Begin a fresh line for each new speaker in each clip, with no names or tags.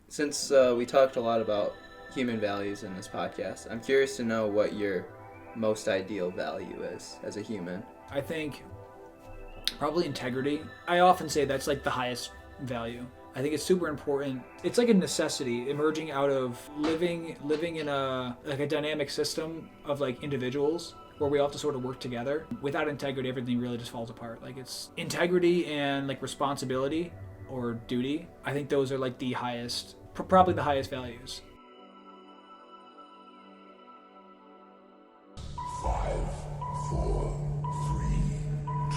Since we talked a lot about human values in this podcast, I'm curious to know what your most ideal value is as a human.
I think probably integrity. I often say that's like the highest value. I think it's super important. It's like a necessity emerging out of living in a dynamic system of like individuals where we all have to sort of work together. Without integrity, everything really just falls apart. Like it's integrity and like responsibility or duty. I think those are like the highest, probably the highest values.
5, 4, 3, 2,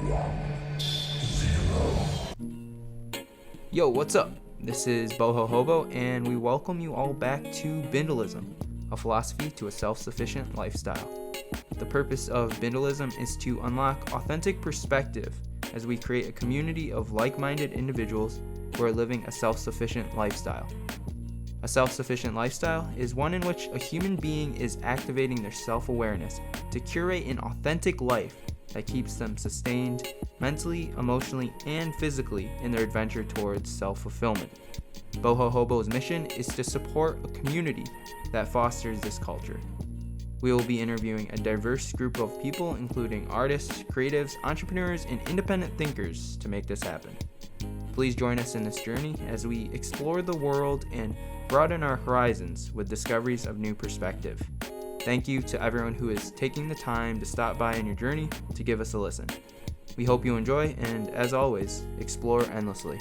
1, 0.
Yo, what's up? This is Boho Hobo, and we welcome you all back to Bindlism, a philosophy to a self-sufficient lifestyle. The purpose of Bindlism is to unlock authentic perspective as we create a community of like-minded individuals who are living a self-sufficient lifestyle. A self-sufficient lifestyle is one in which a human being is activating their self-awareness to curate an authentic life that keeps them sustained mentally, emotionally, and physically in their adventure towards self-fulfillment. Boho Hobo's mission is to support a community that fosters this culture. We will be interviewing a diverse group of people, including artists, creatives, entrepreneurs, and independent thinkers to make this happen. Please join us in this journey as we explore the world and broaden our horizons with discoveries of new perspective. Thank you to everyone who is taking the time to stop by on your journey to give us a listen. We hope you enjoy, and as always, explore endlessly.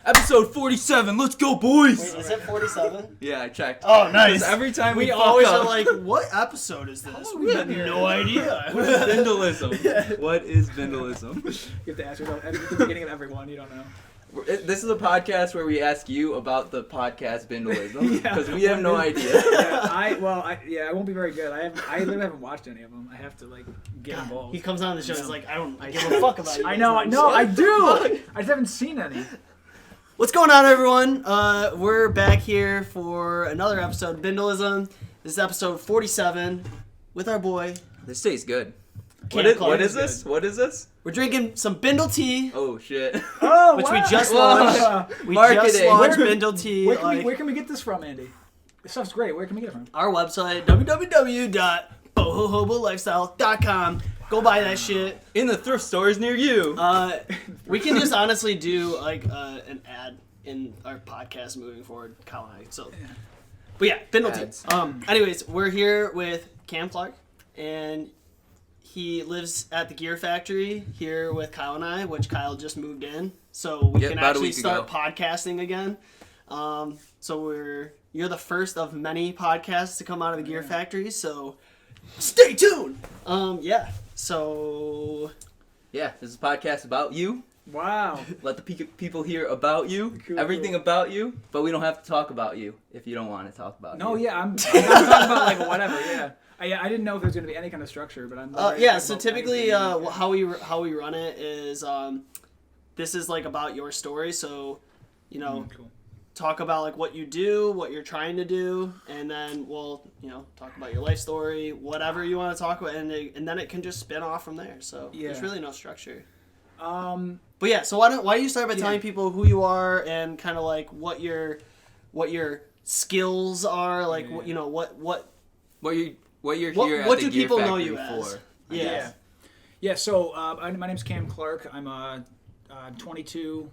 Episode 47, let's go, boys!
Wait, is it 47?
Yeah, I checked.
Oh, nice.
Every time
we
fuck
always
up.
are like, what episode is this? We have no idea.
What is Bindlism? What is Bindlism?
You have to ask yourself at the beginning of every one. You don't know.
This is a podcast where we ask you about the podcast Bindlism because we have no idea.
I won't be very good. I literally haven't watched any of them. I have to like get involved.
He comes on the show and is like, I give a fuck about you.
I know. I do. I just haven't seen any.
What's going on, everyone? We're back here for another episode of Bindlism. This is episode 47 with our boy.
This tastes good.
Cam Clarke.
What is this? What is this?
We're drinking some Bindle tea,
Oh shit!
Oh,
which
wow.
we just launched. We
Marketing.
just launched
Where-
Bindle tea.
Where can we get this from, Andy? This stuff's great. Where can we get it from?
Our website, www.bohohobolifestyle.com. Go buy that shit.
In the thrift stores near you.
We can just honestly do like an ad in our podcast moving forward, Kyle and I. So, but yeah, Bindle tea.
Ads.
Anyways, we're here with Cam Clarke, and he lives at the Gear Factory here with Kyle and I, which Kyle just moved in, so we can
about a
actually
week
start
ago.
podcasting again. So you're the first of many podcasts to come out of the Gear Factory, so stay tuned. So
Yeah, this is a podcast about you.
Wow.
Let the people hear about you, everything about you, but we don't have to talk about you if you don't want to talk about
No,
you.
yeah, I'm talking about like whatever. Yeah. I didn't know if there was going to be any kind of structure, but I'm.
so typically, how we run it is, this is like about your story. So,
Cool.
talk about like what you do, what you're trying to do, and then we'll talk about your life story, whatever you want to talk about, and then it can just spin off from there. So there's really no structure. But yeah, so why don't you start by telling people who you are and kind of like what your skills are, like what you're here
what
do
at the Gear
people know
Factory
you as?
for.
Yeah. So my name's Cam Clarke. I'm 22.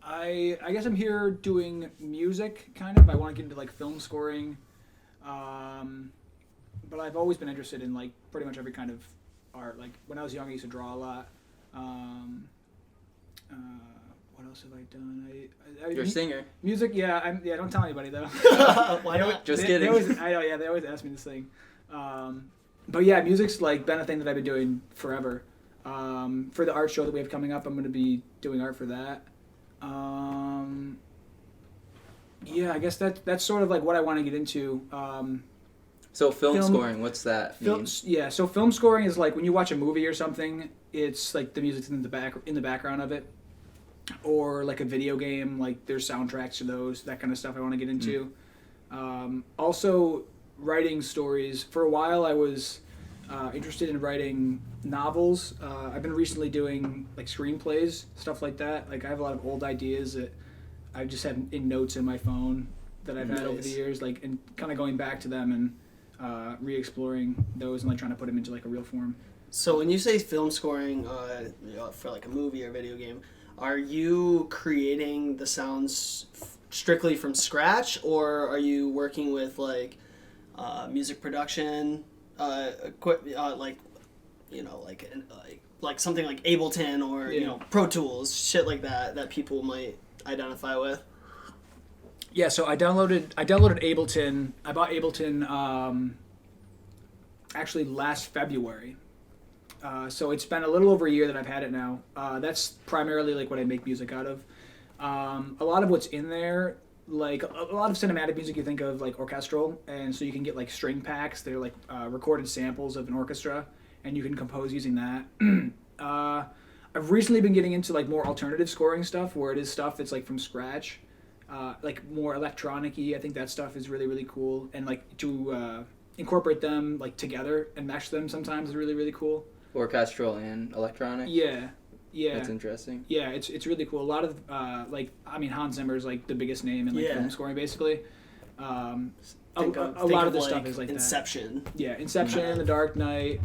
I guess I'm here doing music, kind of. I want to get into like film scoring, but I've always been interested in like pretty much every kind of art. Like when I was young, I used to draw a lot. What else have I done?
You're a singer.
Music, yeah. Don't tell anybody though.
Why not?
Just
They
kidding.
they always ask me this thing. But yeah, music's like been a thing that I've been doing forever. For the art show that we have coming up, I'm going to be doing art for that. Yeah, I guess that's sort of like what I want to get into.
So film scoring, what's that mean?
So film scoring is like when you watch a movie or something, it's like the music's in the background of it. Or like a video game, like there's soundtracks to those, that kind of stuff I want to get into. Also, writing stories. For a while, I was interested in writing novels. I've been recently doing like screenplays, stuff like that. Like I have a lot of old ideas that I just have in notes in my phone that I've had over the years, like, and kind of going back to them and re-exploring those and like trying to put them into like a real form.
So when you say film scoring for like a movie or video game, are you creating the sounds strictly from scratch, or are you working with like music production, like something like Ableton or Pro Tools, shit like that people might identify with?
Yeah, so I downloaded Ableton. I bought Ableton actually last February. So it's been a little over a year that I've had it now. That's primarily like what I make music out of. A lot of what's in there, like a lot of cinematic music you think of like orchestral, and so you can get like string packs. They're like recorded samples of an orchestra, and you can compose using that. I've recently been getting into like more alternative scoring stuff, where it is stuff that's like from scratch, like more electronic-y. I think that stuff is really, really cool, and like to incorporate them like together and mesh them sometimes is really, really cool.
Orchestral and electronic.
Yeah.
That's interesting.
Yeah, it's really cool. A lot of Hans Zimmer is like the biggest name in like film scoring, basically. A lot of the stuff is like
Inception.
That. Yeah, Inception, The Dark Knight.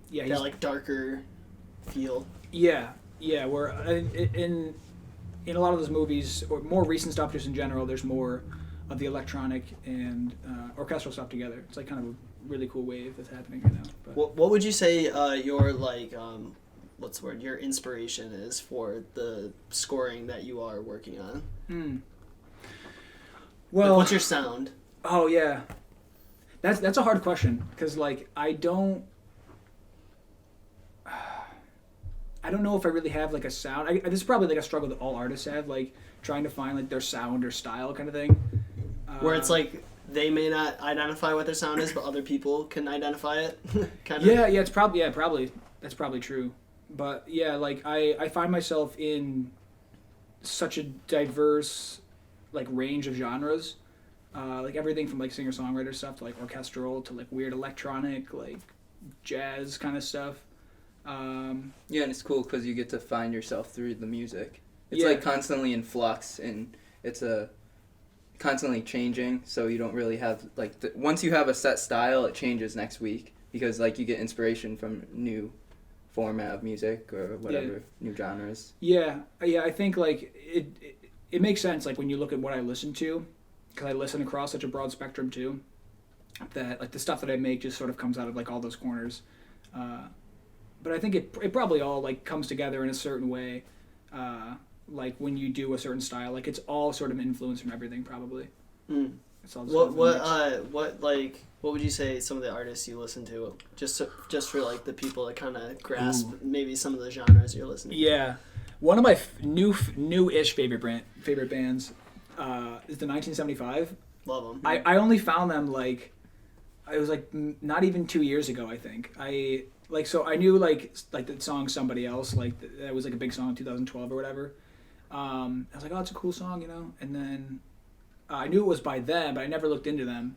He's
that like darker feel.
Yeah. Where in a lot of those movies, or more recent stuff, just in general, there's more of the electronic and orchestral stuff together. It's like kind of a really cool wave that's happening right now. But.
What would you say your like what's the word? Your inspiration is for the scoring that you are working on?
Well,
like, what's your sound?
Oh yeah, that's a hard question because like I don't know if I really have like a sound. This is probably like a struggle that all artists have, like trying to find like their sound or style kind of thing.
Where it's like they may not identify what their sound is, but other people can identify it. Kind of.
Yeah, it's probably that's probably true. But yeah, like I find myself in such a diverse like range of genres, like everything from like singer-songwriter stuff to like orchestral to like weird electronic, like jazz kind of stuff.
And it's cool because you get to find yourself through the music. It's like constantly in flux, and it's constantly changing, so you don't really have like once you have a set style, it changes next week because like you get inspiration from new format of music or whatever, new genres. Yeah,
I think like it makes sense like when you look at what I listen to, because I listen across such a broad spectrum too, that like the stuff that I make just sort of comes out of like all those corners. But I think it probably all like comes together in a certain way. Like when you do a certain style, like it's all sort of influenced from everything probably. It's all
what would you say some of the artists you listen to, just for like the people that kind of grasp maybe some of the genres you're listening to?
Yeah, one of my new-ish favorite bands is the 1975.
Love them.
I only found them like it was like not even 2 years ago. I think so I knew like the song Somebody Else, like that was like a big song in 2012 or whatever. I was like, oh, it's a cool song, and then I knew it was by them, but I never looked into them.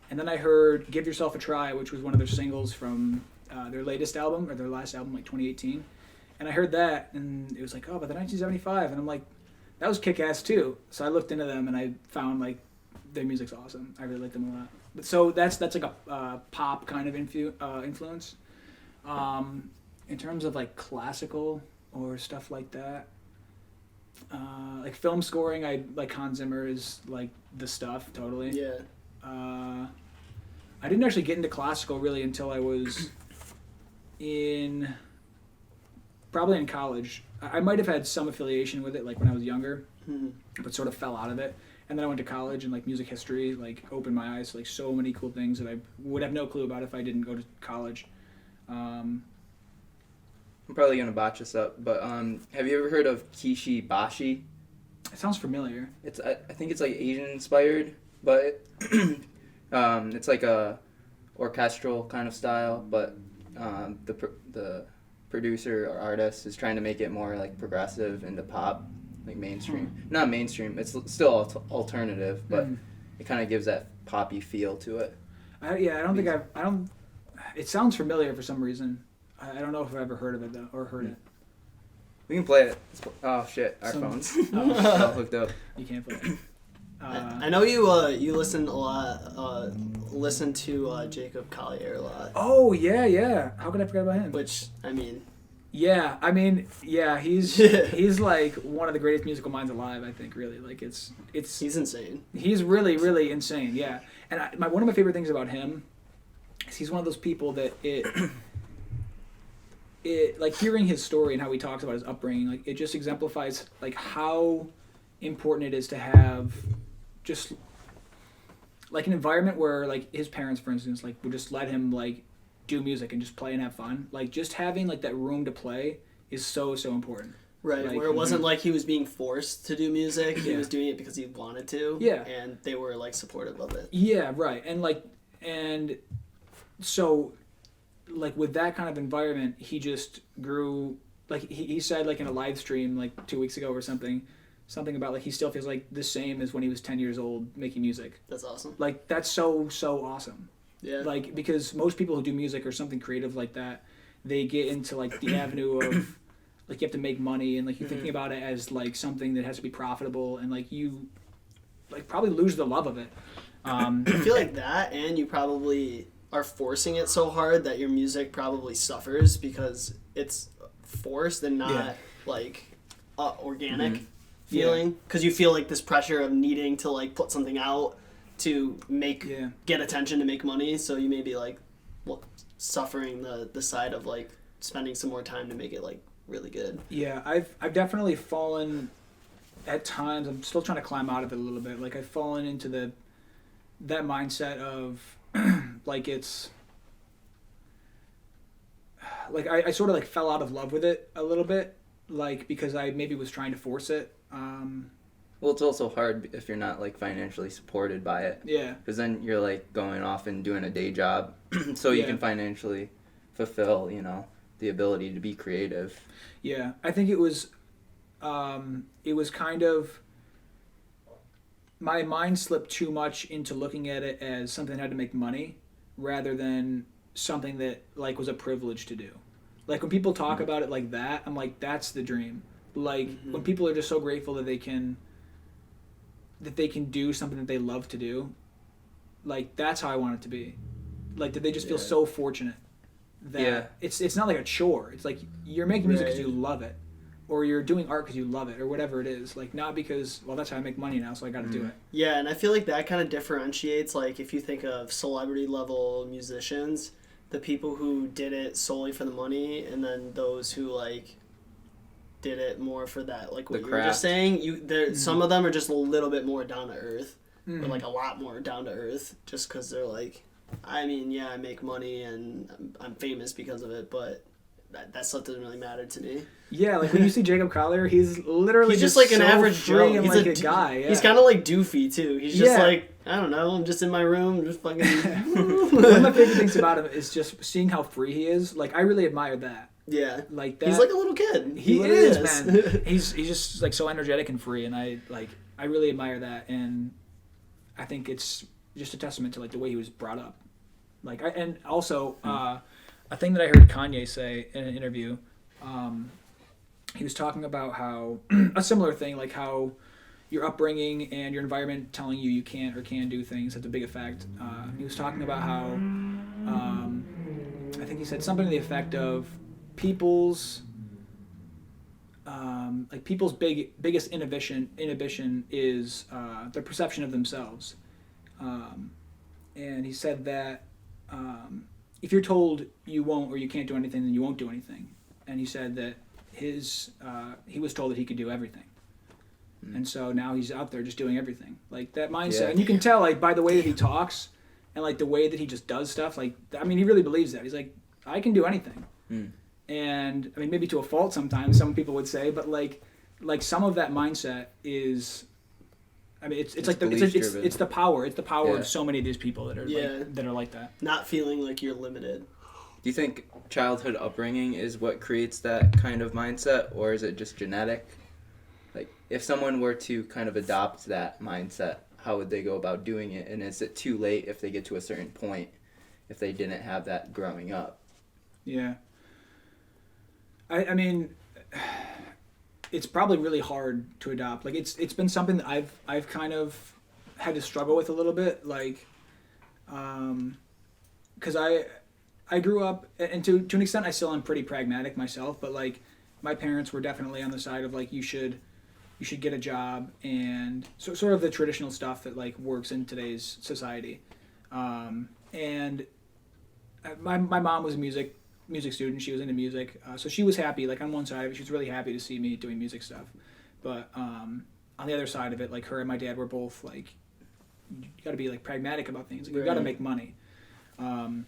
And then I heard Give Yourself a Try, which was one of their singles from their latest album, or their last album, like 2018. And I heard that, and it was like, oh, but the 1975. And I'm like, that was kick-ass too. So I looked into them, and I found like their music's awesome. I really like them a lot. But so that's like a pop kind of influence. In terms of like classical or stuff like that, like film scoring, I like Hans Zimmer is like the stuff totally.
Yeah.
I didn't actually get into classical really until I was probably in college. I might have had some affiliation with it like when I was younger, but sort of fell out of it. And then I went to college, and like music history like opened my eyes to like so many cool things that I would have no clue about if I didn't go to college. I'm
probably gonna botch this up, but have you ever heard of Kishi Bashi?
It sounds familiar.
I think it's like Asian inspired, but it's like a orchestral kind of style, but the producer or artist is trying to make it more like progressive into pop, like mainstream. Not mainstream. It's still alternative, but it kind of gives that poppy feel to it.
I don't It sounds familiar for some reason. I don't know if I've ever heard of it though, or heard it.
We can play it. Oh shit, our phones all hooked up.
You can't play it.
I know you listen a lot. Listen to Jacob Collier a lot.
Oh yeah. How could I forget about him?
Which I mean.
Yeah, he's like one of the greatest musical minds alive. I think really, like it's
he's insane.
He's really really insane. Yeah, and one of my favorite things about him is he's one of those people that it like hearing his story and how he talks about his upbringing, like it just exemplifies like how important it is to have just like an environment where like his parents, for instance, like would just let him like do music and just play and have fun. Like just having like that room to play is so important.
Right,
like,
where it wasn't like he was being forced to do music. He was doing it because he wanted to.
Yeah.
And they were like supportive of it.
Yeah, right. And so like with that kind of environment, he just grew. Like he said like in a live stream like 2 weeks ago or something about like he still feels like the same as when he was 10 years old making music.
That's awesome.
Like that's so awesome.
Yeah.
Like because most people who do music or something creative like that, they get into like the avenue of like you have to make money and like you're thinking about it as like something that has to be profitable and like you like probably lose the love of it.
I feel like that, and you probably are forcing it so hard that your music probably suffers because it's forced and not like organic feeling. Because you feel like this pressure of needing to like put something out to get attention to make money. So you may be like suffering the side of like spending some more time to make it like really good. Yeah,
I've definitely fallen at times. I'm still trying to climb out of it a little bit. Like I've fallen into that mindset of like it's like I sort of like fell out of love with it a little bit, like because I maybe was trying to force it.
Well, it's also hard if you're not like financially supported by it.
Yeah.
Because then you're like going off and doing a day job, so you can financially fulfill, the ability to be creative.
Yeah, I think it was kind of my mind slipped too much into looking at it as something that had to make money rather than something that like was a privilege to do. Like when people talk about it like that, I'm like, that's the dream. Like when people are just so grateful that they can do something that they love to do, like that's how I want it to be. Like that they just feel so fortunate that it's not like a chore. It's like you're making music because you love it, or you're doing art because you love it, or whatever it is. Like not because that's how I make money now, so I got to do it.
Yeah, and I feel like that kind of differentiates. Like if you think of celebrity level musicians, the people who did it solely for the money, and then those who like did it more for that, like what you were just saying. Some of them are just a little bit more down to earth, or like a lot more down to earth, just because they're like, I mean, I make money and I'm famous because of it, but that stuff doesn't really matter to me.
Yeah, like when you see Jacob Collier, he's literally
just like an average Joe.
He's like a guy. Yeah.
He's kind of like doofy too. He's just like, I don't know, I'm just in my room, just fucking.
One of my favorite things about him is just seeing how free he is. Like I really admire that.
Yeah,
like that.
He's like a little kid.
He is, man. He's just like so energetic and free, and I really admire that, and I think it's just a testament to like the way he was brought up. Like and also a thing that I heard Kanye say in an interview, he was talking about how a similar thing, like how your upbringing and your environment telling you can't or can do things has a big effect. He was talking about how I think he said something to the effect of people's biggest inhibition is their perception of themselves, and he said that if you're told you won't or you can't do anything, then you won't do anything. And he said that he was told that he could do everything, and so now he's out there just doing everything, like that mindset. And you can tell like by the way that he talks and like the way that he just does stuff. Like I mean, he really believes that. He's like, I can do anything. And I mean, maybe to a fault sometimes, some people would say, but like some of that mindset is, I mean, it's like it's the power. It's the power of so many of these people that are like that.
Not feeling like you're limited.
Do you think childhood upbringing is what creates that kind of mindset, or is it just genetic? Like, if someone were to kind of adopt that mindset, how would they go about doing it? And is it too late if they get to a certain point if they didn't have that growing up.
Yeah. I mean, it's probably really hard to adopt. Like it's been something that I've kind of had to struggle with a little bit, like, because I grew up, and to an extent I still am pretty pragmatic myself, but like my parents were definitely on the side of like you should get a job, and so sort of the traditional stuff that like works in today's society. And my mom was a music student. She was into music, so she was happy. Like on one side of it, she was really happy to see me doing music stuff. But on the other side of it, like her and my dad were both like, you got to be like pragmatic about things. Like, you got to make money. And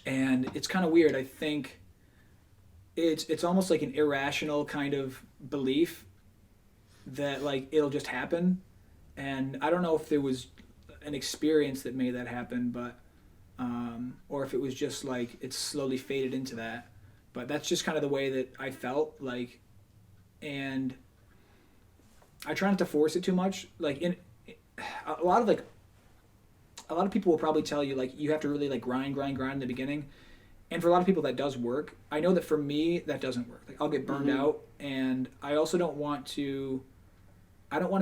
it's kind of weird. I think it's almost like an irrational kind of belief that like it'll just happen. And I don't know if there was an experience that made that happen, but or if it was just like it's slowly faded into that. But that's just kind of the way that I felt like, and I try not to force it too much. Like a lot of people will probably tell you like you have to really like grind in the beginning, and for a lot of people that does work. I know that for me that doesn't work. Like I'll get burned out, and I also don't want to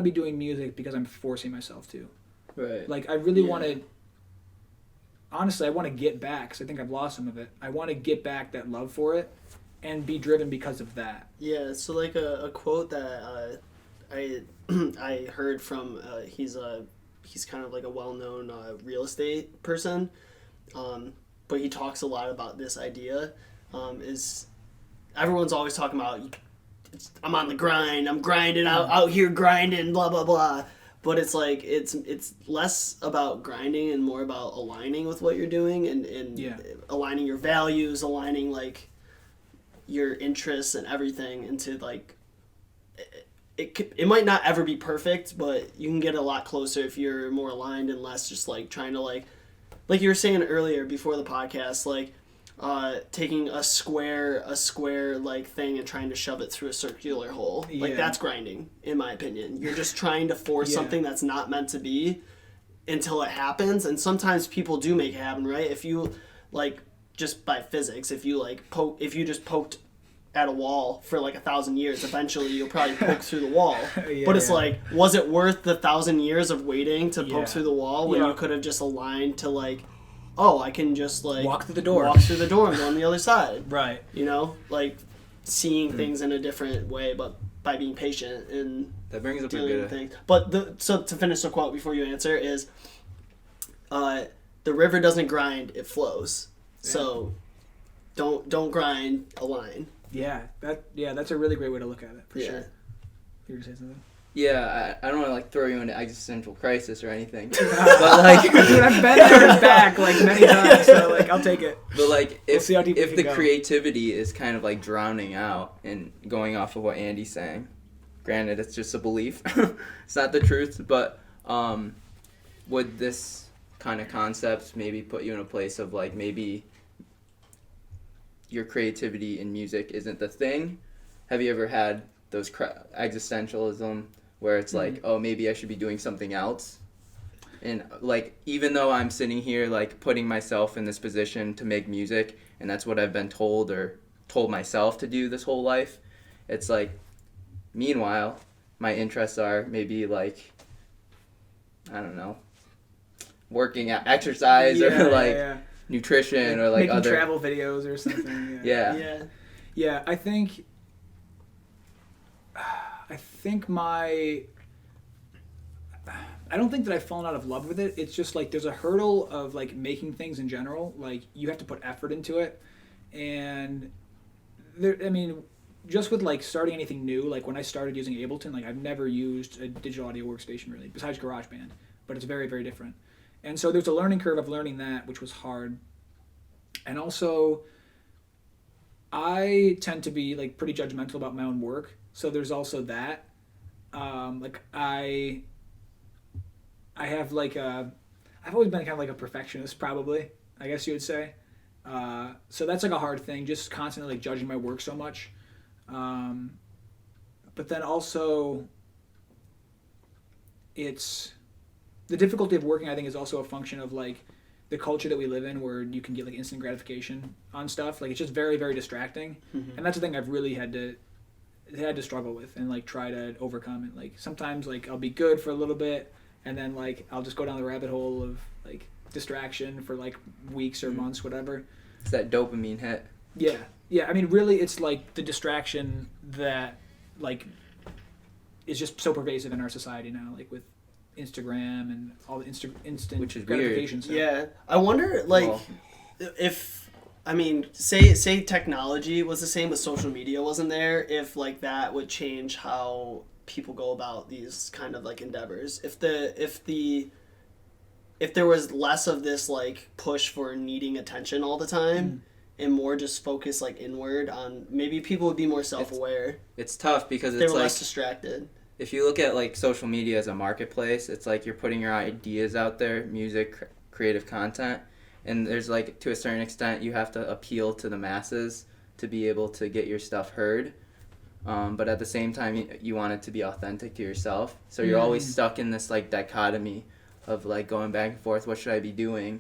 be doing music because I'm forcing myself to.
Right.
Like I really want to. Honestly, I want to get back because I think I've lost some of it. I want to get back that love for it and be driven because of that.
Yeah, so like a quote that I heard from he's kind of like a well-known real estate person, but he talks a lot about this idea. Is everyone's always talking about I'm on the grind, I'm grinding out here grinding, blah blah blah. But it's like it's less about grinding and more about aligning with what you're doing and aligning your values, aligning like your interests and everything into like it might not ever be perfect, but you can get a lot closer if you're more aligned and less just like trying to like you were saying earlier before the podcast, like taking a square like thing and trying to shove it through a circular hole. Like that's grinding, in my opinion. You're just trying to force something that's not meant to be until it happens. And sometimes people do make it happen, right? If you like just by physics, if you just poked at a wall for like 1,000 years, eventually you'll probably poke through the wall. But it's like, was it worth the 1,000 years of waiting to poke through the wall when you could have just aligned to like, oh, I can just like
walk through the door
and go on the other side.
Right.
You know, like seeing things in a different way, but by being patient and
that brings up
dealing with things. But so to finish the quote before you answer is, the river doesn't grind, it flows. Yeah. So don't grind, align.
That's a really great way to look at it, for sure. You were gonna say something?
Yeah, I don't want to like throw you into existential crisis or anything, but like,
dude, I've been there and back like many times, so like I'll take it.
But like, if the
go.
creativity is kind of like drowning out and going off of what Andy's saying, granted it's just a belief, it's not the truth, but would this kind of concepts maybe put you in a place of like maybe your creativity in music isn't the thing? Have you ever had those existentialism where it's like, oh, maybe I should be doing something else? And like, even though I'm sitting here like putting myself in this position to make music, and that's what I've been told or told myself to do this whole life, it's like, meanwhile, my interests are maybe like, I don't know, working out, exercise, or like nutrition, or like
making
other
travel videos or something. Yeah. I think I don't think that I've fallen out of love with it. It's just like there's a hurdle of like making things in general. Like you have to put effort into it, and just with like starting anything new. Like when I started using Ableton, like I've never used a digital audio workstation really, besides GarageBand, but it's very, very different. And so there's a learning curve of learning that, which was hard. And also, I tend to be like pretty judgmental about my own work. So there's also that. Like I have like I've always been kind of like a perfectionist, probably, I guess you would say. So that's like a hard thing, just constantly like judging my work so much. But then also, it's the difficulty of working, I think, is also a function of like the culture that we live in, where you can get like instant gratification on stuff, like it's just very, very distracting. And that's the thing I've really had to struggle with and like try to overcome it. Like sometimes like I'll be good for a little bit, and then like I'll just go down the rabbit hole of like distraction for like weeks or months, whatever.
It's that dopamine hit.
Yeah, I mean, really, it's like the distraction that like is just so pervasive in our society now, like with Instagram and all the instant
Which is
gratification
weird.
stuff.
Yeah, I wonder, like, if, I mean, say technology was the same, but social media wasn't there, if, like, that would change how people go about these kind of, like, endeavors. If there was less of this, like, push for needing attention all the time, and more just focus, like, inward on, maybe people would be more self-aware.
It's tough because
they
it's
were
like...
less distracted.
If you look at like social media as a marketplace, it's like you're putting your ideas out there, music, creative content, and there's like to a certain extent you have to appeal to the masses to be able to get your stuff heard. But at the same time, you want it to be authentic to yourself. So you're always stuck in this like dichotomy of like going back and forth. What should I be doing?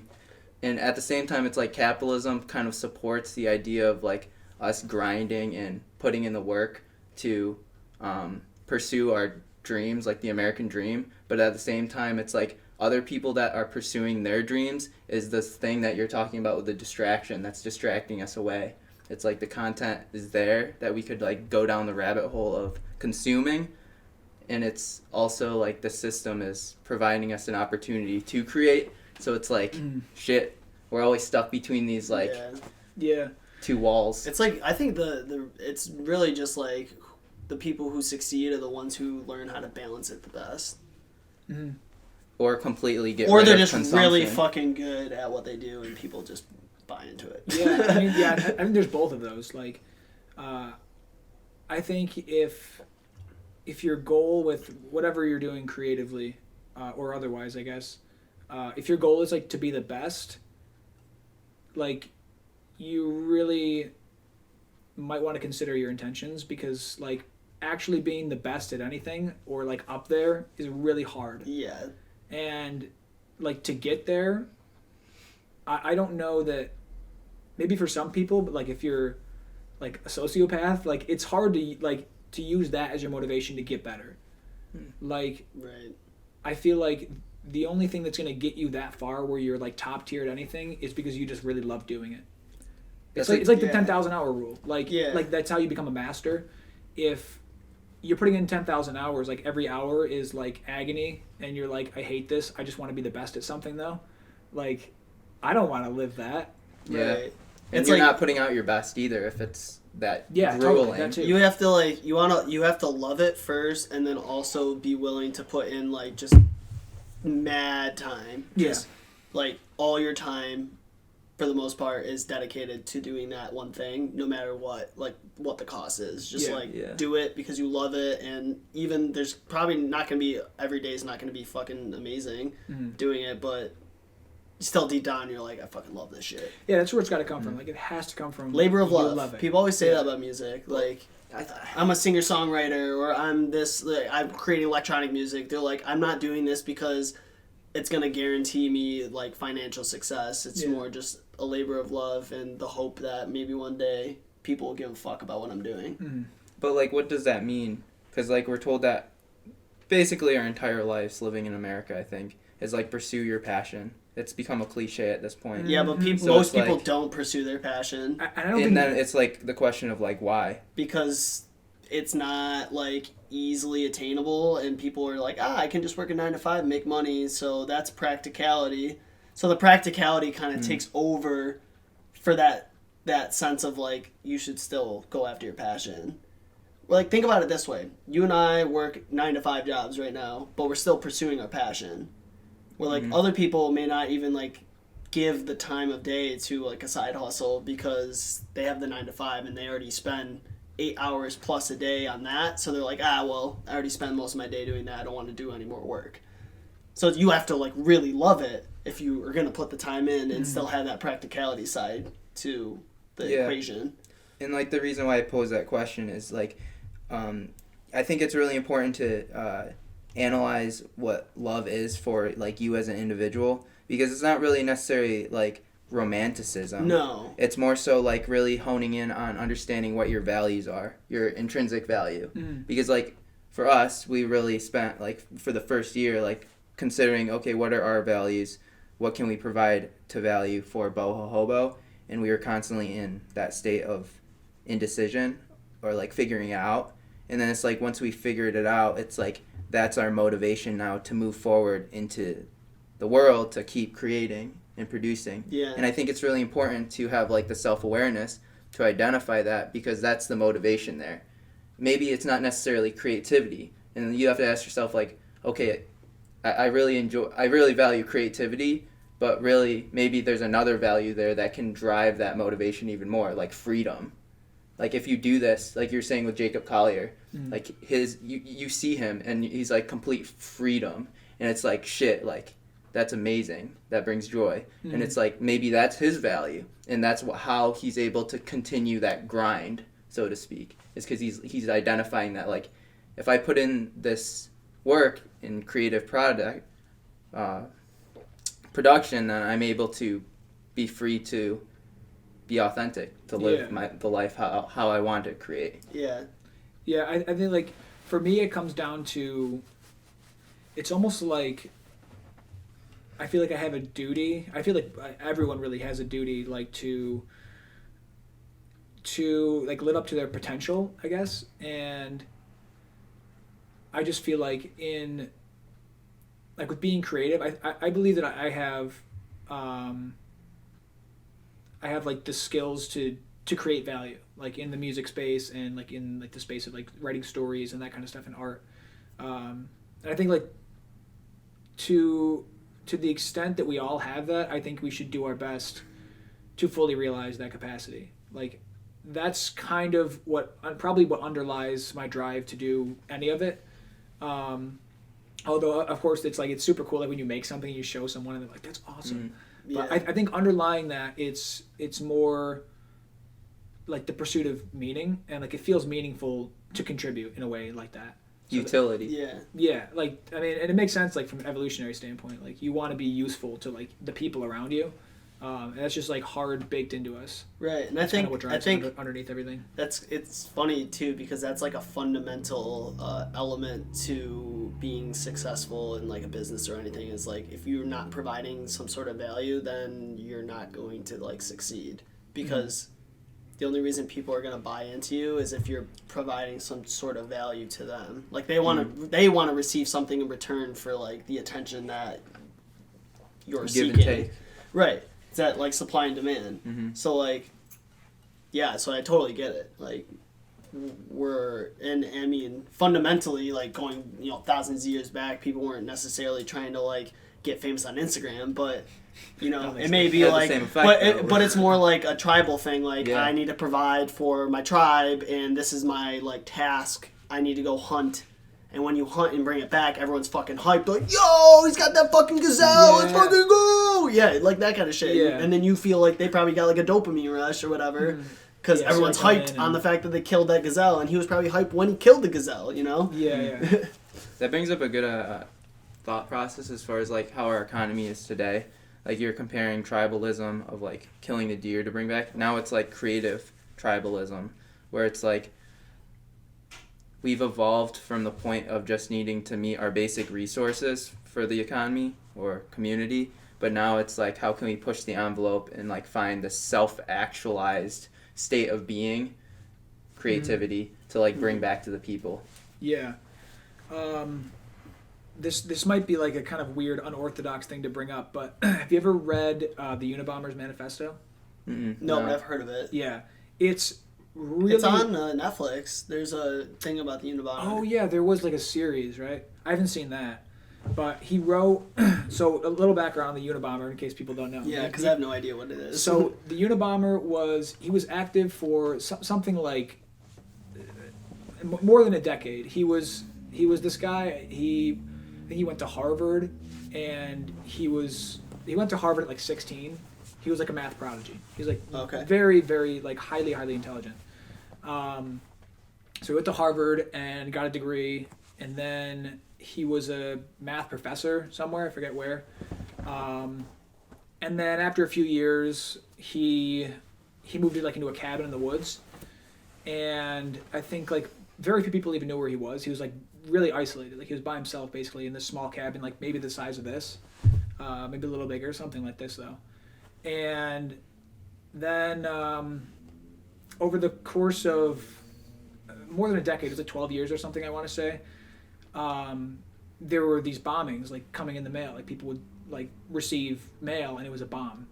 And at the same time, it's like capitalism kind of supports the idea of like us grinding and putting in the work to pursue our dreams, like the American dream. But at the same time, it's like other people that are pursuing their dreams is this thing that you're talking about with the distraction that's distracting us away. It's like the content is there that we could like go down the rabbit hole of consuming, and it's also like the system is providing us an opportunity to create. So it's like shit, we're always stuck between these like two walls.
It's like, I think the it's really just like the people who succeed are the ones who learn how to balance it the best.
Or completely get
or
rid
they're
of
just
consumption.
really fucking good at what they do and people just buy into it.
I mean there's both of those. Like I think if your goal with whatever you're doing creatively or otherwise, I guess, if your goal is like to be the best, like you really might want to consider your intentions, because like actually being the best at anything or like up there is really hard.
Yeah.
And like to get there, I don't know that, maybe for some people, but like if you're like a sociopath, like it's hard to use that as your motivation to get better. Like,
right.
I feel like the only thing that's going to get you that far where you're like top tier at anything is because you just really love doing it. It's like the 10,000 hour rule. Like that's how you become a master. If you're putting in 10,000 hours, like every hour is like agony, and you're like, I hate this, I just want to be the best at something though. Like, I don't want to live that.
Yeah.
Right.
And
It's
you're
like,
not putting out your best either if it's that grueling.
Totally, that too.
you have to like you have to love it first, and then also be willing to put in like just mad time. Just like all your time, for the most part, is dedicated to doing that one thing, no matter what the cost is. Just do it because you love it, and even there's probably not gonna be, every day is not gonna be fucking amazing doing it, but still deep down you're like, I fucking love this shit.
Yeah, that's where it's got to come from. Like, it has to come from
labor of
you
love.
love it.
People always say that about music. Like, I'm a singer-songwriter, or I'm this, like, I'm creating electronic music. They're like, I'm not doing this because it's gonna guarantee me like financial success. It's more just a labor of love and the hope that maybe one day people will give a fuck about what I'm doing.
But like, what does that mean? Because like we're told that basically our entire lives living in America, I think, is like pursue your passion. It's become a cliche at this point.
Yeah, but most people don't pursue their passion.
And then it's like the question of like, why?
Because it's not like easily attainable, and people are like, I can just work a 9 to 5 and make money, so that's practicality. So the practicality kind of takes over for that sense of like, you should still go after your passion. Like, think about it this way. You and I work 9 to 5 jobs right now, but we're still pursuing our passion. Where like other people may not even like give the time of day to like a side hustle because they have the 9 to 5 and they already spend 8 hours plus a day on that. So they're like, well, I already spend most of my day doing that. I don't want to do any more work. So you have to like really love it if you are going to put the time in and still have that practicality side to the equation.
And like the reason why I pose that question is like, I think it's really important to analyze what love is for like you as an individual, because it's not really necessarily like romanticism.
No.
It's more so like really honing in on understanding what your values are, your intrinsic value. Because like for us, we really spent like for the first year like considering, okay, what are our values? What can we provide to value for Boho Hobo? And we were constantly in that state of indecision or like figuring it out. And then it's like once we figured it out, it's like that's our motivation now to move forward into the world to keep creating and producing.
Yeah.
And I think it's really important to have like the self-awareness to identify that, because that's the motivation there. Maybe it's not necessarily creativity, and you have to ask yourself like, okay, I really value creativity, but really maybe there's another value there that can drive that motivation even more, like freedom. Like if you do this, like you're saying with Jacob Collier, like you see him and he's like complete freedom, and it's like shit, like that's amazing, that brings joy. And it's like maybe that's his value, and that's how he's able to continue that grind, so to speak, is because he's identifying that like if I put in this work in creative production, then I'm able to be free to be authentic, to live the life how I want to create.
Yeah, I think like for me it comes down to, it's almost like I feel like I have a duty. I feel like everyone really has a duty, like to like live up to their potential, I guess. And I just feel like in like with being creative, I believe that I have like the skills to create value, like in the music space and like in like the space of like writing stories and that kind of stuff in art. And I think like to the extent that we all have that, I think we should do our best to fully realize that capacity. Like that's kind of probably what underlies my drive to do any of it. Although of course it's like it's super cool, like when you make something and you show someone and they're like, that's awesome. But I think underlying that it's more like the pursuit of meaning, and like it feels meaningful to contribute in a way like that. So
Utility.
Yeah, like I mean, and it makes sense like from an evolutionary standpoint. Like you want to be useful to like the people around you, and that's just like hard baked into us.
Right, and
that's what drives underneath everything.
It's funny too, because that's like a fundamental element to being successful in like a business or anything. Is like if you're not providing some sort of value, then you're not going to like succeed, because the only reason people are going to buy into you is if you're providing some sort of value to them. Like they want to receive something in return for like the attention that you're seeking.
Give and take.
Right. It's that like supply and demand. So like, yeah, so I totally get it. Like and I mean, fundamentally, like going, thousands of years back, people weren't necessarily trying to like get famous on Instagram, but it may be like, but it's more like a tribal thing. Like I need to provide for my tribe, and this is my like task. I need to go hunt, and when you hunt and bring it back, everyone's fucking hyped. Like, yo, he's got that fucking gazelle. Let's fucking go. Yeah, like that kind of shit. Yeah. And then you feel like they probably got like a dopamine rush or whatever, because everyone's hyped on the fact that they killed that gazelle, and he was probably hyped when he killed the gazelle.
Yeah.
That brings up a good thought process as far as like how our economy is today. Like you're comparing tribalism of like killing the deer to bring back. Now it's like creative tribalism, where it's like we've evolved from the point of just needing to meet our basic resources for the economy or community, but now it's like how can we push the envelope and like find the self-actualized state of being, creativity to like bring back to the people.
Yeah. This might be like a kind of weird, unorthodox thing to bring up, but have you ever read the Unabomber's Manifesto?
No, but I've heard of it.
Yeah, it's really... It's
on Netflix. There's a thing about the Unabomber.
Oh yeah, there was like a series, right? I haven't seen that, but he wrote... So a little background on the Unabomber in case people don't know.
Yeah, because I have no idea what it is.
So the Unabomber was active for something like more than a decade. He was this guy. He went to Harvard, and he went to Harvard at like 16. He was like a math prodigy. He was like very, very like highly intelligent. So he went to Harvard and got a degree, and then he was a math professor somewhere, I forget where. And then after a few years, he moved into a cabin in the woods, and I think like very few people even knew where he was. He was like really isolated. Like he was by himself basically in this small cabin, like maybe the size of this, maybe a little bigger, something like this though. And then over the course of more than a decade, it was like 12 years or something, I want to say, there were these bombings like coming in the mail. Like people would like receive mail and it was a bomb.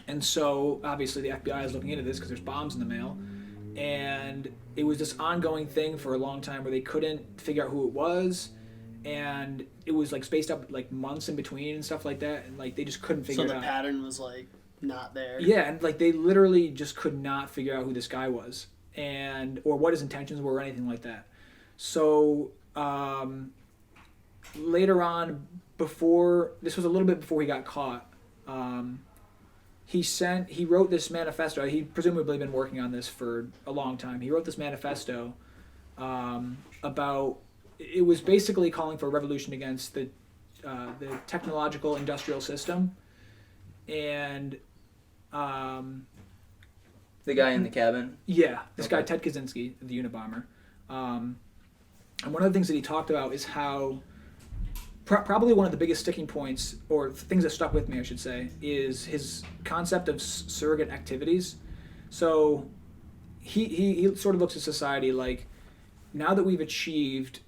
And so obviously the FBI is looking into this because there's bombs in the mail. And it was this ongoing thing for a long time where they couldn't figure out who it was. And it was like spaced up like months in between and stuff like that. And like they just couldn't figure it out.
So the pattern was like not there.
Yeah, and like they literally just could not figure out who this guy was and or what his intentions were or anything like that. So later on, this was a little bit before he got caught, he wrote this manifesto. He'd presumably been working on this for a long time. He wrote this manifesto about, it was basically calling for a revolution against the technological industrial system. And
the guy in the cabin?
Yeah, this guy, Ted Kaczynski, the Unabomber. And one of the things that he talked about is how probably one of the biggest sticking points, or things that stuck with me, I should say, is his concept of surrogate activities. So he sort of looks at society like, now that we've achieved,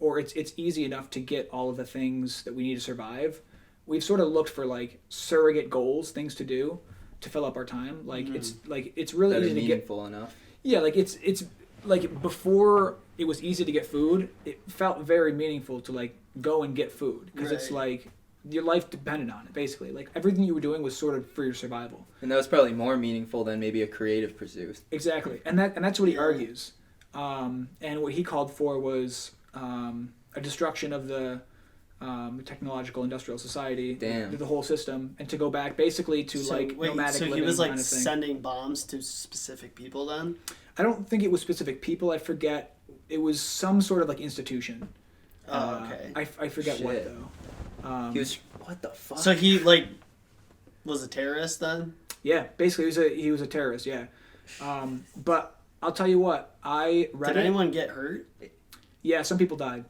or it's easy enough to get all of the things that we need to survive, we've sort of looked for like surrogate goals, things to do to fill up our time. Like it's really
that
easy to get
meaningful enough.
Yeah, like it's like before it was easy to get food, it felt very meaningful to like go and get food because it's like your life depended on it basically. Like everything you were doing was sort of for your survival.
And that was probably more meaningful than maybe a creative pursuit.
Exactly, and that's what he argues. And what he called for was a destruction of the technological industrial society, the whole system, and to go back basically to nomadic living. So
he was like
kind of thing.
Sending bombs to specific people then?
I don't think it was specific people. I forget. It was some sort of like institution.
Oh, okay.
I forget what though.
He was, what the fuck?
So he like was a terrorist then?
Yeah, basically he was a terrorist. Yeah, but I'll tell you what, I read.
Did anyone get hurt?
Yeah, some people died.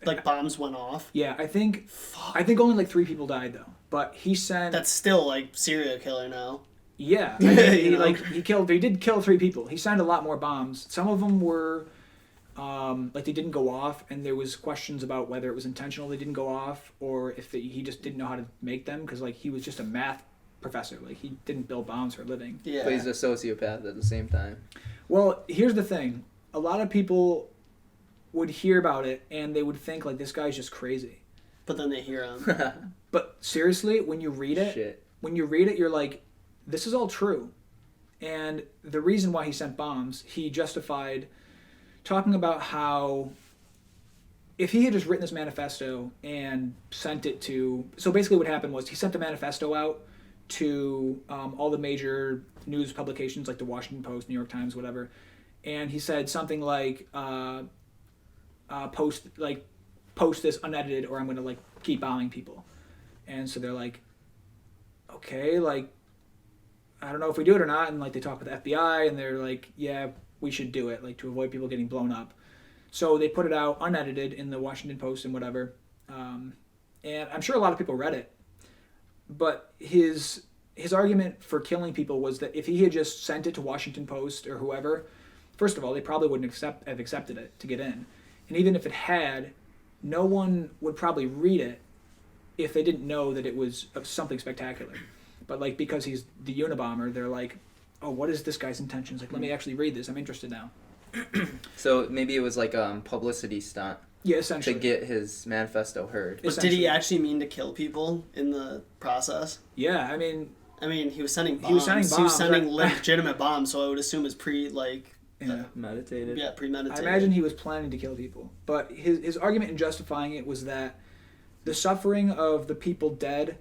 Like bombs went off.
Yeah, I think only like 3 people died though. But he sent.
That's still like serial killer now.
Yeah, I mean, he did kill 3 people. He sent a lot more bombs. Some of them were like they didn't go off, and there was questions about whether it was intentional they didn't go off or if he just didn't know how to make them because like he was just a math professor. Like he didn't build bombs for a living.
Yeah,
but he's a sociopath at the same time.
Well, here's the thing: a lot of people would hear about it and they would think like this guy's just crazy.
But then they hear him.
But seriously, when you read it, you're like, this is all true. And the reason why he sent bombs, he justified talking about how if he had just written this manifesto and sent it to... So basically what happened was he sent the manifesto out to all the major news publications like the Washington Post, New York Times, whatever. And he said something like, post this unedited or I'm going to like keep bombing people. And so they're like, okay, like, I don't know if we do it or not. And like they talk with the FBI and they're like, yeah, we should do it, like to avoid people getting blown up. So they put it out unedited in the Washington Post and whatever. And I'm sure a lot of people read it. But his argument for killing people was that if he had just sent it to Washington Post or whoever, first of all, they probably wouldn't have accepted it to get in. And even if it had, no one would probably read it if they didn't know that it was something spectacular. But like because he's the Unabomber, they're like, oh, what is this guy's intentions? Like, let me actually read this. I'm interested now.
So maybe it was like a publicity stunt.
Yeah, essentially.
To get his manifesto heard.
But did he actually mean to kill people in the process?
Yeah, I mean,
he was sending bombs. He was sending legitimate bombs, so I would assume it's
meditated.
Yeah, premeditated.
I imagine he was planning to kill people. But his argument in justifying it was that the suffering of the people dead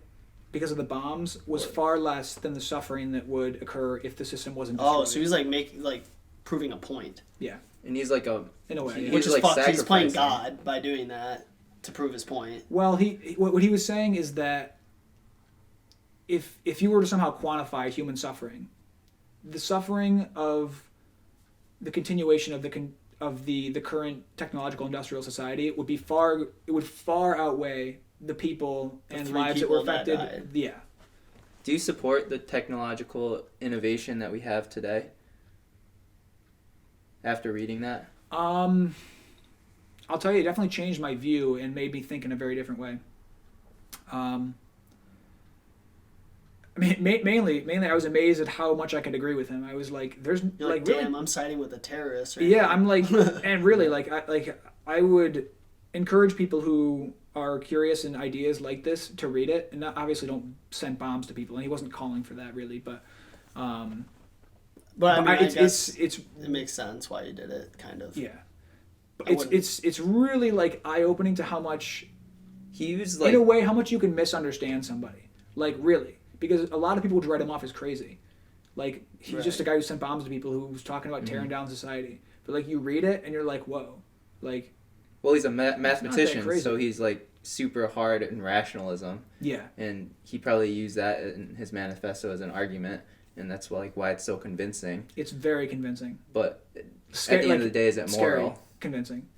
because of the bombs was far less than the suffering that would occur if the system wasn't destroyed.
Oh, so he's like proving a point.
Yeah.
And he's like
in a way,
which is like he's playing God by doing that to prove his point.
Well, what he was saying is that if you were to somehow quantify human suffering, the suffering of the continuation of the current technological industrial society would far outweigh the people and lives that were affected. Yeah.
Do you support the technological innovation that we have today? After reading that?
I'll tell you, it definitely changed my view and made me think in a very different way. I mean, mainly, I was amazed at how much I could agree with him. I was like, "There's
You're
like,
damn,
really,
I'm siding with a terrorist." Right
yeah."
now.
I'm like, and really, I would encourage people who are curious in ideas like this to read it, and obviously don't send bombs to people. And he wasn't calling for that really, but
I guess
it's
it makes sense why you did it, kind of.
yeah. But it's really like eye opening to how much
He was like,
in a way, how much you can misunderstand somebody. Like, really. Because a lot of people would write him off as crazy. Like, he's just a guy who sent bombs to people who was talking about tearing down society. But, like, you read it and you're like, whoa. Like,
well, he's a mathematician, so he's, like, super hard in rationalism.
Yeah.
And he probably used that in his manifesto as an argument, and that's, like, why it's so convincing.
It's very convincing.
But at the end of the day, is it moral?
Scary. Convincing.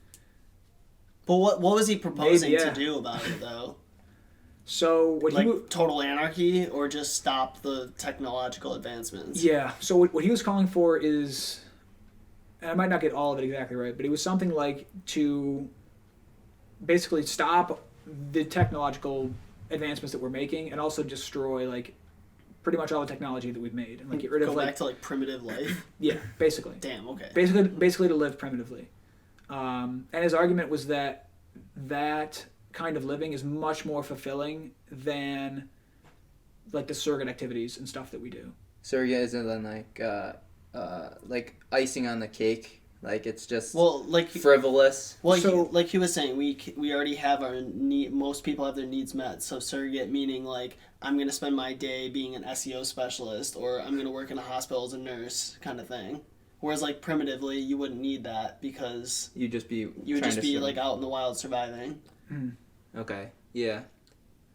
But what was he proposing
Maybe, yeah.
to do about it, though?
So what
like
he
total anarchy, or just stop the technological advancements?
Yeah. So what he was calling for is, and I might not get all of it exactly right, but it was something like to basically stop the technological advancements that we're making, and also destroy like pretty much all the technology that we've made, and like get rid of
back to like primitive life.
Yeah, basically.
Damn. Okay.
Basically to live primitively. And his argument was that kind of living is much more fulfilling than like the surrogate activities and stuff that we do.
Surrogate isn't then like icing on the cake. Like it's just frivolous.
Well, so like he was saying, we already have our need. Most people have their needs met. So surrogate meaning like I'm gonna spend my day being an SEO specialist, or I'm gonna work in a hospital as a nurse, kind of thing. Whereas, like, primitively, you wouldn't need that because
you would just be
like out in the wild surviving.
Okay. Yeah.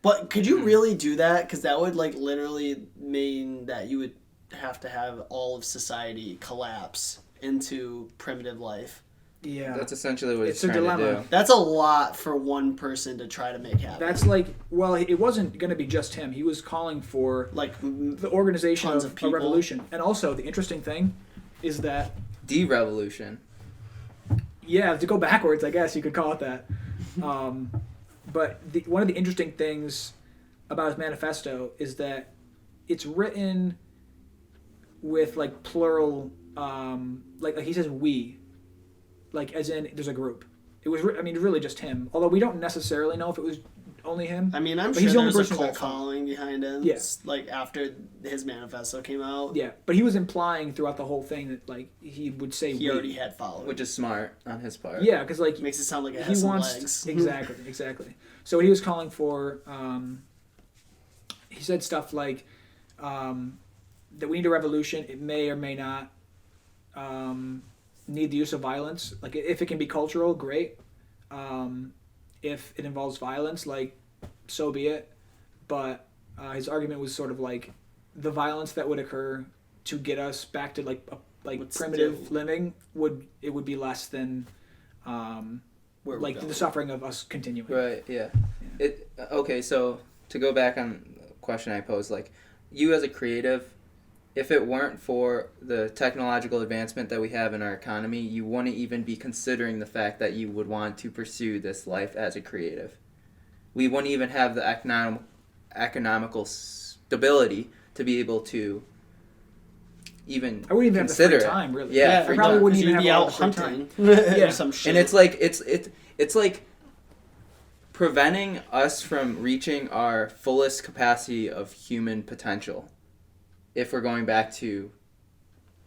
But could you really do that? Because that would like literally mean that you would have to have all of society collapse into primitive life.
Yeah.
That's essentially what it's trying to do.
That's a lot for one person to try to make happen.
That's like, well, it wasn't going to be just him. He was calling for
like
the organization
of
a revolution. And also, the interesting thing is that
de-revolution.
Yeah, to go backwards, I guess you could call it that. But one of the interesting things about his manifesto is that it's written with like plural, like he says we, like as in there's a group. It was really just him. Although we don't necessarily know if it was only him.
I mean, I'm sure there's a cult following behind him.
Yes.
Like after his manifesto came out.
Yeah, but he was implying throughout the whole thing that like he would say
he already had followers,
which is smart on his part.
Yeah, because like
makes it sound like it has some legs.
Exactly. So what he was calling for, he said stuff like that we need a revolution. It may or may not need the use of violence. Like if it can be cultural, great. If it involves violence, like, so be it. But his argument was sort of like the violence that would occur to get us back to like primitive living would be less than like the suffering of us continuing.
Right. Yeah. Okay. So to go back on the question I posed, like you as a creative, if it weren't for the technological advancement that we have in our economy, you wouldn't even be considering the fact that you would want to pursue this life as a creative. We wouldn't even have the economical stability to be able to even
I wouldn't even
consider
have the free time, really.
Yeah,
I probably wouldn't even have
out
all the free
hunting.
time. Yeah.
Some shit.
And it's like it's like preventing us from reaching our fullest capacity of human potential. If we're going back to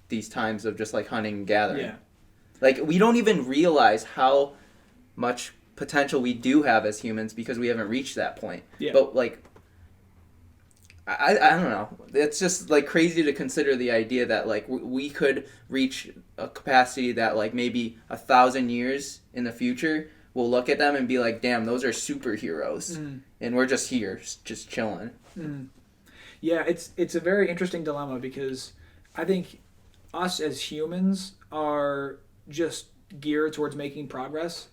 these times of just like hunting and gathering.
Yeah.
Like we don't even realize how much potential we do have as humans because we haven't reached that point.
Yeah.
But like I don't know. It's just like crazy to consider the idea that like we could reach a capacity that like maybe 1,000 years in the future we'll look at them and be like, damn, those are superheroes. And we're just here, just chilling.
Yeah, it's a very interesting dilemma because I think us as humans are just geared towards making progress.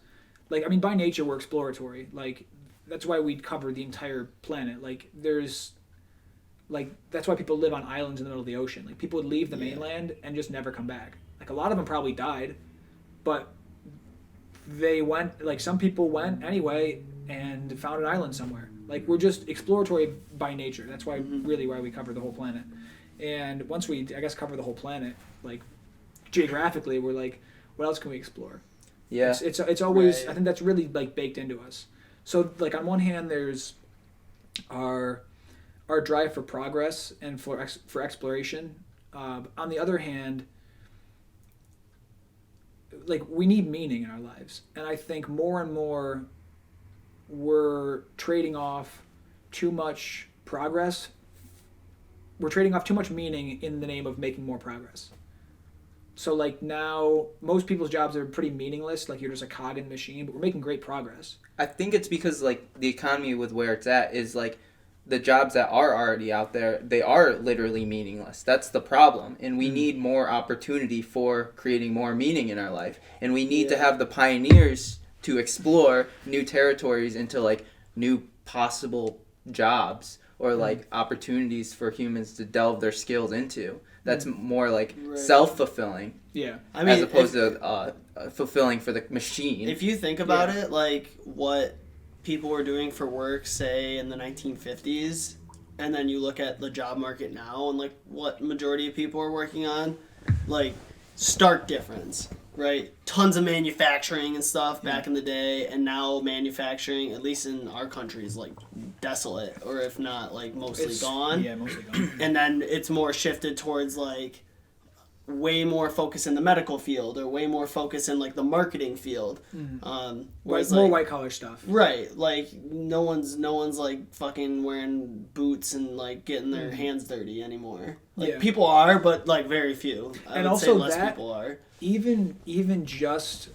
Like, I mean, by nature we're exploratory. Like, that's why we cover the entire planet. That's why people live on islands in the middle of the ocean. Like, people would leave the mainland and just never come back. Like, a lot of them probably died, but they went. Like, some people went anyway and found an island somewhere. Like, we're just exploratory by nature. That's why why we cover the whole planet. And once we, I guess, cover the whole planet, like, geographically, we're like, what else can we explore?
Yeah.
It's always,
Right.
I think that's really, like, baked into us. So, like, on one hand, there's our drive for progress and for exploration. On the other hand, like, we need meaning in our lives. And I think more and more we're trading off too much progress. We're trading off too much meaning in the name of making more progress. So, like, now most people's jobs are pretty meaningless. Like, you're just a cog in the machine, but we're making great progress.
I think it's because, like, the economy with where it's at is, like, the jobs that are already out there, they are literally meaningless. That's the problem. And we need more opportunity for creating more meaning in our life. And we need to have the pioneers to explore new territories into, like, new possible jobs or, like, opportunities for humans to delve their skills into. That's more, like, self-fulfilling.
Yeah.
I mean,
as opposed to fulfilling for the machine.
If you think about it, like, what people were doing for work, say, in the 1950s, and then you look at the job market now and, like, what majority of people are working on, like, stark difference, right? Tons of manufacturing and stuff back in the day, and now manufacturing, at least in our country, is, like, desolate, or if not, like, mostly gone.
Yeah, mostly gone.
And then it's more shifted towards, like, way more focus in the medical field, or way more focus in, like, the marketing field. Whereas,
more
like,
white collar stuff.
right, like, no one's like fucking wearing boots and, like, getting their hands dirty anymore. Like, people are, but, like, very few. I
And
would
also
say less
that-
people are.
Even just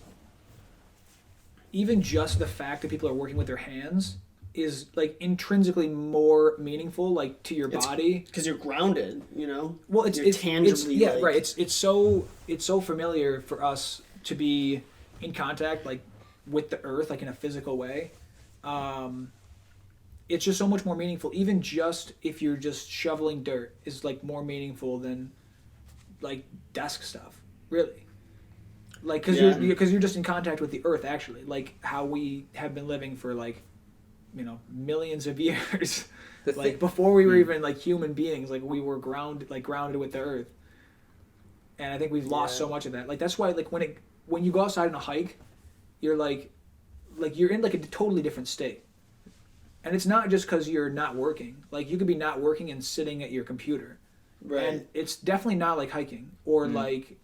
the fact that people are working with their hands is, like, intrinsically more meaningful, like, to your body.
Because you're grounded, you know?
Well,
You're tangibly, like,
right. It's so familiar for us to be in contact, like, with the earth, like, in a physical way. It's just so much more meaningful. Even just if you're just shoveling dirt is, like, more meaningful than, like, desk stuff. Really. Like, because you're just in contact with the earth, actually. Like, how we have been living for, like, you know, millions of years. Like, before we were even, like, human beings, like, we were grounded with the earth. And I think we've lost so much of that. Like, that's why, like, when you go outside on a hike, you're like you're in, like, a totally different state. And it's not just because you're not working. Like, you could be not working and sitting at your computer.
Right.
And it's definitely not like hiking or like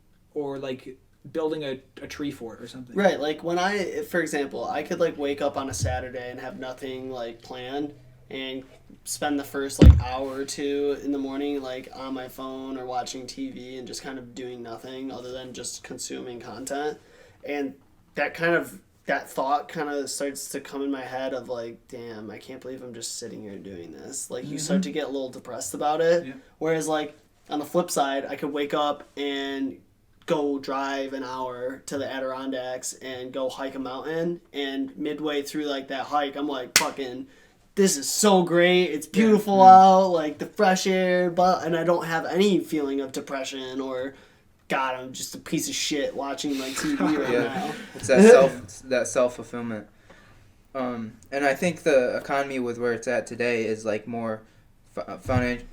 building a tree fort or something.
Right, like, when for example, I could, like, wake up on a Saturday and have nothing, like, planned, and spend the first, like, hour or two in the morning, like, on my phone or watching TV and just kind of doing nothing other than just consuming content. And that thought kind of starts to come in my head of, like, damn, I can't believe I'm just sitting here doing this. Like, you start to get a little depressed about it.
Yeah.
Whereas, like, on the flip side, I could wake up and go drive an hour to the Adirondacks and go hike a mountain, and midway through, like, that hike, I'm like, fucking, this is so great, it's beautiful out, like, the fresh air, and I don't have any feeling of depression or, God, I'm just a piece of shit watching, like, TV right now.
It's that self-fulfillment. And I think the economy with where it's at today is, like, more financial.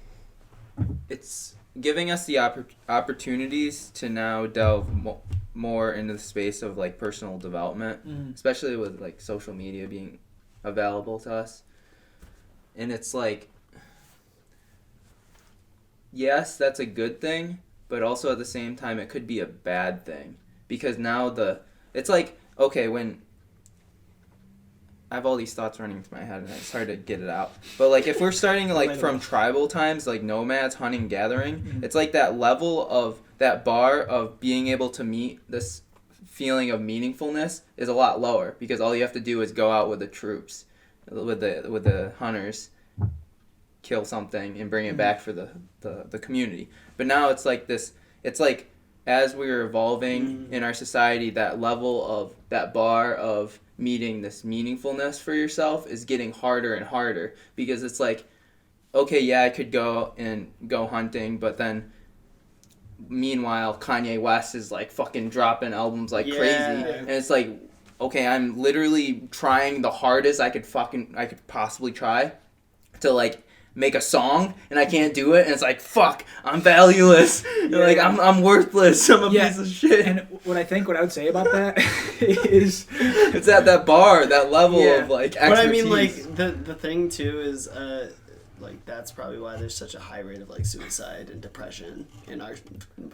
It's giving us the opportunities to now delve more into the space of, like, personal development, especially with, like, social media being available to us. And it's like, yes, that's a good thing, but also at the same time it could be a bad thing, because now it's like, okay, when I have all these thoughts running through my head and it's hard to get it out. But, like, if we're starting, like, from tribal times, like nomads, hunting, gathering, it's like that level of that bar of being able to meet this feeling of meaningfulness is a lot lower, because all you have to do is go out with the troops, with the hunters, kill something and bring it back for the community. But now it's like this. It's like as we're evolving in our society, that level of that bar of meeting this meaningfulness for yourself is getting harder and harder, because it's like, okay, yeah, I could go hunting, but then meanwhile Kanye West is like fucking dropping albums like crazy, and it's like, okay, I'm literally trying the hardest I could possibly try to like make a song, and I can't do it, and it's like, fuck, I'm valueless. Like I'm worthless. I'm a piece of shit.
And what I would say about that is
it's at that bar, that level of like expertise.
But I mean, like the thing too is like that's probably why there's such a high rate of like suicide and depression in our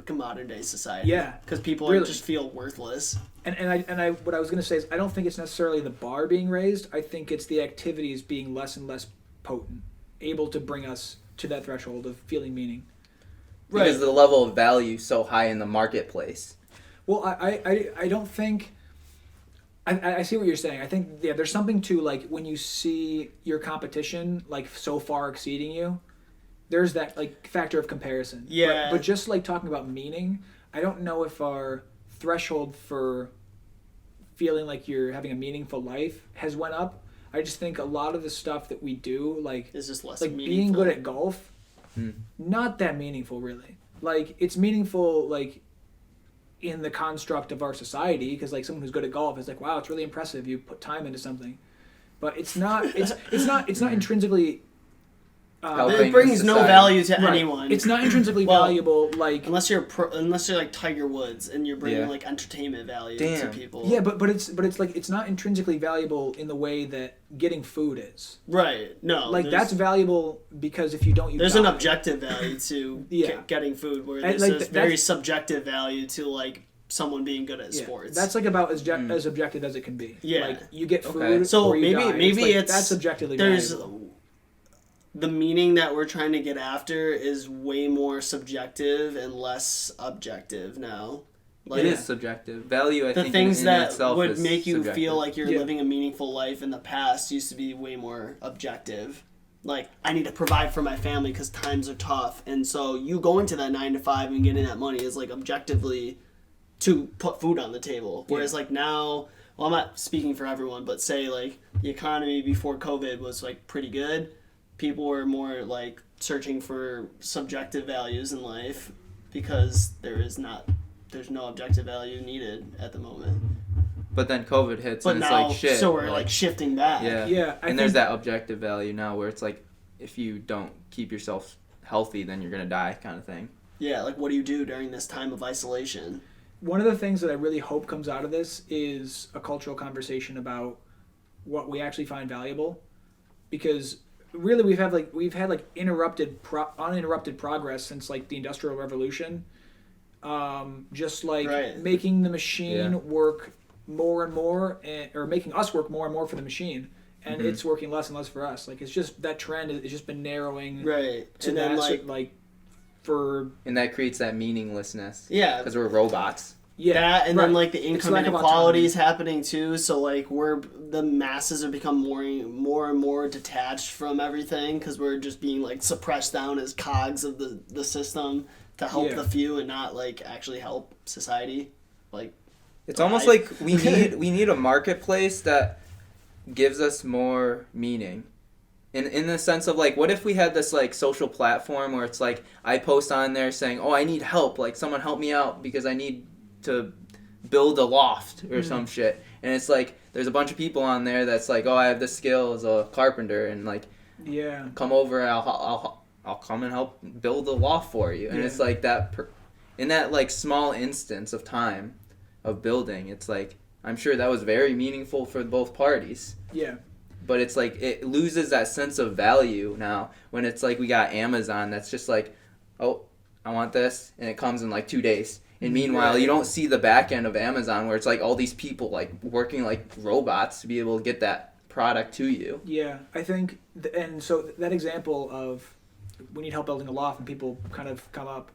modern day society.
Yeah,
because people just feel worthless.
And I what I was gonna say is, I don't think it's necessarily the bar being raised. I think it's the activities being less and less potent, able to bring us to that threshold of feeling meaning.
Right. Because the level of value is so high in the marketplace.
Well, I don't think... I see what you're saying. I think, yeah, there's something to, like, when you see your competition, like, so far exceeding you, there's that, like, factor of comparison.
Yeah.
But just, like, talking about meaning, I don't know if our threshold for feeling like you're having a meaningful life has went up. I just think a lot of the stuff that we do, like,
is just less
like
meaningful.
Being good at golf, not that meaningful, really. Like, it's meaningful, like, in the construct of our society, because, like, someone who's good at golf is like, wow, it's really impressive, you put time into something. But it's not intrinsically
it brings no value to anyone.
It's not intrinsically valuable, like,
unless you're like Tiger Woods and you're bringing like entertainment value to people.
Yeah, but it's like, it's not intrinsically valuable in the way that getting food is.
Right. No.
Like, that's valuable because if you don't, you
there's
die.
an objective value to getting food, where there's this very subjective value to like someone being good at sports.
That's like about as objective as it can be.
Yeah.
Like, you get food,
so
or you die.
maybe it's
that's objectively valuable.
The meaning that we're trying to get after is way more subjective and less objective now.
Like, it is subjective. Value, I think,
the things that would
is
make you
subjective.
feel like you're living a meaningful life in the past used to be way more objective. Like, I need to provide for my family because times are tough. And so you going to that 9 to 5 and getting that money is like objectively to put food on the table. Whereas like now, well, I'm not speaking for everyone, but say like the economy before COVID was like pretty good. People were more like searching for subjective values in life because there's no objective value needed at the moment.
But then COVID hits,
but
and it's
now,
like shit.
So we're like shifting back.
Yeah. And there's that objective value now where it's like, if you don't keep yourself healthy, then you're gonna die, kind of thing.
Yeah, like what do you do during this time of isolation?
One of the things that I really hope comes out of this is a cultural conversation about what we actually find valuable, because really we've had uninterrupted progress since like the Industrial Revolution, just like making the machine work more and more, or making us work more and more for the machine, and it's working less and less for us. Like, it's just that trend has just been narrowing to and that
and that creates that meaninglessness.
Yeah,
because we're robots.
Yeah,
that, and then like the income inequality is happening too. So like the masses are become more and more detached from everything because we're just being like suppressed down as cogs of the system to help the few and not like actually help society. Like,
it's almost like we need a marketplace that gives us more meaning. In the sense of like, what if we had this like social platform where it's like I post on there saying, oh, I need help, like someone help me out because I need to build a loft or some shit, and it's like there's a bunch of people on there that's like, oh, I have this skill as a carpenter, and like, come over, I'll come and help build a loft for you, and it's like that in that like small instance of time of building, it's like I'm sure that was very meaningful for both parties. But it's like it loses that sense of value now when it's like we got Amazon that's just like, oh, I want this, and it comes in like 2 days. And meanwhile, you don't see the back end of Amazon where it's like all these people like working like robots to be able to get that product to you. Yeah,
I think, and so that example of we need help building a loft and people kind of come up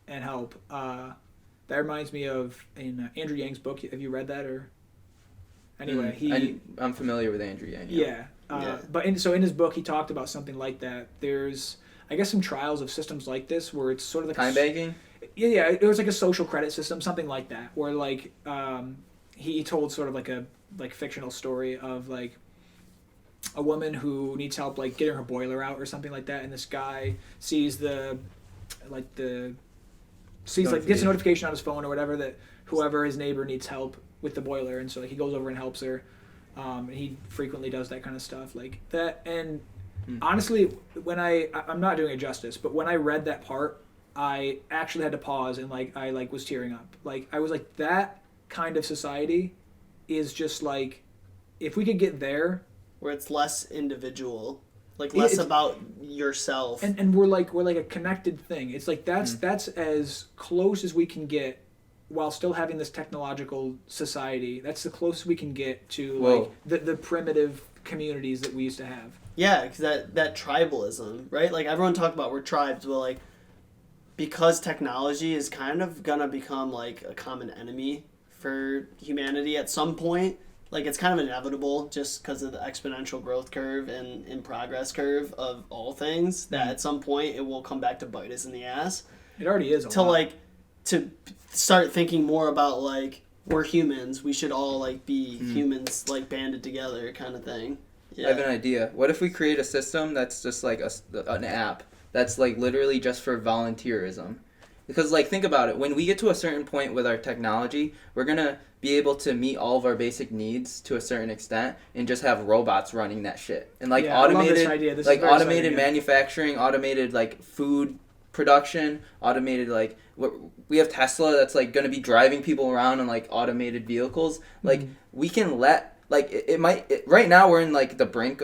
and help, that reminds me of in Andrew Yang's book. Have you read that? Or anyway,
I'm familiar with Andrew Yang.
Yeah, But in his book, he talked about something like that. There's, I guess, some trials of systems like this where it's sort of like
time banking.
Yeah, it was like a social credit system, something like that, where like he told sort of like a fictional story of like a woman who needs help like getting her boiler out or something like that, and this guy sees gets a notification on his phone or whatever that whoever his neighbor needs help with the boiler, and so like he goes over and helps her. And he frequently does that kind of stuff like that. And honestly, when I'm not doing it justice, but when I read that part, I actually had to pause and like I like was tearing up. Like I was like, that kind of society is just like, if we could get there,
where it's less individual, like less about yourself,
and we're like a connected thing. It's like that's as close as we can get while still having this technological society. That's the closest we can get to like the primitive communities that we used to have.
Yeah, because that tribalism, right? Like everyone talked about we're tribes, but like because technology is kind of gonna become like a common enemy for humanity at some point. Like it's kind of inevitable just because of the exponential growth curve and progress curve of all things that at some point it will come back to bite us in the ass.
It already is.
To start thinking more about like we're humans, we should all like be humans like banded together kind of thing. Yeah.
I have an idea. What if we create a system that's just like an app that's like literally just for volunteerism? Because like think about it, when we get to a certain point with our technology, we're gonna be able to meet all of our basic needs to a certain extent and just have robots running that shit. And like automated manufacturing, automated like food production, automated like we have Tesla that's like gonna be driving people around in like automated vehicles. Like we can let like right now we're in like the brink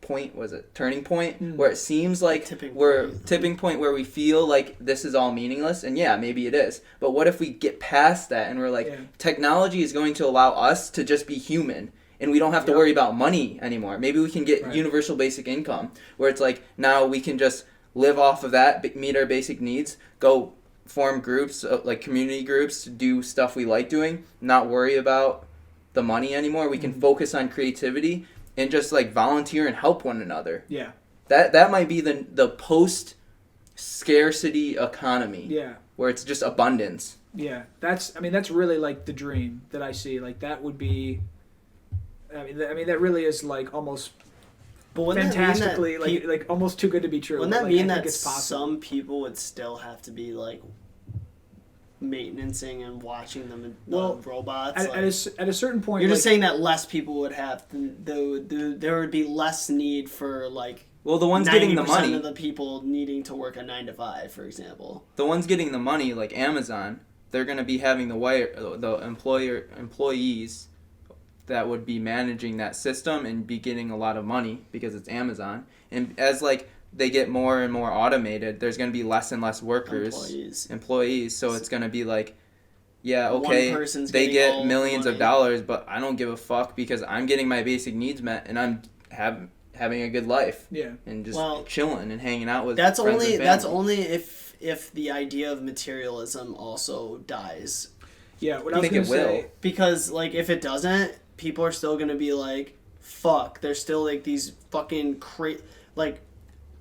point, was it turning point, where it seems like tipping point where we feel like this is all meaningless, and yeah, maybe it is, but what if we get past that and we're like technology is going to allow us to just be human and we don't have to worry about money anymore. Maybe we can get universal basic income where it's like now we can just live off of that, meet our basic needs, go form groups like community groups to do stuff we like doing, not worry about the money anymore. We can focus on creativity and just like volunteer and help one another.
Yeah.
That might be the post scarcity economy.
Yeah.
Where it's just abundance.
Yeah. That's really like the dream that I see. Like that would be that really is like almost fantastically like almost too good to be true.
Wouldn't that
like,
mean that some people would still have to be like maintenancing and watching them robots
at a certain point?
You're just saying that less people would have there would be less need for like
the ones getting the money
of the people needing to work a 9 to 5, for example.
The ones getting the money like Amazon, they're going to be having the employees that would be managing that system and be getting a lot of money because it's Amazon. And as like they get more and more automated, there's going to be less and less workers, employees. So it's going to be like, yeah, okay, they get millions of dollars, but I don't give a fuck because I'm getting my basic needs met and I'm having a good life.
Yeah.
And just chilling and hanging out with
friends
and family.
That's only if the idea of materialism also dies.
Yeah, what I think it will.
Because like if it doesn't, people are still going to be like, fuck, there's still like these fucking like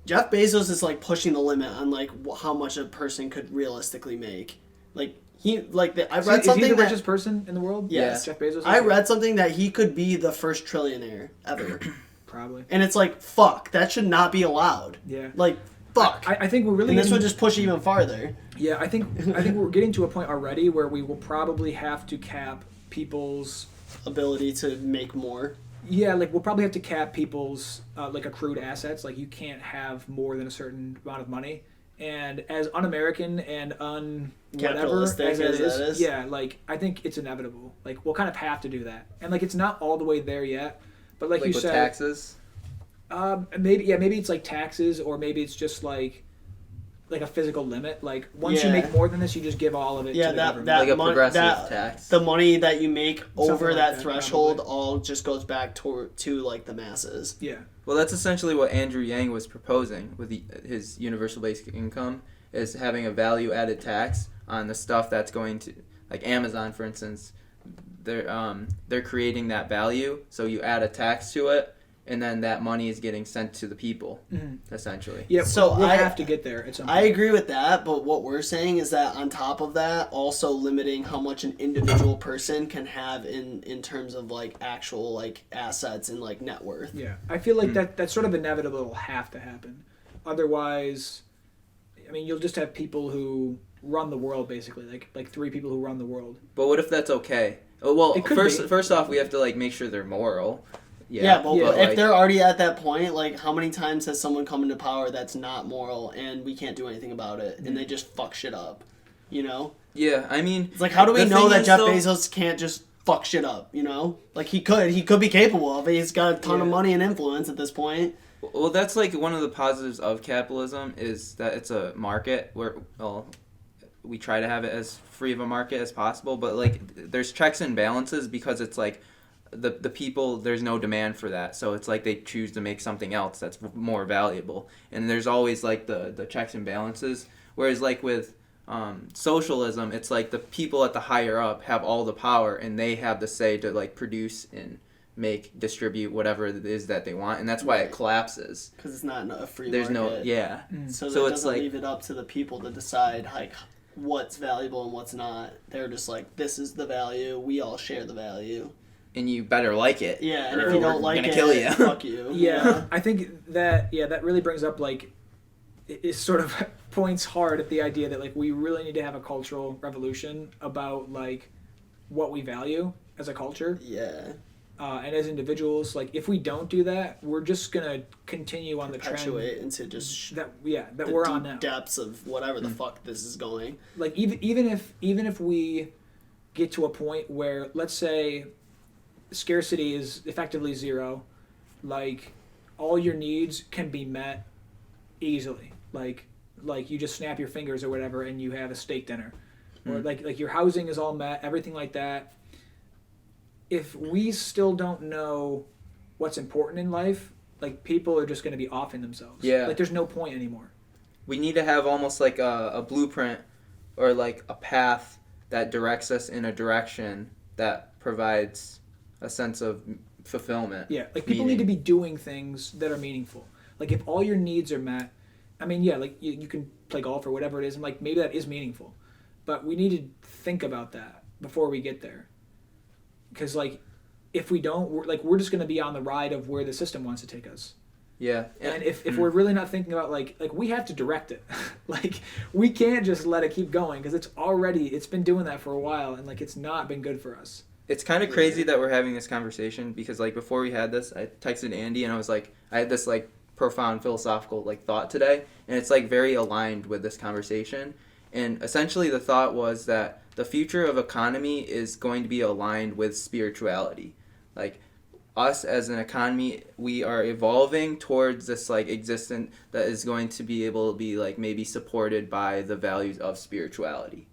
Jeff Bezos is like pushing the limit on like how much a person could realistically make. Like I read something.
Is he the richest person in the world?
Yes.
Jeff Bezos.
I read something that he could be the first trillionaire ever.
Probably.
And it's like, fuck, that should not be allowed.
Yeah.
Like, fuck.
I think we're really.
And this would just push even farther.
Yeah, I think we're getting to a point already where we will probably have to cap people's
ability to make more.
Yeah, like we'll probably have to cap people's like accrued assets. Like you can't have more than a certain amount of money. And as un-American and whatever as it is, yeah, like I think it's inevitable. Like we'll kind of have to do that. And like it's not all the way there yet, but like you said,
taxes.
Maybe it's like taxes, or maybe it's just like a physical limit. Like once you make more than this, you just give all of it to the government.
Like a progressive tax.
The money that you make over that threshold all just goes back to like the masses.
Yeah.
Well, that's essentially what Andrew Yang was proposing with his universal basic income, is having a value-added tax on the stuff that's going to, like Amazon, for instance, they're creating that value, so you add a tax to it, and then that money is getting sent to the people, essentially.
Yeah,
So
we'll
I
have to get there at some point.
I agree with that, but what we're saying is that on top of that, also limiting how much an individual person can have in terms of like actual like assets and like net worth.
Yeah, I feel like that's sort of inevitable. It'll have to happen. Otherwise, I mean, you'll just have people who run the world, basically, like 3 people who run the world.
But what if that's okay? Oh, well,
It could be.
first off, we have to like make sure they're moral.
Yeah, but if
like,
they're already at that point, like how many times has someone come into power that's not moral and we can't do anything about it and they just fuck shit up, you know?
Yeah, I mean,
It's like, how do we
the
know
thing
that
is,
Jeff
though-
Bezos can't just fuck shit up, you know? Like he could be capable of it. He's got a ton of money and influence at this point.
Well, that's like one of the positives of capitalism is that it's a market where, well, we try to have it as free of a market as possible, but like there's checks and balances because it's like the people, there's no demand for that, so it's like they choose to make something else that's more valuable, and there's always like the checks and balances. Whereas like with socialism, it's like the people at the higher up have all the power and they have the say to like produce and distribute whatever it is that they want, and that's why it collapses.
Because it's not a free
There's
market.
So
So it
it's
doesn't
like,
leave it up to the people to decide like what's valuable and what's not. They're just like, this is the value. We all share the value.
and you better like it.
Yeah, and
or
if you don't
we're
like
gonna
it,
kill you.
fuck you.
Yeah, I think that really brings up like it sort of points hard at the idea that like we really need to have a cultural revolution about like what we value as a culture.
Yeah.
And as individuals, like if we don't do that, we're just gonna continue on the
Perpetuate
trend
into just
that
the
we're
deep
on now.
depths of whatever the fuck this is going.
Like even if we get to a point where, let's say, scarcity is effectively zero, like all your needs can be met easily, like you just snap your fingers or whatever and you have a steak dinner, or like your housing is all met, everything like that. If we still don't know what's important in life, like people are just going to be offing themselves.
Yeah.
Like there's no point anymore.
We need to have almost like a blueprint or like a path that directs us in a direction that provides a sense of fulfillment.
Yeah, like people need to be doing things that are meaningful. Like if all your needs are met, I mean, yeah, like you can play golf or whatever it is, and like maybe that is meaningful, but we need to think about that before we get there. Because like, if we don't, we're just going to be on the ride of where the system wants to take us.
Yeah.
And if we're really not thinking about like we have to direct it, like we can't just let it keep going because it's been doing that for a while and like it's not been good for us.
It's kind of crazy that we're having this conversation because like before we had this, I texted Andy and I was like, I had this like profound philosophical like thought today, and it's like very aligned with this conversation. And essentially the thought was that the future of economy is going to be aligned with spirituality. Like us as an economy, we are evolving towards this like existence that is going to be able to be like maybe supported by the values of spirituality.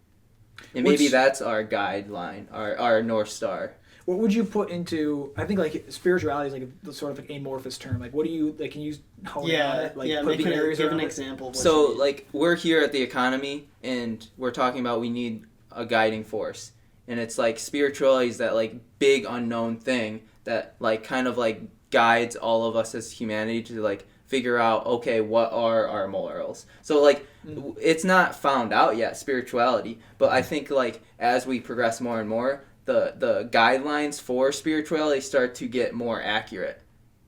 And maybe that's our guideline, our North Star.
What would you put into? I think like spirituality is like a sort of like amorphous term. Like, what do you like? Can you hone in on it? Like, put big areas
give
around
an
it?
example. Of what
So
you mean.
like we're here at the economy, and we're talking about we need a guiding force, and it's like spirituality is that like big unknown thing that like kind of like guides all of us as humanity to like figure out, okay, what are our morals? So like it's not found out yet, spirituality, but I think like as we progress more and more, the guidelines for spirituality start to get more accurate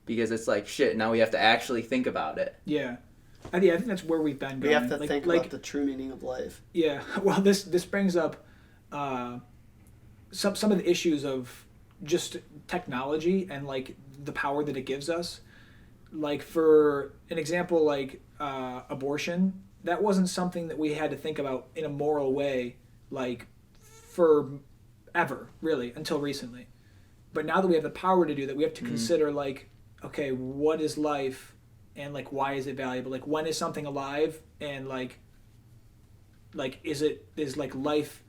because it's like shit, now we have to actually think about it.
Yeah. I think that's where we've been going.
we have to
like,
think about the true meaning of life.
Yeah. Well, this brings up some of the issues of just technology and like the power that it gives us. Like for an example, like abortion, that wasn't something that we had to think about in a moral way, like forever, really, until recently. But now that we have the power to do that, we have to consider like, okay, what is life, and like why is it valuable? Like when is something alive, and like is like life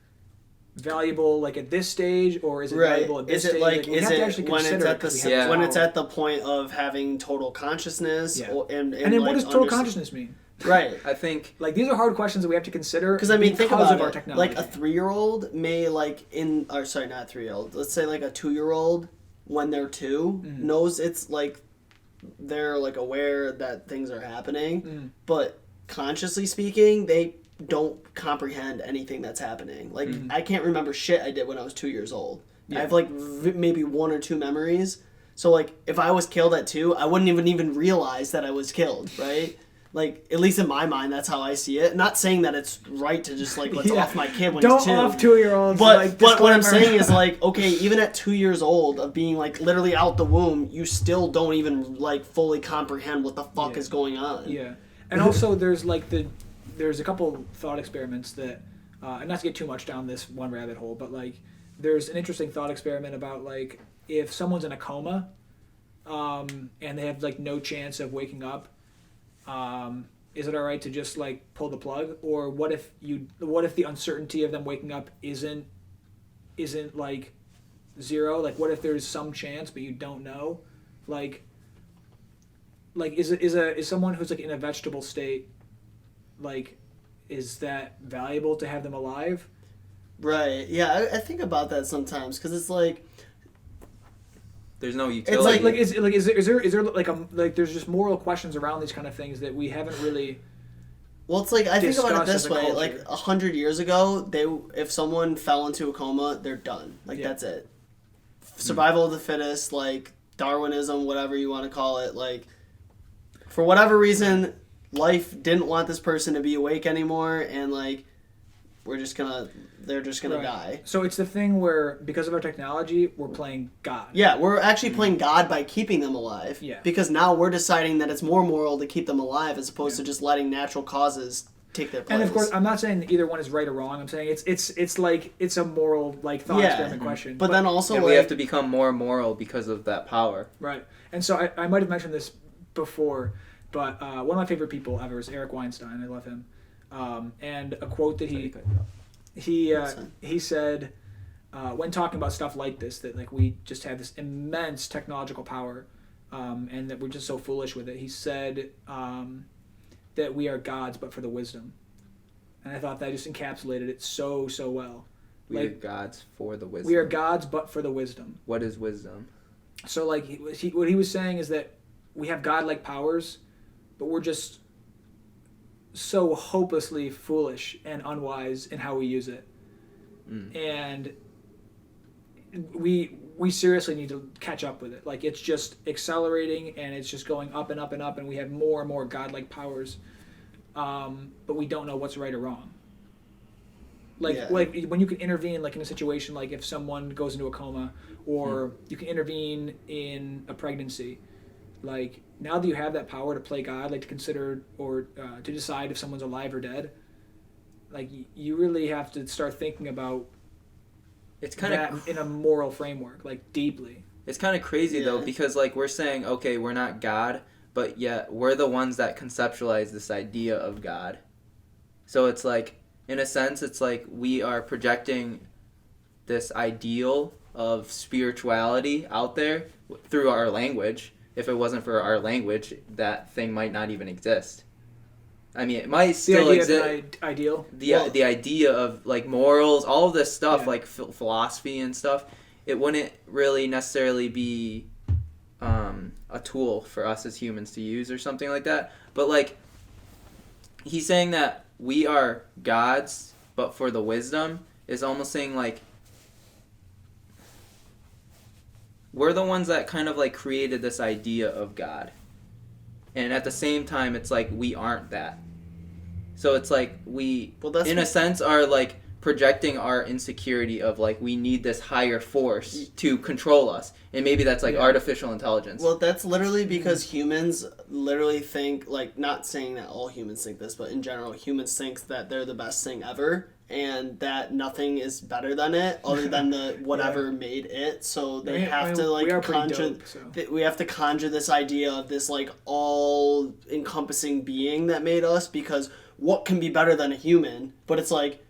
valuable like at this stage, or is it valuable at this stage? Like, we have to actually
when
consider
when it's at the point of having total consciousness?
Yeah.
And
then
like
what does total consciousness mean?
Right.
I think
Like these are hard questions that we have to consider
Because I mean, think about
of our
it.
technology.
Like a 3-year-old may not a 3-year-old. Let's say like a 2-year-old when they're 2 knows it's like they're like aware that things are happening, but consciously speaking, they don't comprehend anything that's happening. Like I can't remember shit I did when I was 2 years old. I have like maybe 1 or 2 memories. So like if I was killed at 2, I wouldn't even realize that I was killed, right? Like, at least in my mind, that's how I see it. Not saying that it's right to just, like, let's off my kid when he's 2.
Don't off 2-year-olds.
But what I'm saying is, like, okay, even at 2 years old, of being, like, literally out the womb, you still don't even, like, fully comprehend what the fuck is going on.
Yeah. And also, there's, like, there's a couple thought experiments that, and not to get too much down this one rabbit hole, but, like, there's an interesting thought experiment about, like, if someone's in a coma, and they have, like, no chance of waking up, is it all right to just like pull the plug? Or what if the uncertainty of them waking up isn't like 0? Like what if there's some chance but you don't know? Like is someone who's like in a vegetable state, like, is that valuable to have them alive?
Right. Yeah, I think about that sometimes because it's like
there's no utility.
It's is there like there's just moral questions around these kind of things that we haven't really.
Well, it's like I think about it this way:
culture.
like 100 years ago, if someone fell into a coma, they're done. Like that's it. Survival of the fittest, like Darwinism, whatever you want to call it. Like for whatever reason, life didn't want this person to be awake anymore, and like they're just gonna die.
So it's the thing where, because of our technology, we're playing God.
Yeah, we're actually playing God by keeping them alive.
Yeah.
Because now we're deciding that it's more moral to keep them alive as opposed to just letting natural causes take their place.
And of course, I'm not saying that either one is right or wrong. I'm saying it's like it's a moral like thought experiment question.
But then also
we have to become more moral because of that power.
Right. And so I might have mentioned this before, but one of my favorite people ever is Eric Weinstein. I love him. And a quote that he said when talking about stuff like this, that like we just have this immense technological power, and that we're just so foolish with it. He said that we are gods, but for the wisdom, and I thought that just encapsulated it so well.
We are gods for the wisdom.
We are gods, but for the wisdom.
What is wisdom?
So like what he was saying is that we have godlike powers, but we're just so hopelessly foolish and unwise in how we use it. And we seriously need to catch up with it. Like it's just accelerating and it's just going up and up and up, and we have more and more godlike powers, but we don't know what's right or wrong. Like when you can intervene, like in a situation like if someone goes into a coma, or you can intervene in a pregnancy. Like now that you have that power to play God, like to consider or to decide if someone's alive or dead, like you really have to start thinking about
it's kind of
in a moral framework, like deeply.
It's kind of crazy though, because like we're saying, okay, we're not God, but yet we're the ones that conceptualize this idea of God. So it's like, in a sense, it's like we are projecting this ideal of spirituality out there through our language. If it wasn't for our language, that thing might not even exist. I mean, it might still exist.
Ideal.
The idea of like morals, all of this stuff, like philosophy and stuff, it wouldn't really necessarily be a tool for us as humans to use or something like that. But like, he's saying that we are gods, but for the wisdom is almost saying like, we're the ones that kind of like created this idea of God. And at the same time, it's like we aren't that. So it's like we, in a sense, are like projecting our insecurity of like we need this higher force to control us. And maybe that's like artificial intelligence.
Well, that's literally because humans literally think, like, not saying that all humans think this, but in general, humans think that they're the best thing ever. And that nothing is better than it, other than the whatever made it. So they have to like conjure. Dope, so. We have to conjure this idea of this like all-encompassing being that made us. Because what can be better than a human? But it's like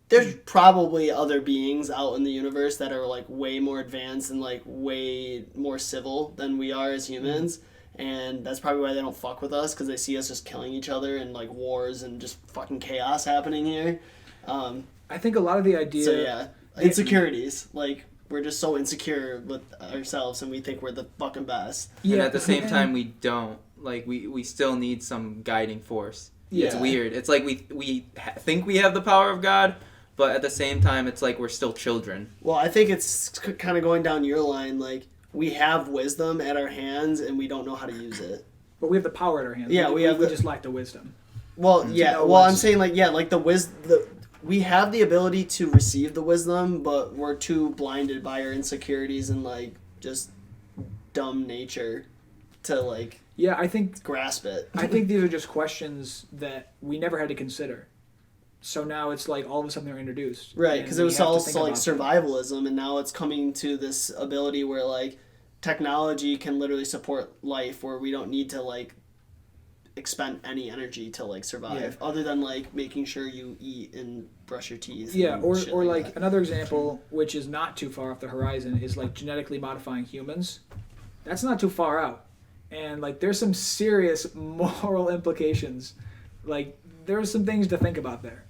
there's probably other beings out in the universe that are like way more advanced and like way more civil than we are as humans. And that's probably why they don't fuck with us, because they see us just killing each other and like wars and just fucking chaos happening here.
I think a lot of the idea...
So yeah, insecurities. Like, we're just so insecure with ourselves and we think we're the fucking best.
And at the same time, we don't. Like, we still need some guiding force. Yeah. It's weird. It's like we think we have the power of God, but at the same time, it's like we're still children.
Well, I think it's kind of going down your line. Like, we have wisdom at our hands and we don't know how to use it.
But we have the power at our hands.
Yeah, we
just lack the wisdom.
Well, yeah. Well, I'm saying, like, yeah, like we have the ability to receive the wisdom, but we're too blinded by our insecurities and, like, just dumb nature to, like,
yeah, I think
grasp it.
I think these are just questions that we never had to consider. So now it's like all of a sudden they're introduced.
Right, because it was also like survivalism, and now it's coming to this ability where, like, technology can literally support life where we don't need to, like, expend any energy to, like, survive, other than, like, making sure you eat and brush your teeth.
Yeah, or like another example, which is not too far off the horizon, is like genetically modifying humans. That's not too far out. And, like, there's some serious moral implications. Like, there's some things to think about there.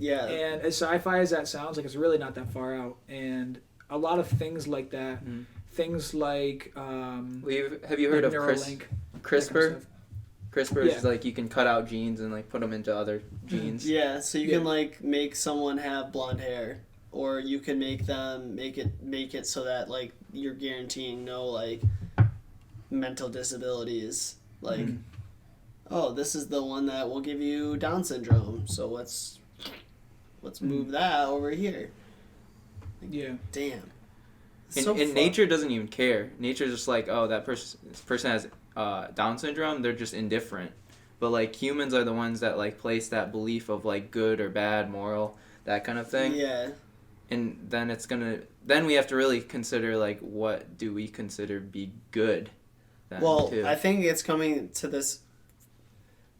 Yeah.
And as sci-fi as that sounds, like, it's really not that far out. And a lot of things like that, things like...
have you heard of
Neuralink,
CRISPR?
Kind of
CRISPR is like you can cut out genes and, like, put them into other genes.
Yeah, so you can, like, make someone have blonde hair. Or you can make them make it so that, like, you're guaranteeing no, like, mental disabilities. Like, oh, this is the one that will give you Down syndrome, so let's move that over here. Like,
yeah.
Damn.
And nature doesn't even care. Nature's just like, oh, this person has Down syndrome, they're just indifferent. But, like, humans are the ones that, like, place that belief of, like, good or bad, moral, that kind of thing.
Yeah.
And then then we have to really consider, like, what do we consider be good?
Well, too. I think it's coming to this.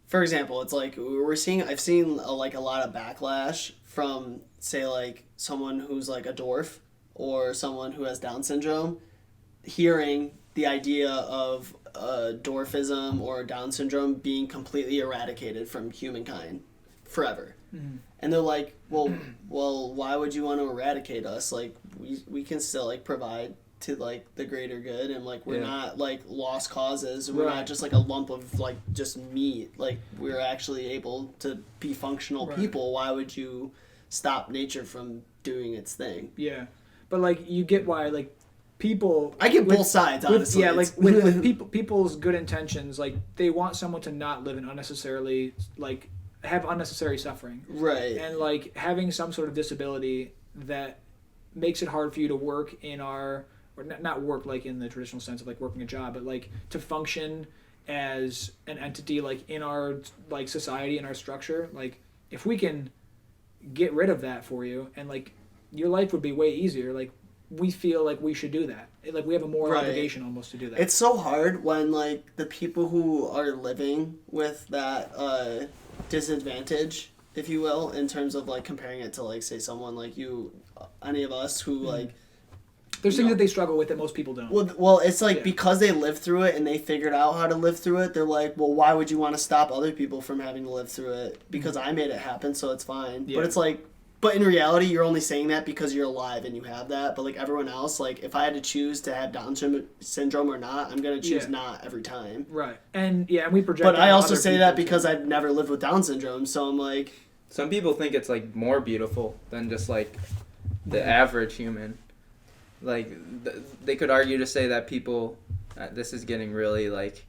For example, it's like I've seen like a lot of backlash from, say, like someone who's like a dwarf or someone who has Down syndrome, hearing the idea of dwarfism or Down syndrome being completely eradicated from humankind forever. Mm-hmm. And they're like, well, why would you want to eradicate us? Like, we can still, like, provide to, like, the greater good, and, like, we're not, like, lost causes. We're not just, like, a lump of, like, just meat. Like, we're actually able to be functional people. Why would you stop nature from doing its thing?
Yeah. But, like, you get why, like, people...
I get both sides, honestly.
Yeah, like, with people's good intentions, like, they want someone to not live in unnecessarily, like, have unnecessary suffering.
Right.
And, like, having some sort of disability that makes it hard for you to work in our... or not work, like, in the traditional sense of, like, working a job, but, like, to function as an entity, like, in our, like, society, in our structure. Like, if we can get rid of that for you, and, like, your life would be way easier, like, we feel like we should do that. Like, we have a moral obligation almost to do that.
It's so hard when, like, the people who are living with that disadvantage, if you will, in terms of, like, comparing it to, like, say, someone like you, any of us who, like...
There's things that they struggle with that most people don't.
Well, it's like because they lived through it and they figured out how to live through it, they're like, well, why would you want to stop other people from having to live through it? Because I made it happen, so it's fine. Yeah. But it's like... But in reality, you're only saying that because you're alive and you have that. But, like, everyone else, like, if I had to choose to have Down syndrome or not, I'm going to choose not every time.
Right. And, yeah, and we project...
But I also say that because I've never lived with Down syndrome, so I'm like...
Some people think it's, like, more beautiful than just, like, the average human. Like, they could argue to say that people... this is getting really, like...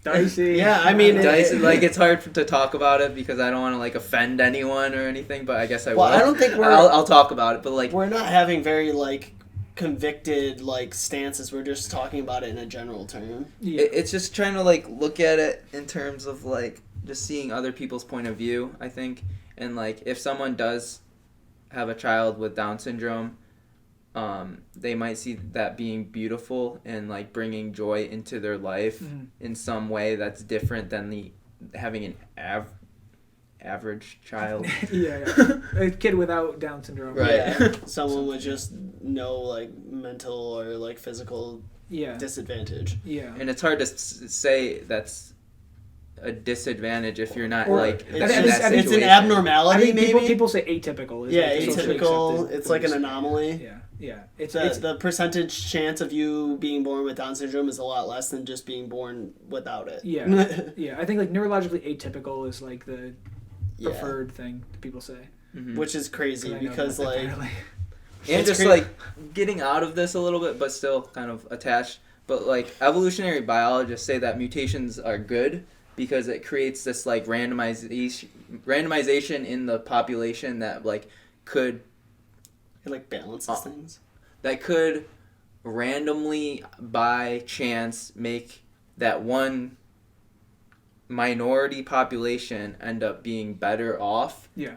dicey.
Yeah, I mean...
dicey. Like, it's hard to talk about it because I don't want to, like, offend anyone or anything, but I guess I will.
Well, I don't think
I'll talk about it, but, like...
We're not having very, like, convicted, like, stances. We're just talking about it in a general term.
Yeah. It's just trying to, like, look at it in terms of, like, just seeing other people's point of view, I think. And, like, if someone does have a child with Down syndrome... they might see that being beautiful and, like, bringing joy into their life in some way that's different than having an average child.
A kid without Down syndrome.
Right. Yeah. Someone with just no, like, mental or, like, physical disadvantage.
Yeah.
And it's hard to say that's a disadvantage if you're not,
like... It's an abnormality, maybe?
People say atypical.
Atypical. It's like an anomaly.
Yeah. Yeah, it's
the percentage chance of you being born with Down syndrome is a lot less than just being born without it.
Yeah, yeah. I think like neurologically atypical is like the preferred thing that people say,
which is crazy because like,
and just like getting out of this a little bit, but still kind of attached. But like evolutionary biologists say that mutations are good because it creates this like randomization in the population that like could.
It like balances things.
That could randomly, by chance, make that one minority population end up being better off.
Yeah.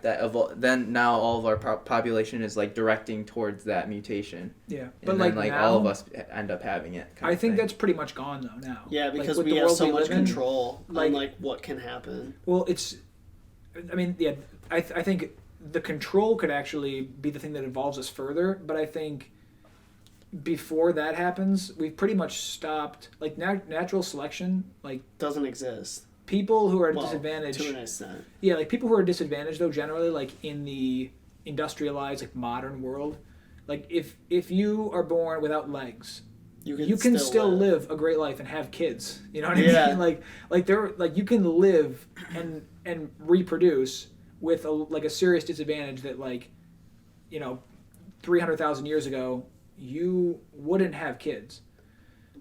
Then now all of our population is like directing towards that mutation.
Yeah.
But then, like now, all of us end up having it.
I think that's pretty much gone though now.
Yeah, because like, we have so much control on like what can happen.
Well, I mean, yeah, I think the control could actually be the thing that evolves us further, but I think before that happens, we've pretty much stopped, like natural selection, like
doesn't exist.
People who are at disadvantage
to an extent.
Yeah, like people who are disadvantaged though, generally, like in the industrialized, like modern world, like if you are born without legs, you can still live a great life and have kids. You know what I mean? Like you can live and reproduce with a serious disadvantage that 300,000 years ago you wouldn't have kids.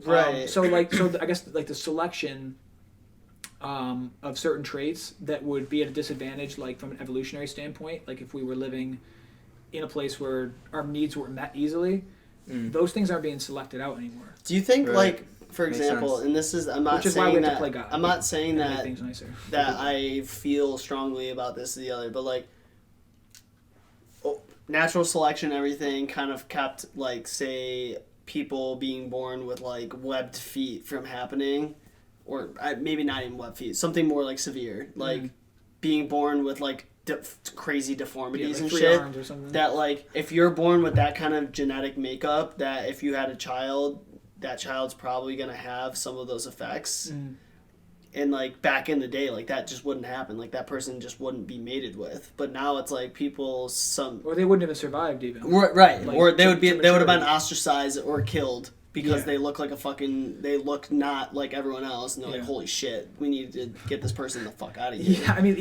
Right.
So I guess like the selection of certain traits that would be at a disadvantage, like from an evolutionary standpoint, like if we were living in a place where our needs weren't met easily, those things aren't being selected out anymore.
Do you think for example, and this is I'm not saying that that I feel strongly about this or the other, but like natural selection, everything kind of kept like say people being born with like webbed feet from happening, or maybe not even webbed feet, something more like severe, like being born with like crazy deformities and shit. That like if you're born with that kind of genetic makeup, that if you had a child, that child's probably gonna have some of those effects. And like back in the day, like that just wouldn't happen. Like that person just wouldn't be mated with. But now it's like or
they wouldn't have survived even.
Right, like, or they would have been ostracized or killed because they look like they look not like everyone else, and they're like, holy shit, we need to get this person the fuck out of here.
Yeah, I mean,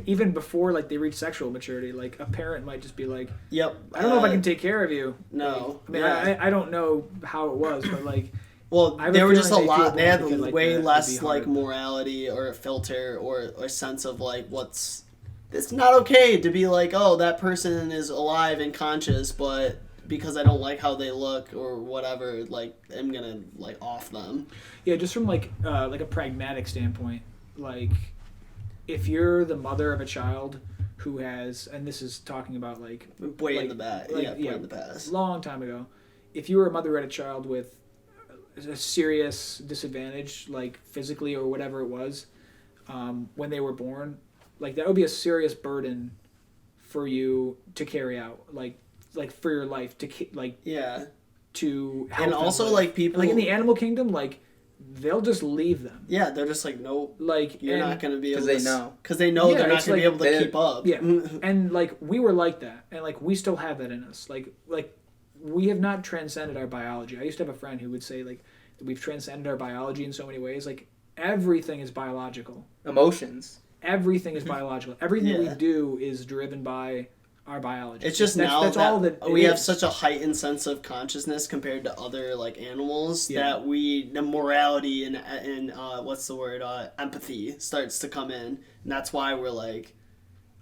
even before like they reach sexual maturity, like a parent might just be like,
yep,
I don't know if I can take care of you.
No,
like, I mean, I don't know how it was, but like.
Well, they were just a lot. They had way less like morality or a filter or a sense of like it's not okay to be like, oh, that person is alive and conscious, but because I don't like how they look or whatever, like I'm gonna like off them.
Yeah, just from like a pragmatic standpoint, like if you're the mother of a child who has, and this is talking about like
way in the back, in the past,
long time ago, if you were a mother at a child with a serious disadvantage, like physically or whatever it was, when they were born, like that would be a serious burden for you to carry out, like for your life to to help
and also
live.
Like people
like in the animal kingdom, like they'll just leave them.
Yeah, they're just like, no,
like
you're not gonna be able to,
because
they know they're not gonna be able to keep up.
Yeah, and like we were like that, and like we still have that in us, like. We have not transcended our biology. I used to have a friend who would say, like, we've transcended our biology in so many ways. Like, everything is biological.
Emotions.
Everything is biological. Everything that we do is driven by our biology.
It's just that's all that we have such a heightened sense of consciousness compared to other, like, animals that the morality and what's the word, empathy starts to come in. And that's why we're like,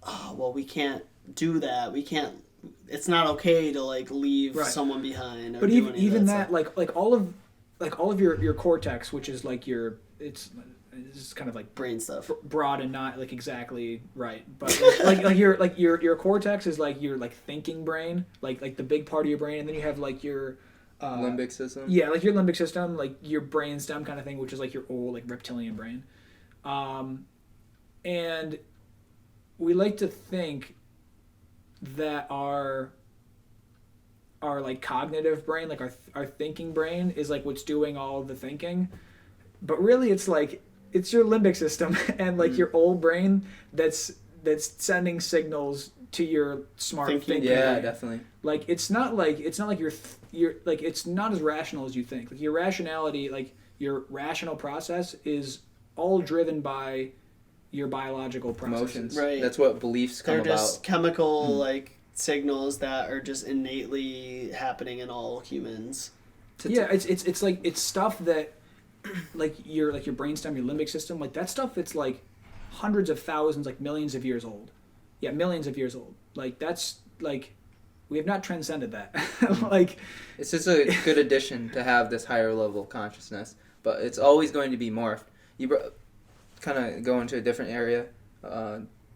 oh, well, we can't do that. We can't. It's not okay to like leave someone behind. Or
but even that, like all of your cortex, which is like it's kind of like
brain stuff,
broad and not like exactly right. But like your cortex is like your like thinking brain, like the big part of your brain, and then you have like your
limbic system.
Yeah, like your limbic system, like your brainstem kind of thing, which is like your old like reptilian brain, and we like to think that our like cognitive brain, like our thinking brain, is like what's doing all the thinking, but really it's like it's your limbic system and like your old brain that's sending signals to your smart thinking.
Yeah,
brain.
definitely.
Like it's not like you're like it's not as rational as you think. Like your rationality, like your rational process is all driven by your biological processes.
Emotions.
Right.
That's what beliefs come
They're
about.
just chemical like signals that are just innately happening in all humans.
Yeah, it's like it's stuff that like your brainstem, your limbic system, like that stuff. It's like hundreds of thousands, like millions of years old. Yeah, millions of years old. Like that's like we have not transcended that. Like
it's just a good addition to have this higher level of consciousness, but it's always going to be morphed. You kind of go into a different area.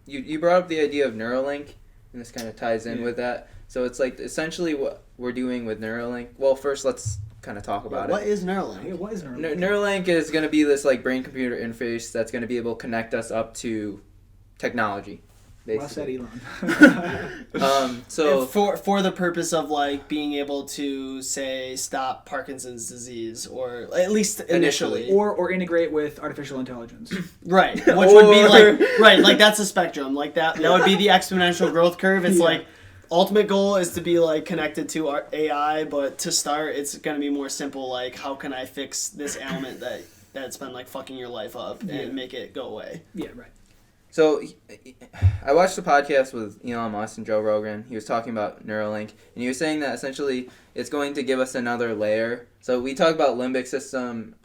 You brought up the idea of Neuralink, and this kind of ties in with that. So it's like essentially what we're doing with Neuralink. Well, first let's kind of talk about
What is Neuralink?
yeah, what is Neuralink?
Neuralink is going to be this like brain-computer interface that's going to be able to connect us up to technology.
Well said,
Basically.
Elon.
So
for the purpose of like being able to say stop Parkinson's disease, or at least initially,
or integrate with artificial intelligence.
right, which would be like that's a spectrum, like that would be the exponential growth curve. It's like ultimate goal is to be like connected to our AI, but to start it's going to be more simple, like how can I fix this ailment that's been like fucking your life up and make it go away.
Yeah, right.
So, I watched a podcast with Elon Musk and Joe Rogan. He was talking about Neuralink, and he was saying that essentially it's going to give us another layer. So we talk about limbic system,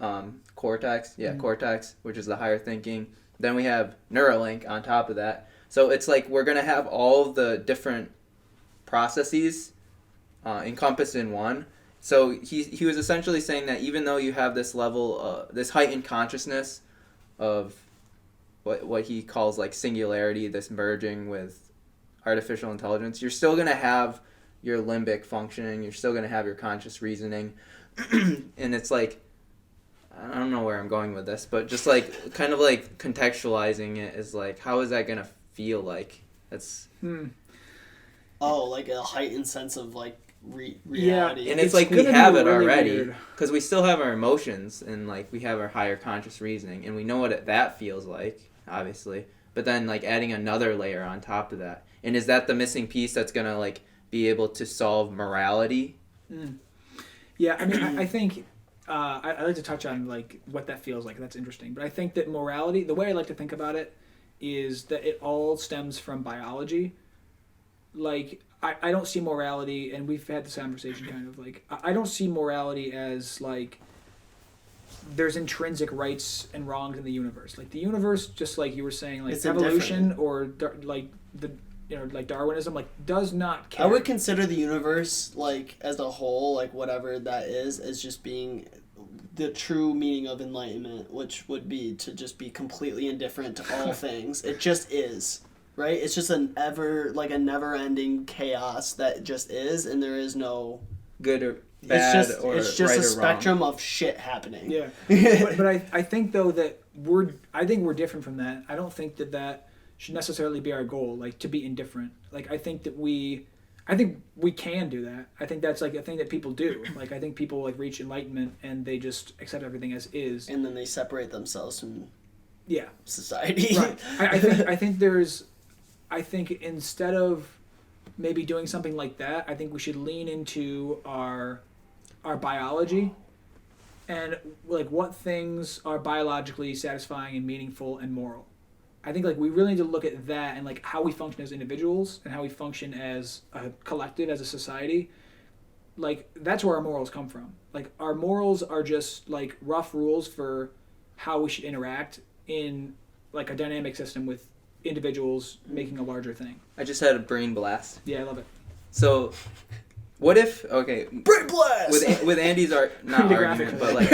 cortex, cortex, which is the higher thinking. Then we have Neuralink on top of that. So it's like we're going to have all of the different processes encompassed in one. So he was essentially saying that even though you have this level, this heightened consciousness of what he calls like singularity, this merging with artificial intelligence, you're still going to have your limbic functioning, you're still going to have your conscious reasoning. And it's like, I don't know where I'm going with this, but just like kind of like contextualizing it is like, how is that going to feel like? That's
like a heightened sense of like reality.
Yeah, and it's like we have it really already because we still have our emotions and like we have our higher conscious reasoning and we know what that feels like, obviously, but then like adding another layer on top of that, and is that the missing piece that's gonna like be able to solve morality?
Yeah, I mean, I think I like to touch on like what that feels like. That's interesting, but I think that morality, the way I like to think about it, is that it all stems from biology. Like I don't see morality, and we've had this conversation kind of like I don't see morality as like there's intrinsic rights and wrongs in the universe. Like the universe, just like you were saying, like it's evolution or like the like Darwinism, like does not care.
I would consider the universe like as a whole, like whatever that is, as just being the true meaning of enlightenment, which would be to just be completely indifferent to all things. It just is. Right? It's just a never-ending chaos that just is, and there is no
good or bad
it's just
right
a spectrum
wrong.
Of shit happening.
Yeah, but I think though that we're different from that. I don't think that should necessarily be our goal, like to be indifferent. Like I think we can do that. I think that's like a thing that people do. Like I think people like reach enlightenment and they just accept everything as is,
and then they separate themselves from society.
Right. I think instead of maybe doing something like that, I think we should lean into our biology and like what things are biologically satisfying and meaningful and moral. I think like we really need to look at that and like how we function as individuals and how we function as a collective, as a society. Like that's where our morals come from. Like our morals are just like rough rules for how we should interact in like a dynamic system with individuals making a larger thing.
I just had a brain blast.
Yeah, I love it.
So, what if
brain blast
with Andy's not argument, but like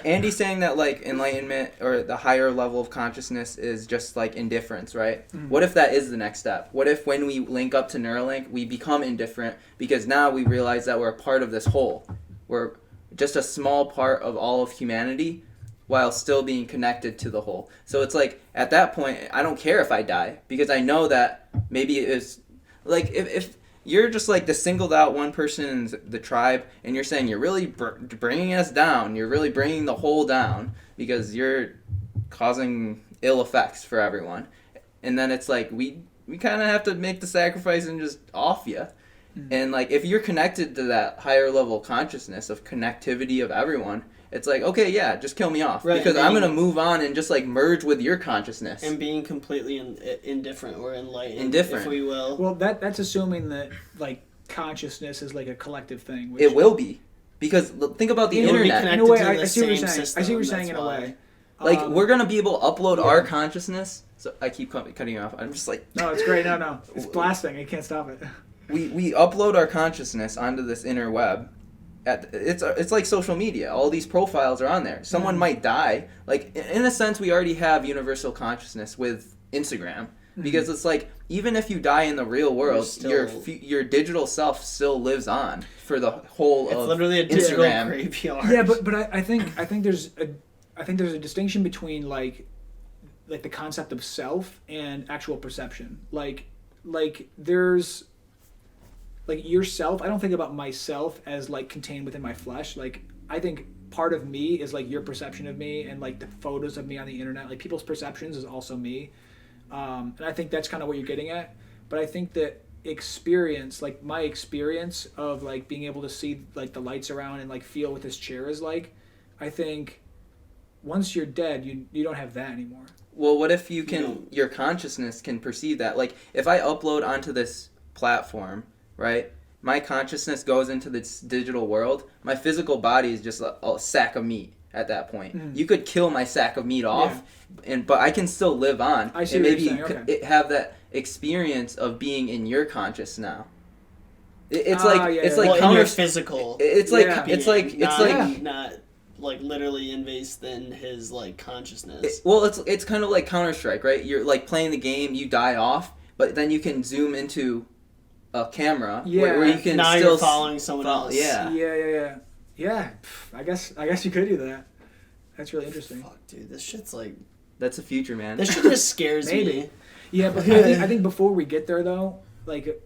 Andy's saying that like enlightenment or the higher level of consciousness is just like indifference, right? Mm-hmm. What if that is the next step? What if when we link up to Neuralink, we become indifferent because now we realize that we're a part of this whole. We're just a small part of all of humanity, while still being connected to the whole. So it's like, at that point, I don't care if I die, because I know that maybe it's, like, if you're just like the singled out one person in the tribe, and you're saying you're really bringing us down, you're really bringing the whole down, because you're causing ill effects for everyone. And then it's like, we we kind of have to make the sacrifice and just off you. And like if you're connected to that higher level consciousness of connectivity of everyone, it's like, okay, yeah, just kill me off,
right,
because I'm gonna move on and just like merge with your consciousness
and being completely indifferent or enlightened, if we will.
Well, that's assuming that like consciousness is like a collective thing. Which
it will be, because think about the internet.
In a way, I see what you're saying. I see what you're saying in a way.
Like we're gonna be able to upload our consciousness. So I keep cutting you off. I'm just like,
no, it's great. No, it's blasting. I can't stop it.
We upload our consciousness onto this inner web. It's like social media. All these profiles are on there. Someone might die. Like in a sense, we already have universal consciousness with Instagram, because it's like even if you die in the real world, your digital self still lives on for the whole of
literally a digital
Instagram
graveyard.
Yeah, but I think there's a distinction between like the concept of self and actual perception. Like there's like yourself. I don't think about myself as like contained within my flesh. Like I think part of me is like your perception of me, and like the photos of me on the internet. Like people's perceptions is also me, and I think that's kind of what you're getting at. But I think that experience, like my experience of like being able to see like the lights around and like feel what this chair is like, I think once you're dead, you don't have that anymore.
Well, what if your consciousness can perceive that? Like if I upload onto this platform, right? My consciousness goes into this digital world. My physical body is just a sack of meat at that point. You could kill my sack of meat off, but I can still live on.
I see
and
what
maybe
you're saying. Okay.
have that experience of being in your conscious now. It's
in your physical.
It's like
not like literally invased in his like consciousness.
It's kind of like Counter-Strike, right? You're like playing the game, you die off, but then you can zoom into a camera where you can
now
still
you're following someone else.
Yeah. I guess you could do that. That's really interesting.
Fuck, dude, this shit's like,
that's the future, man.
this shit just scares me.
Yeah, but I think before we get there though, like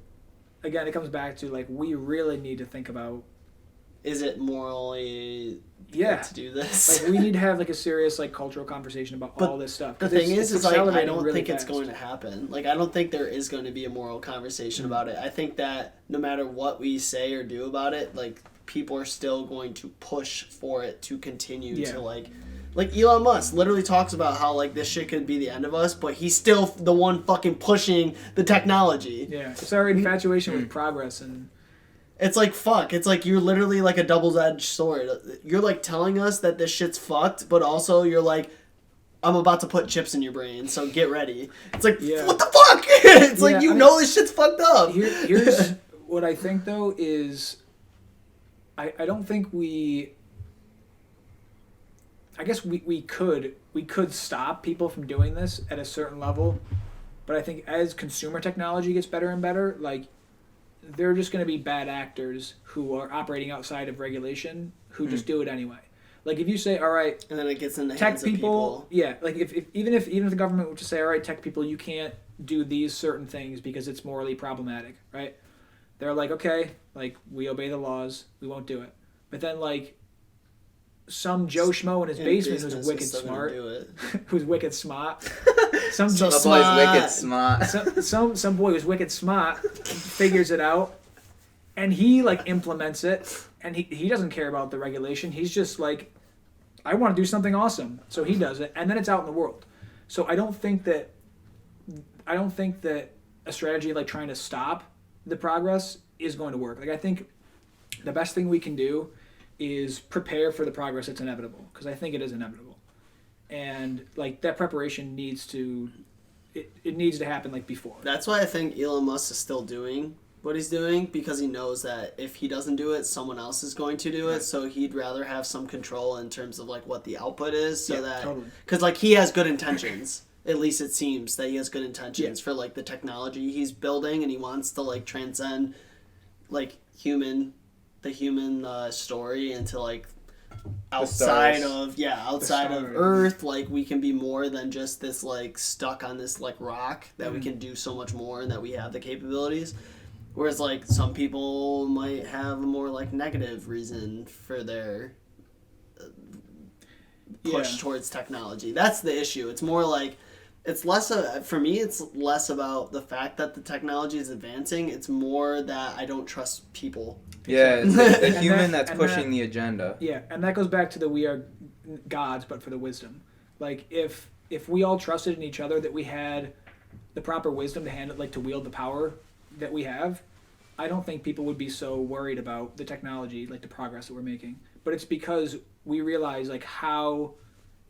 again, it comes back to like we really need to think about,
is it morally good to do this?
Like we need to have like a serious like cultural conversation about all this stuff.
The thing is like I don't think it's going to happen. Like I don't think there is going to be a moral conversation about it. I think that no matter what we say or do about it, like people are still going to push for it to continue to like Elon Musk literally talks about how like this shit could be the end of us, but he's still the one fucking pushing the technology.
Yeah, it's our infatuation with progress, and
it's like fuck. It's like you're literally like a double-edged sword. You're like telling us that this shit's fucked, but also you're like, I'm about to put chips in your brain, so get ready. It's like what the fuck? It's like know this shit's fucked up.
Here's what I think though is, I don't think we. I guess we could stop people from doing this at a certain level, but I think as consumer technology gets better and better, like they're just going to be bad actors who are operating outside of regulation who just do it anyway. Like if you say, all right,
and then it gets in the
tech
hands
people,
of people.
Yeah, like even if the government were to say, all right, tech people, you can't do these certain things because it's morally problematic, right? They're like, okay, like we obey the laws, we won't do it. But then like some Joe Schmo in his basement who's wicked smart, who's wicked smart. Some boy who's wicked smart figures it out, and he like implements it, and he doesn't care about the regulation. He's just like, I want to do something awesome, so he does it, and then it's out in the world. So I don't think that a strategy like trying to stop the progress is going to work. Like I think the best thing we can do is prepare for the progress that's inevitable, because I think it is inevitable, and like that preparation needs to happen like before.
That's why I think Elon Musk is still doing what he's doing, because he knows that if he doesn't do it, someone else is going to do it. So he'd rather have some control in terms of like what the output is, so that because like he has good intentions. At least it seems that he has good intentions for like the technology he's building, and he wants to like transcend like the human story into like outside of Earth. Like we can be more than just this like stuck on this like rock, that we can do so much more, and that we have the capabilities. Whereas like some people might have a more like negative reason for their push towards technology. That's the issue. It's more like It's less for me. It's less about the fact that the technology is advancing. It's more that I don't trust people.
Yeah, it's the human that's
and
pushing the agenda.
Yeah, and that goes back to the we are gods, but for the wisdom. Like if we all trusted in each other, that we had the proper wisdom to handle, like to wield the power that we have, I don't think people would be so worried about the technology, like the progress that we're making. But it's because we realize like how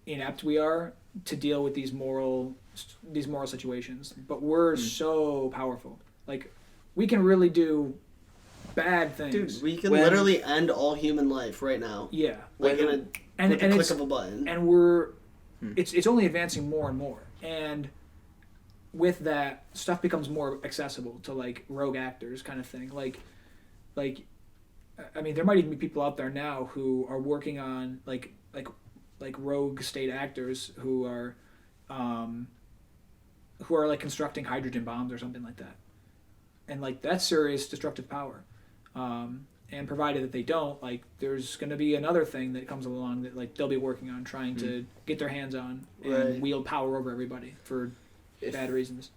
inept we are to deal with these moral situations. But we're so powerful. Like we can really do bad things.
Dude, we can literally end all human life right now.
Yeah.
Like with the click of a button.
And we're it's only advancing more and more. And with that, stuff becomes more accessible to like rogue actors kind of thing. Like I mean, there might even be people out there now who are working on like rogue state actors who are like constructing hydrogen bombs or something like that. And like that's serious destructive power. And provided that they don't, like there's going to be another thing that comes along that like they'll be working on trying to get their hands on and wield power over everybody for bad reasons.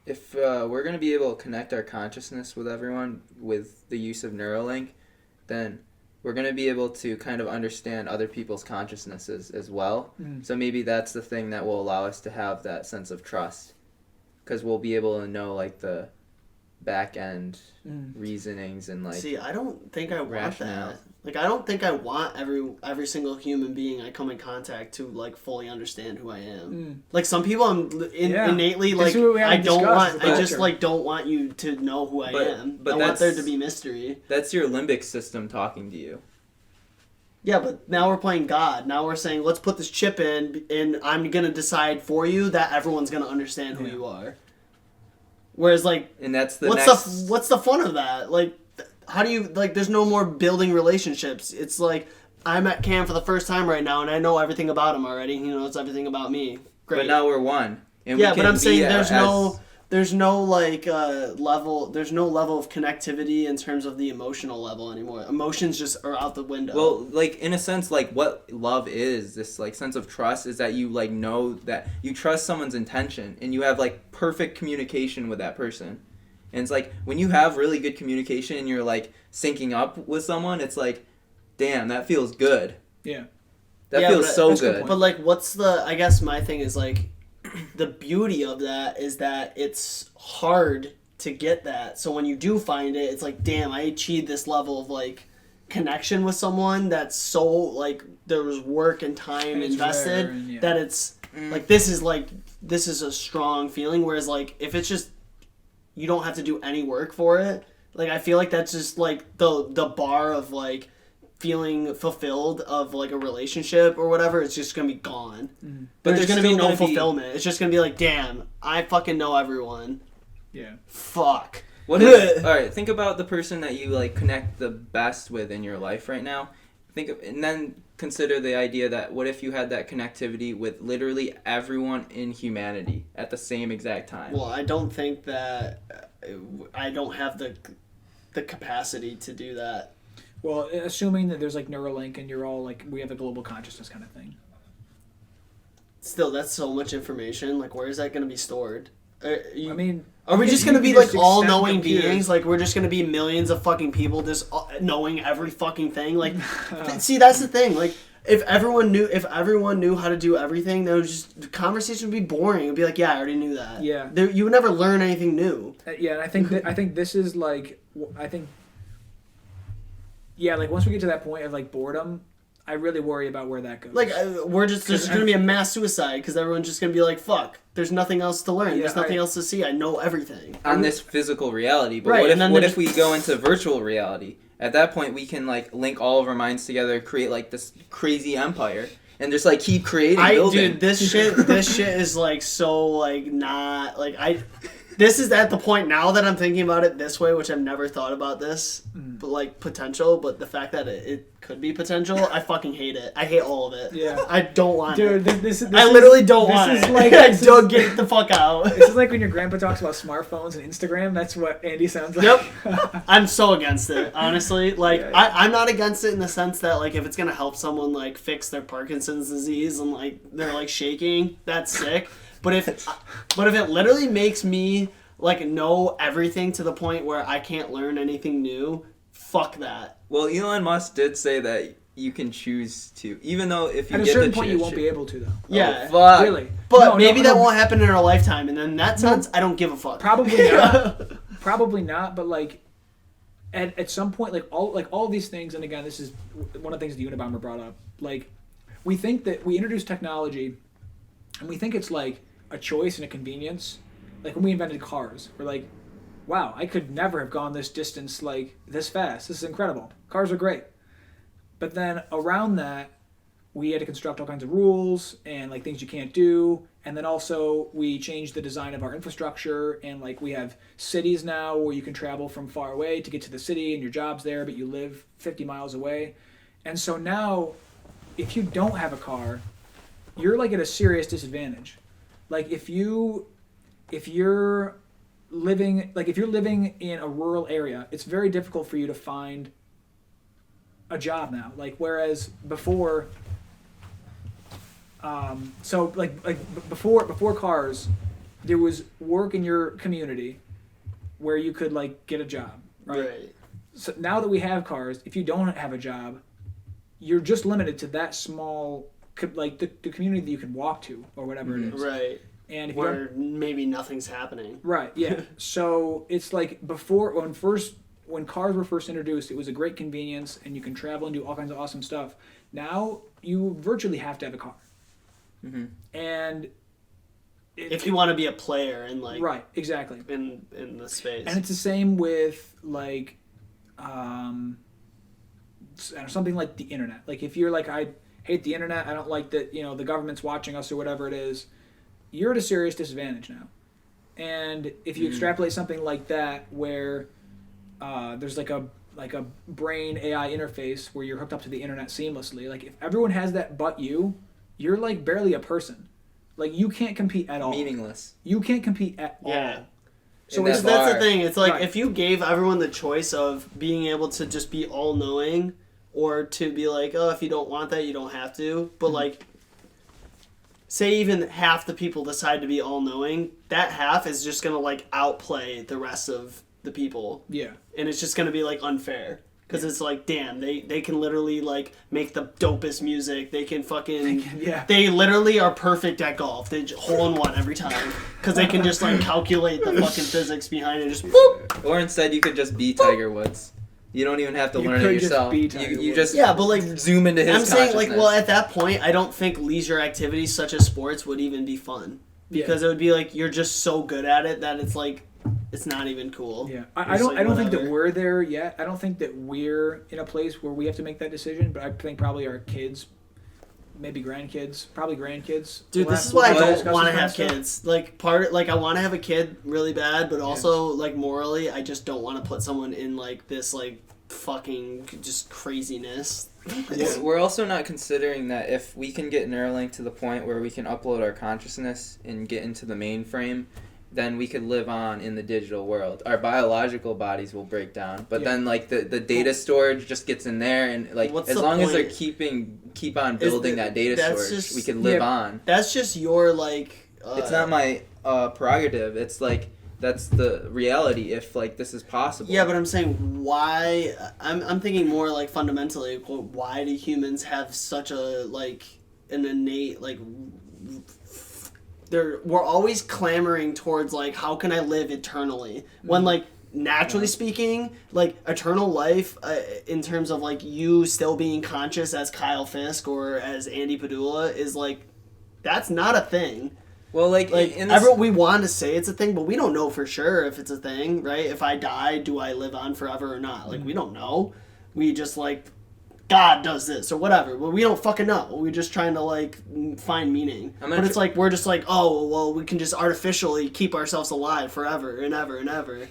If we're going to be able to connect our consciousness with everyone with the use of Neuralink, then we're going to be able to kind of understand other people's consciousnesses as well. So maybe that's the thing that will allow us to have that sense of trust, because we'll be able to know like the back end reasonings and like.
See, I don't think I want
rationale.
that. Like, I don't think I want every single human being I come in contact to like fully understand who I am. Like some people, I'm innately like I just like don't want you to know who I am. But I want there to be mystery.
That's your limbic system talking to you.
Yeah, but now we're playing God. Now we're saying let's put this chip in, and I'm gonna decide for you that everyone's gonna understand who you are. Whereas like,
and that's the
what's the fun of that? Like, how do you like? There's no more building relationships. It's like I met Cam for the first time right now, and I know everything about him already. He knows everything about me. Great.
But now we're one. And
yeah, but I'm saying there's no like level. There's no level of connectivity in terms of the emotional level anymore. Emotions just are out the window.
Well, like in a sense, like what love is, this like sense of trust is that you like know that you trust someone's intention and you have like perfect communication with that person. And it's like when you have really good communication and you're like syncing up with someone, it's like, damn, that feels good.
Yeah.
That feels so good.
But like, I guess my thing is like, the beauty of that is that it's hard to get that. So when you do find it, it's like, damn, I achieved this level of like connection with someone that's so like there was work and time invested that it's like this is a strong feeling. Whereas like if it's just you don't have to do any work for it, like I feel like that's just like the bar of like feeling fulfilled of like a relationship or whatever, it's just gonna be gone. But there's gonna be no fulfillment. It's just gonna be like, damn, I fucking know everyone.
Yeah.
Fuck.
What if, all right, think about the person that you like connect the best with in your life right now. And then consider the idea that what if you had that connectivity with literally everyone in humanity at the same exact time?
Well, I don't think that I don't have the capacity to do that.
Well, assuming that there's like Neuralink and you're all like, we have a global consciousness kind of thing.
Still, that's so much information. Like, where is that going to be stored?
I mean,
are we just going to be like all-knowing beings? Like, we're just going to be millions of fucking people just knowing every fucking thing? Like, see, that's the thing. Like, if everyone knew how to do everything, the conversation would be boring. It'd be like, yeah, I already knew that.
Yeah.
You would never learn anything new.
Yeah, and I think this is like, yeah, like once we get to that point of like boredom, I really worry about where that goes.
Like there's just going to be a mass suicide because everyone's just going to be like, fuck, there's nothing else to learn. There's nothing else to see. I know everything.
On this physical reality. But what if we go into virtual reality? At that point, we can like link all of our minds together, create like this crazy empire, and just like keep creating, building.
Dude, this shit is like so like not like This is at the point now that I'm thinking about it this way, which I've never thought about this, but like potential, but the fact that it could be potential, I fucking hate it. I hate all of it.
Yeah.
I don't want
Dude,
it.
this
I literally don't want it.
Like,
I don't get the fuck out.
This is like when your grandpa talks about smartphones and Instagram. That's what Andy sounds like.
Yep. I'm so against it, honestly. Like,
Yeah.
I'm not against it in the sense that, like, if it's gonna help someone, like, fix their Parkinson's disease and, like, they're, like, shaking, that's sick. But if it literally makes me, like, know everything to the point where I can't learn anything new, fuck that.
Well, Elon Musk did say that you can choose to, even though if you
At a
get
certain
the
point,
chance
you won't be able to, though.
Yeah.
Oh, fuck.
Really.
But maybe that won't happen in our lifetime, and in that sense, I don't give a fuck.
Probably not. Probably not, but, like, at some point, like all these things, and again, this is one of the things the Unabomber brought up. Like, we think that we introduce technology, and we think it's like a choice and a convenience. Like when we invented cars, we're like, wow, I could never have gone this distance like this fast. This is incredible. Cars are great. But then around that, we had to construct all kinds of rules and like things you can't do. And then also we changed the design of our infrastructure, and like we have cities now where you can travel from far away to get to the city and your job's there, but you live 50 miles away. And so now if you don't have a car, you're like at a serious disadvantage. Like if you're living in a rural area, it's very difficult for you to find a job now. Like whereas before before cars, there was work in your community where you could like get a job, right? So now that we have cars, if you don't have a job, you're just limited to that small, like the community that you can walk to or whatever it is.
Right.
And if
where maybe nothing's happening.
Right. Yeah. So it's like before when cars were first introduced, it was a great convenience and you can travel and do all kinds of awesome stuff. Now you virtually have to have a car.
Mm-hmm.
And
if you want to be a player in like
right, exactly,
in the space.
And it's the same with like something like the internet. Like if you're like, I hate the internet, I don't like that, the government's watching us or whatever it is, you're at a serious disadvantage now. And if you extrapolate something like that where there's like a brain AI interface where you're hooked up to the internet seamlessly, like if everyone has that but you're like barely a person. Like you can't compete at all.
Meaningless.
You can't compete at
all.
So
that's the thing. It's like
right.
If you gave everyone the choice of being able to just be all-knowing or to be like, oh, if you don't want that, you don't have to. But like, say even half the people decide to be all-knowing, that half is just going to like outplay the rest of the people.
Yeah.
And it's just going to be like unfair. Because it's like, damn, they can literally, like, make the dopest music. They can fucking... They literally are perfect at golf. They hole in one every time. Because they can just, like, calculate the fucking physics behind it. Just boop!
Or instead, you could just be Tiger Woods. You don't even have to learn it yourself. You just
but, like,
zoom into his
I'm saying, like, well, at that point, I don't think leisure activities such as sports would even be fun. Because it would be, like, you're just so good at it that it's, like... It's not even cool.
Yeah, I don't think that we're there yet. I don't think that we're in a place where we have to make that decision. But I think probably our kids, maybe grandkids, probably grandkids.
Dude, this is why I don't want to have kids. Like I want to have a kid really bad, but also like morally, I just don't want to put someone in like this like fucking just craziness.
We're also not considering that if we can get Neuralink to the point where we can upload our consciousness and get into the mainframe, then we could live on in the digital world. Our biological bodies will break down, but then like the data storage just gets in there, and like as long as they're keep on building that data storage, we can live on.
That's just your like.
It's not my prerogative. It's like that's the reality. If like this is possible.
Yeah, but I'm saying why? I'm thinking more like fundamentally. Why do humans have such a like an innate like? We're always clamoring towards like how can I live eternally when like naturally speaking like eternal life in terms of like you still being conscious as Kyle Fisk or as Andy Padula is like that's not a thing.
Well, like
we want to say it's a thing, but we don't know for sure if it's a thing, right? If I die, do I live on forever or not? Like we don't know. We just like God does this or whatever, but we don't fucking know. We're just trying to like find meaning. But it's like we're just like, oh well, we can just artificially keep ourselves alive forever and ever and ever.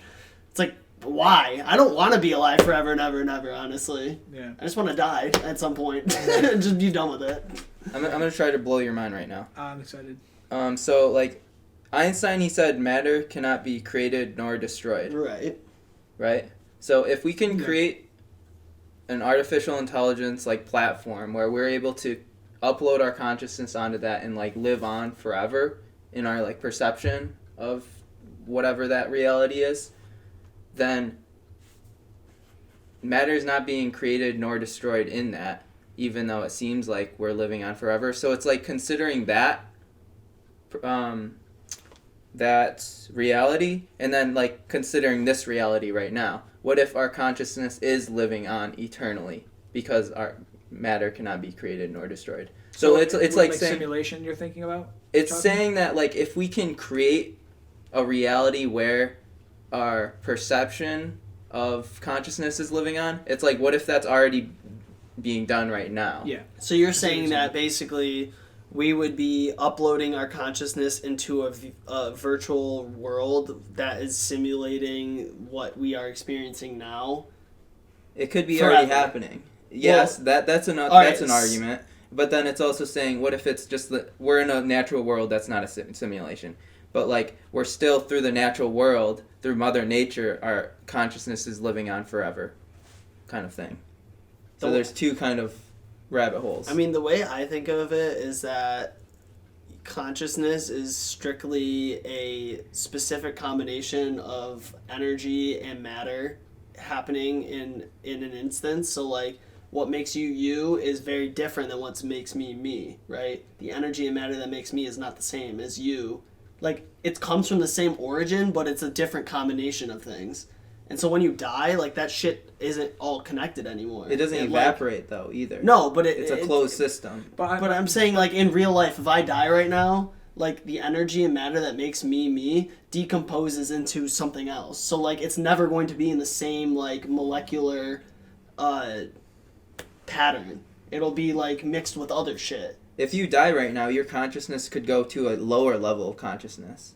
It's like why? I don't want to be alive forever and ever and ever, honestly.
Yeah.
I just want to die at some point and just be done with it.
I'm gonna try to blow your mind right now.
I'm excited.
So like, Einstein, he said matter cannot be created nor destroyed.
Right.
Right? So if we can
Yeah.
create an artificial intelligence like platform where we're able to upload our consciousness onto that and like live on forever in our like perception of whatever that reality is, then matter is not being created nor destroyed in that, even though it seems like we're living on forever. So it's like considering that that reality, and then like considering this reality right now. What if our consciousness is living on eternally because our matter cannot be created nor destroyed? So it's like saying
simulation you're thinking about?
It's saying that like if we can create a reality where our perception of consciousness is living on, it's like what if that's already being done right now?
Yeah.
So you're saying that basically we would be uploading our consciousness into a virtual world that is simulating what we are experiencing now?
It could be
Forever.
already happening. Yes,
Well,
that's an
right,
argument. But then it's also saying, what if it's just that we're in a natural world that's not a simulation, but like we're still through the natural world, through Mother Nature, our consciousness is living on forever, kind of thing. So there's two kind of rabbit holes.
I mean, the way I think of it is that consciousness is strictly a specific combination of energy and matter happening in an instance. So like what makes you you is very different than what makes me me, right? The energy and matter that makes me is not the same as you. Like it comes from the same origin, but it's a different combination of things. And so when you die, like that shit isn't all connected anymore.
it doesn't
And,
evaporate though either.
No, but
It's a closed system.
But I'm saying, like, in real life, if I die right now, like, the energy and matter that makes me me decomposes into something else. So, like, it's never going to be in the same, like, molecular pattern. It'll be, like, mixed with other shit.
If you die right now, your consciousness could go to a lower level of consciousness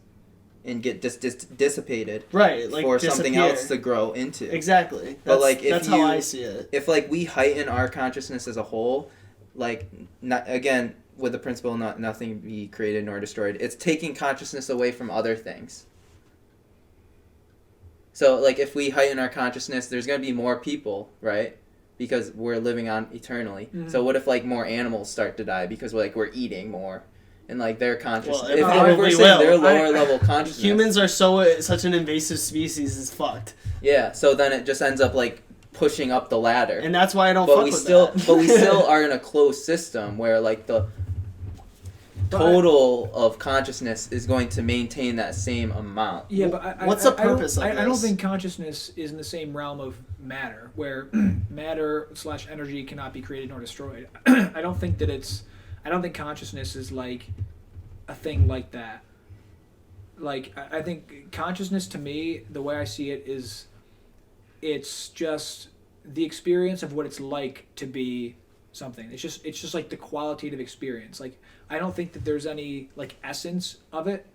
and get dissipated
Right, like,
for something
disappear.
else to grow into.
Exactly.
But, like, if
that's how I see it.
If like we heighten our consciousness as a whole, like not again with the principle nothing be created nor destroyed, it's taking consciousness away from other things. So like if we heighten our consciousness, there's gonna be more people, right? Because we're living on eternally.
Mhm.
So what if like more animals start to die because we're eating more, and like their consciousness?
Well, it
if
probably
we're saying
will.
their lower level consciousness,
Humans are such an invasive species, it's fucked.
yeah. So then it just ends up like pushing up the ladder.
And that's why I don't
But
fuck
we
with
still,
that.
but we still are in a closed system where like the total of consciousness is going to maintain that same amount.
Yeah, but
What's the purpose of
I don't
this?
think consciousness is in the same realm of matter, where matter / energy cannot be created nor destroyed. I don't think consciousness is like a thing like that. Like I think consciousness, to me, the way I see it is, it's just the experience of what it's like to be something. It's just like the qualitative experience. Like I don't think that there's any like essence of it.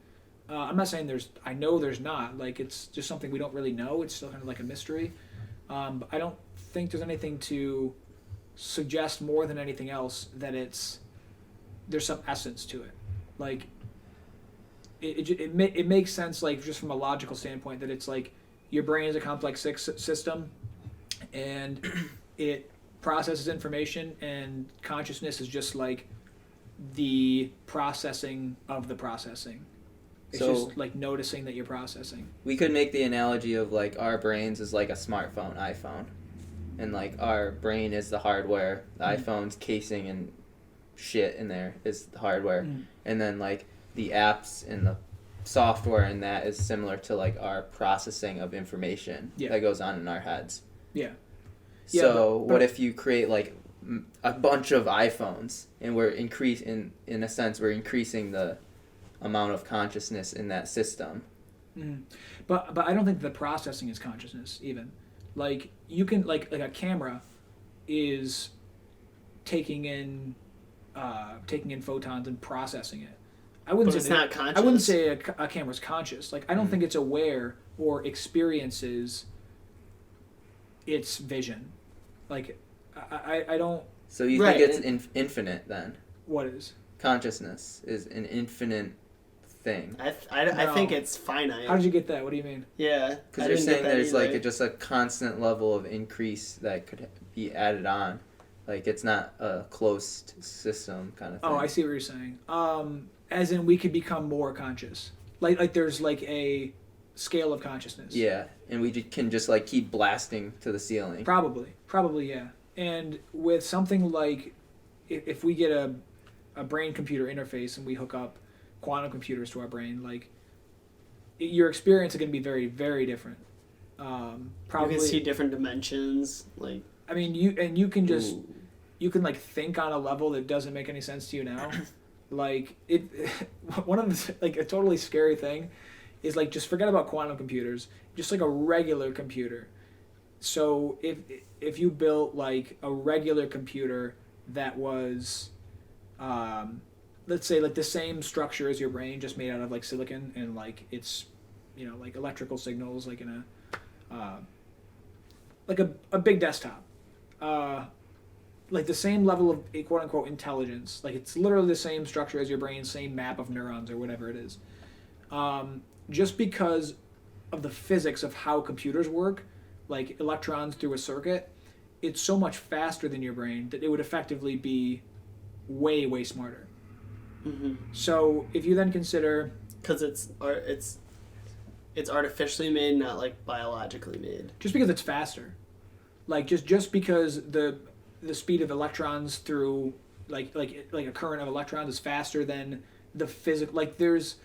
I'm not saying I know there's not. Like it's just something we don't really know. It's still kind of like a mystery. But I don't think there's anything to suggest more than anything else that there's some essence to it. Like it makes sense, like just from a logical standpoint, that it's like your brain is a complex system, and it processes information, and consciousness is just like the processing of the processing. It's
So-
just like noticing that you're processing.
We could make the analogy of like our brains is like a smartphone, iPhone, and like our brain is the hardware. The iPhone's casing and shit in there is the hardware, and then like the apps and the software and that is similar to like our processing of information that goes on in our heads.
Yeah.
So
but
what if you create like a bunch of iPhones, and we're in a sense we're increasing the amount of consciousness in that system.
But I don't think the processing is consciousness even. Like you can like a camera is taking in photons and processing it. I wouldn't
But
say
it's not conscious.
I wouldn't say a camera's conscious. Like I don't think it's aware or experiences its vision. Like, I don't.
So you
Right.
think it's infinite then?
What is?
Consciousness is an infinite thing.
I
No.
think it's finite.
How did you get that? What do you mean?
Yeah.
Because
I
you're
didn't
saying
get that
there's
either.
like just a constant level of increase that could be added on. Like it's not a closed system kind of thing.
Oh, I see what you're saying. As in, we could become more conscious. Like there's like a scale of consciousness.
Yeah, and we can just like keep blasting to the ceiling.
Probably, yeah. And with something like, if we get a brain-computer interface and we hook up quantum computers to our brain, like, your experience is going to be very, very different. Probably.
You can see different dimensions, like.
I mean, you can just
Ooh.
you can like think on a level that doesn't make any sense to you now. Like one of the, like a totally scary thing is like just forget about quantum computers, just like a regular computer. So if you built like a regular computer that was, let's say like the same structure as your brain, just made out of like silicon, and like it's, like electrical signals, like in a big desktop. Like the same level of a quote unquote intelligence, like it's literally the same structure as your brain, same map of neurons or whatever it is. Just because of the physics of how computers work, like electrons through a circuit, it's so much faster than your brain that it would effectively be way, way smarter.
Mm-hmm.
So if you then consider,
Because it's artificially made, not like biologically made.
just because it's faster, like just because the speed of electrons through like a current of electrons is faster than the physical, like there's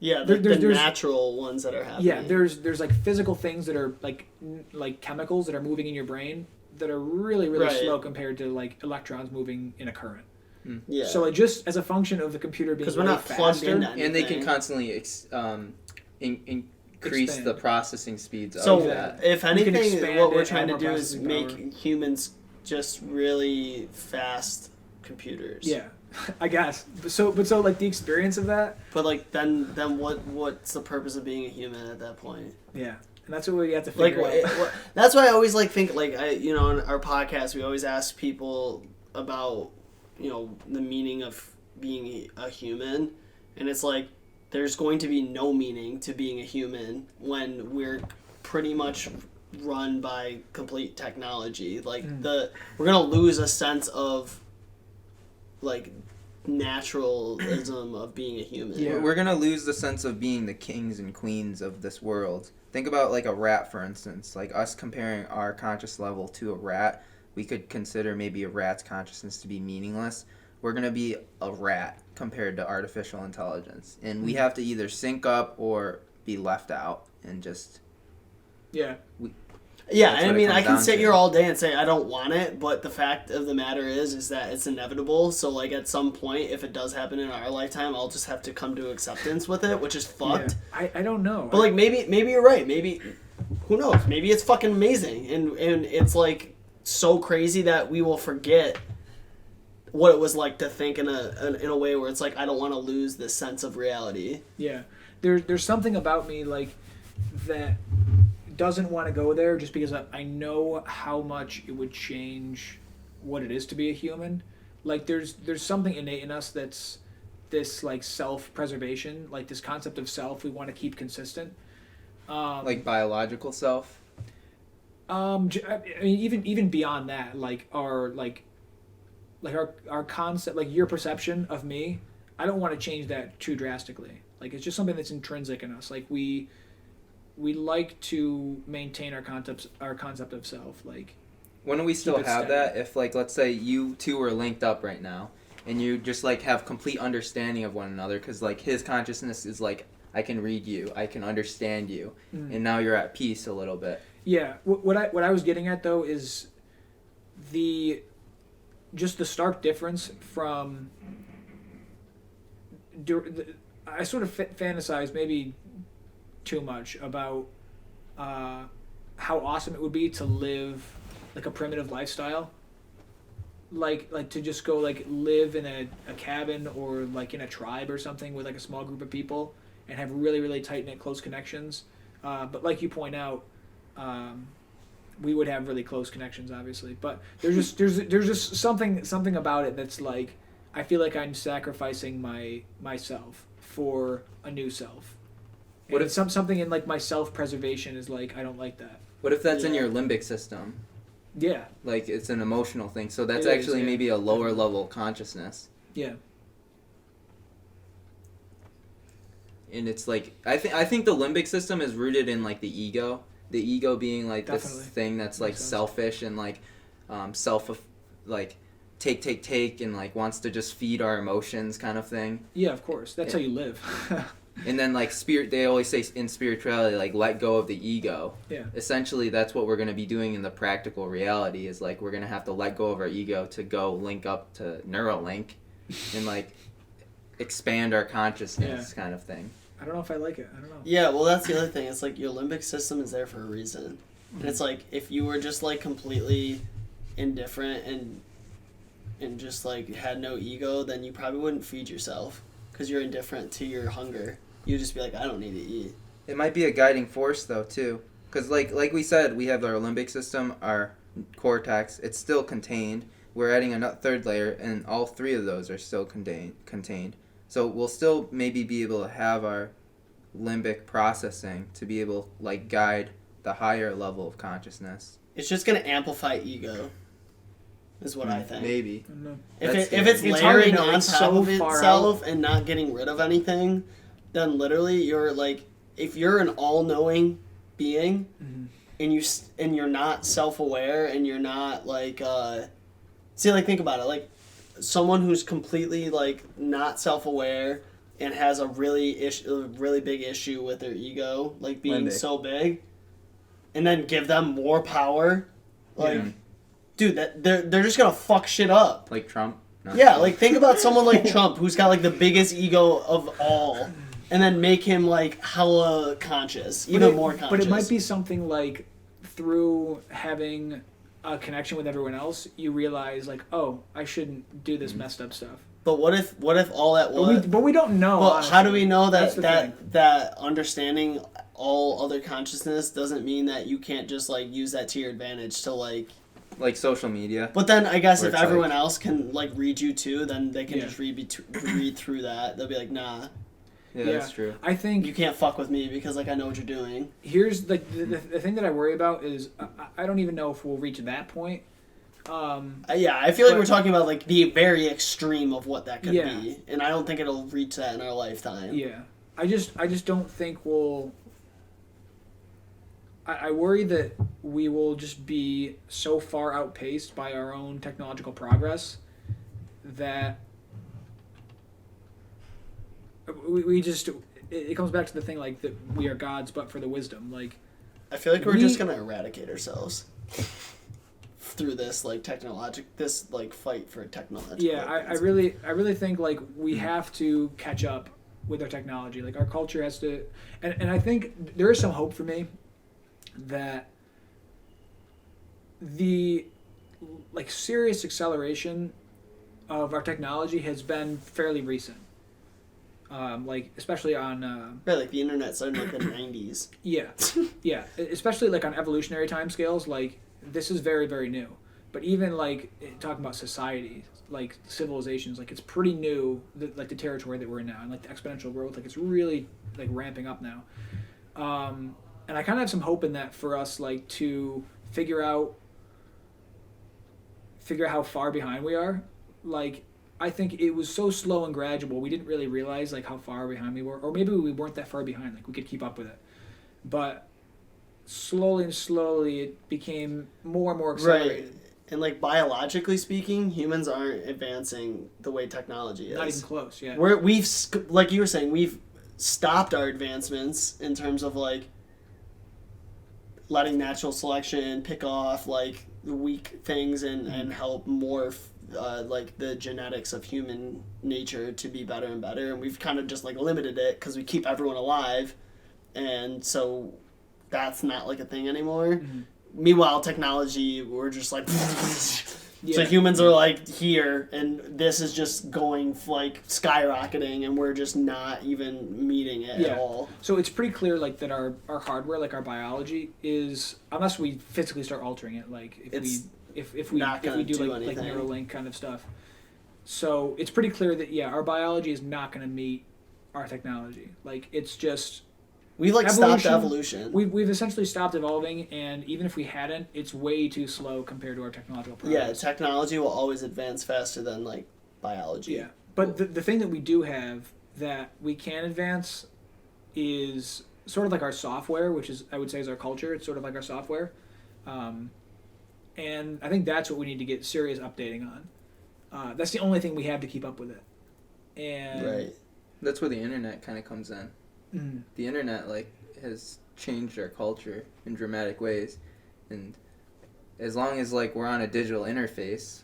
The natural ones that are happening.
yeah there's like physical things that are like chemicals that are moving in your brain that are really, really
Right.
slow compared to like electrons moving in a current.
Yeah.
So like just as a function of the computer being
Because we're
way
not plugged
faster,
into anything.
And they can constantly increase
Expand.
the processing speeds
So,
of that.
if
You can
anything,
expand
what we're
it,
trying to
add
do
more
is
processing
make
power.
humans just really fast computers.
yeah, I guess. But so like the experience of that,
But like then what's the purpose of being a human at that point?
yeah, and that's what we have to
Like
figure out.
that's why I always like think like in our podcast we always ask people about the meaning of being a human, and it's like there's going to be no meaning to being a human when we're pretty much run by complete technology. Like we're gonna lose a sense of like naturalism of being a human.
Yeah.
We're gonna lose the sense of being the kings and queens of this world. Think about like a rat, for instance. Like us comparing our conscious level to a rat, we could consider maybe a rat's consciousness to be meaningless. We're gonna be a rat compared to artificial intelligence, and we have to either sync up or be left out, and just
Yeah.
Yeah,
That's
and I
what it
mean, I
comes
can
down
sit
to.
here all day and say I don't want it, but the fact of the matter is that it's inevitable. So, like, at some point, if it does happen in our lifetime, I'll just have to come to acceptance with it, which is fucked.
Yeah. I don't know.
But, like, maybe you're right. Maybe, who knows? Maybe it's fucking amazing. And it's, like, so crazy that we will forget what it was like to think in a way where it's like, I don't want to lose this sense of reality.
Yeah, there's something about me like that doesn't want to go there just because I know how much it would change what it is to be a human. Like there's something innate in us that's this like self-preservation, like this concept of self we want to keep consistent.
like biological self.
I mean even beyond that, like our concept, like your perception of me, I don't want to change that too drastically. Like it's just something that's intrinsic in us. Like we like to maintain our concept of self. Like
When do we still
it
have
steady.
that? If like let's say you two are linked up right now, and you just like have complete understanding of one another, because like his consciousnness is like, I can read you, I can understand you, and now you're at peace a little bit.
Yeah, what I was getting at though is the stark difference from. I sort of fantasize maybe too much about how awesome it would be to live like a primitive lifestyle. Like to just go like live in a cabin or like in a tribe or something with like a small group of people and have really, really tight knit close connections. But like you point out, we would have really close connections, obviously. But there's just something about it that's like, I feel like I'm sacrificing myself for a new self. What if something in like my self-preservation is like, I don't like that.
What if that's in your limbic system?
Yeah.
Like it's an emotional thing. So that's actually maybe a lower level consciousness.
Yeah.
And it's like I think the limbic system is rooted in like the ego. The ego being like
Definitely.
this thing that's like selfish and like take and like wants to just feed our emotions kind of thing.
Yeah, of course. That's how you live.
And then like they always say in spirituality, like let go of the ego.
Yeah.
Essentially that's what we're going to be doing in the practical reality is like we're going to have to let go of our ego to go link up to Neuralink and like expand our consciousness kind of thing.
I don't know if I like it. I don't know.
Yeah, well, that's the other thing. It's like your limbic system is there for a reason. And it's like if you were just like completely indifferent and just like had no ego, then you probably wouldn't feed yourself because you're indifferent to your hunger. You'd just be like, I don't need to eat.
It might be a guiding force though too, because like we said, we have our limbic system, our cortex. It's still contained. We're adding a third layer, and all three of those are still contained. So we'll still maybe be able to have our limbic processing to be able like guide the higher level of consciousness.
It's just gonna amplify ego, is what I think.
Maybe.
If it's layering on top of itself and not getting rid of anything, then literally you're like, if you're an all-knowing being, and you're not self-aware and you're not like, think about it, like someone who's completely like not self-aware and has a really big issue with their ego, like being so big, and then give them more power, like, dude, that they're just gonna fuck shit up.
Like Trump.
Yeah, like think about someone like Trump who's got like the biggest ego of all, and then make him like hella conscious, more conscious.
But it might be something like through having a connection with everyone else, you realize like, oh, I shouldn't do this messed up stuff.
But what if all that was?
But we don't know.
Well, how do we know that understanding all other consciousness doesn't mean that you can't just like use that to your advantage to like
social media?
But then I guess if everyone else can like read you too, then they can just read through that. They'll be like, nah.
Yeah, that's true.
I think
you can't fuck with me because like I know what you're doing.
Here's the thing that I worry about is I don't even know if we'll reach that point.
I feel like we're talking about like the very extreme of what that could be, and I don't think it'll reach that in our lifetime.
Yeah, I just don't think we'll. I worry that we will just be so far outpaced by our own technological progress that we just it comes back to the thing like that we are gods but for the wisdom. Like
I feel like we're just gonna eradicate ourselves through this like this like fight for technology.
Yeah, I really think like we have to catch up with our technology. Like our culture has to, and I think there is some hope for me that the like serious acceleration of our technology has been fairly recent. Like especially on
like the internet started in like the 90s.
Yeah, especially like on evolutionary timescales. Like this is very, very new. But even like talking about society, like civilizations, like it's pretty new. Like the territory that we're in now, and like the exponential growth, like it's really like ramping up now. And I kind of have some hope in that for us, like to figure out how far behind we are. Like I think it was so slow and gradual, we didn't really realize like how far behind we were, or maybe we weren't that far behind. Like we could keep up with it, but slowly it became more and more accelerated.
Right. And like biologically speaking, humans aren't advancing the way technology is.
Not even close. Yeah.
We've like you were saying, we've stopped our advancements in terms of like letting natural selection pick off like the weak things and help morph like the genetics of human nature to be better and better. And we've kind of just like limited it because we keep everyone alive, and so that's not like a thing anymore. Meanwhile, technology, we're just like So humans are like here, and this is just going like skyrocketing, and we're just not even meeting it at all.
So it's pretty clear like that our hardware, like our biology, is, unless we physically start altering it, like if we do like Neuralink kind of stuff. So it's pretty clear that our biology is not going to meet our technology. Like it's just.
We've like stopped evolution.
We've essentially stopped evolving, and even if we hadn't, it's way too slow compared to our technological progress.
Yeah, technology will always advance faster than like biology.
Yeah, but the thing that we do have that we can advance is sort of like our software, which is, I would say, is our culture. It's sort of like our software, and I think that's what we need to get serious updating on. That's the only thing we have to keep up with it. And
right.
That's where the internet kind of comes in.
Mm-hmm.
The internet has changed our culture in dramatic ways, and as long as we're on a digital interface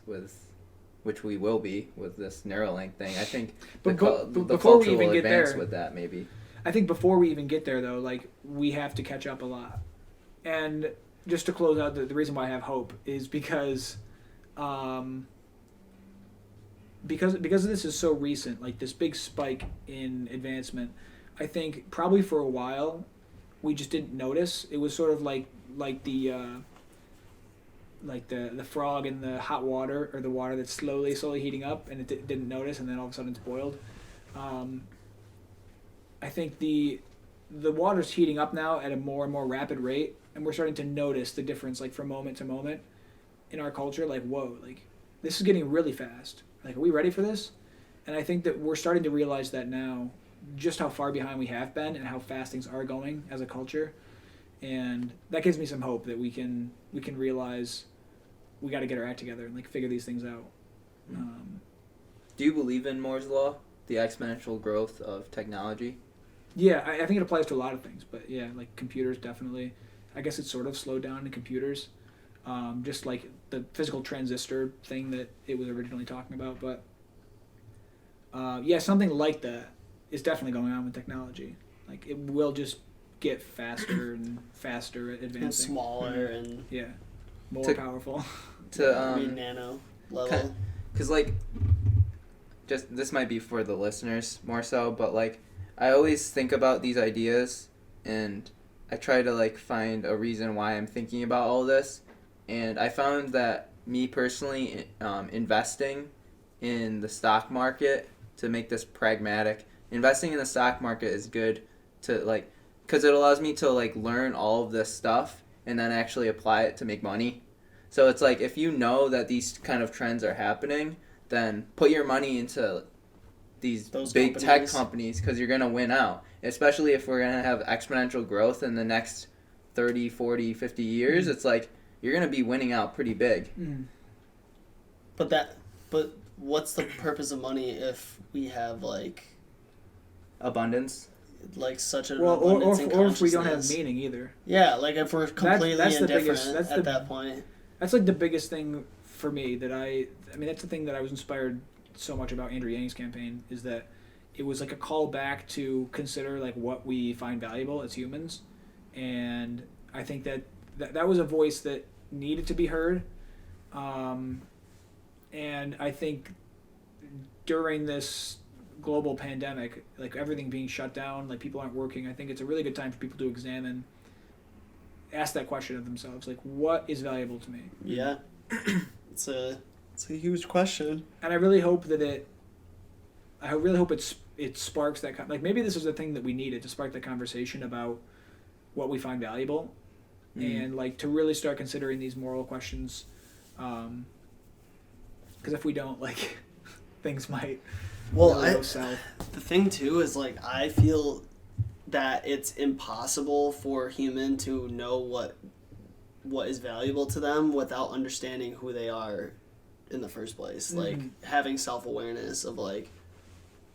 which we will be with this Neuralink thing, I think the culture will advance with that maybe.
I think before we even get there though, we have to catch up a lot. And just to close out, the reason why I have hope is because this is so recent, this big spike in advancement. I think probably for a while we just didn't notice. It was sort of like the frog in the hot water, or the water that's slowly heating up, and it didn't notice, and then all of a sudden it's boiled. I think the water's heating up now at a more and more rapid rate, and we're starting to notice the difference from moment to moment in our culture. Whoa, this is getting really fast. Are we ready for this? And I think that we're starting to realize that now, just how far behind we have been and how fast things are going as a culture. And that gives me some hope that we can realize we got to get our act together and figure these things out.
Do you believe in Moore's Law, the exponential growth of technology?
Yeah, I think it applies to a lot of things, but yeah, computers definitely. I guess it's sort of slowed down in computers, just like the physical transistor thing that it was originally talking about. But something like that is definitely going on with technology. It will just get faster and faster at advancing.
And smaller and...
Yeah. More powerful.
Nano level.
Because, just this might be for the listeners more so, but, I always think about these ideas, and I try to, find a reason why I'm thinking about all this. And I found that me personally, investing in the stock market, to make this pragmatic, investing in the stock market is good to because it allows me to learn all of this stuff and then actually apply it to make money. So it's if you know that these kind of trends are happening, then put your money into those big tech companies, because you're going to win out, especially if we're going to have exponential growth in the next 30, 40, 50 years. It's you're going to be winning out pretty big.
But what's the purpose of money if we have
abundance?
Such an abundance in consciousness.
Or if we don't have meaning either.
Yeah, if we're completely indifferent at that point.
That's the biggest thing for me that I mean, that's the thing that I was inspired so much about Andrew Yang's campaign, is that it was a call back to consider what we find valuable as humans. And I think that was a voice that needed to be heard. And I think during this global pandemic, everything being shut down, people aren't working, I think it's a really good time for people to ask that question of themselves, what is valuable to me?
Yeah. It's a huge question. And
I really hope that it sparks that maybe this is the thing that we needed to spark the conversation about what we find valuable, and to really start considering these moral questions, because if we don't, things might go south.
The thing too is I feel that it's impossible for a human to know what is valuable to them without understanding who they are in the first place. Having self-awareness of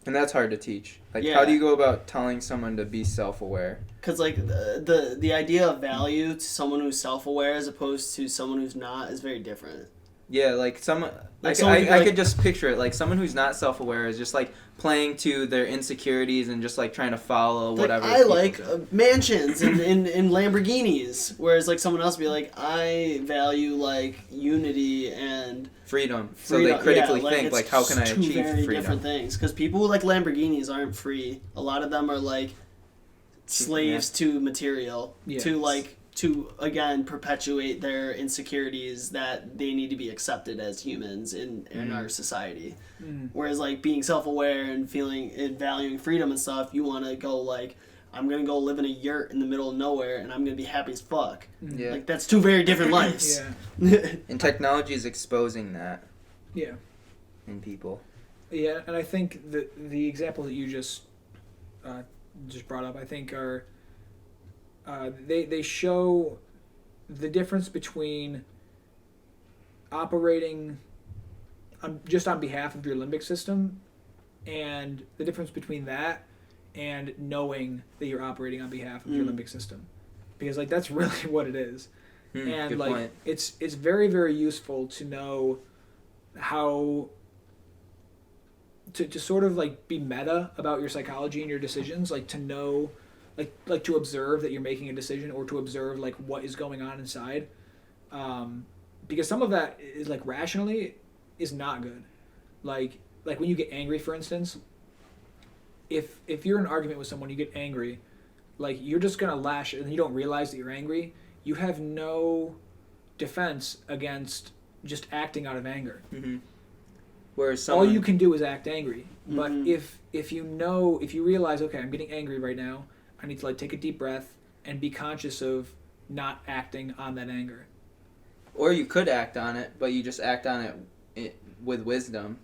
and that's hard to teach. How do you go about telling someone to be self-aware?
Because the idea of value to someone who's self-aware as opposed to someone who's not is very different.
Yeah, like someone.
Like
I could just picture it. Like someone who's not self-aware is just like playing to their insecurities and just like trying to follow whatever.
I like mansions and Lamborghinis, whereas like someone else would be like, I value like unity and
freedom. So they critically think like, how can I achieve
two very
freedom?
different things. Because people who like Lamborghinis aren't free. A lot of them are like slaves to material, to again perpetuate their insecurities that they need to be accepted as humans in our society. Whereas like being self-aware and feeling and valuing freedom and stuff, you want to go like, I'm gonna go live in a yurt in the middle of nowhere and I'm gonna be happy as fuck.
Yeah.
Like that's two very different lives.
And technology is exposing that.
Yeah.
In people.
Yeah, and I think the example that you just brought up, I think are they show the difference between operating just on behalf of your limbic system and the difference between that and knowing that you're operating on behalf of your limbic system, because like that's really what it is. And
good
like
point.
it's very, very useful to know how to sort of like be meta about your psychology and your decisions, like to know like to observe that you're making a decision, or to observe like what is going on inside, because some of that is like rationally is not good. Like when you get angry, for instance, if you're in an argument with someone, you get angry, like you're just gonna lash and you don't realize that you're angry. You have no defense against just acting out of anger.
Whereas
all you can do is act angry. But if you realize, okay, I'm getting angry right now, I need to like take a deep breath and be conscious of not acting on that anger.
Or you could act on it, but you just act on it with wisdom.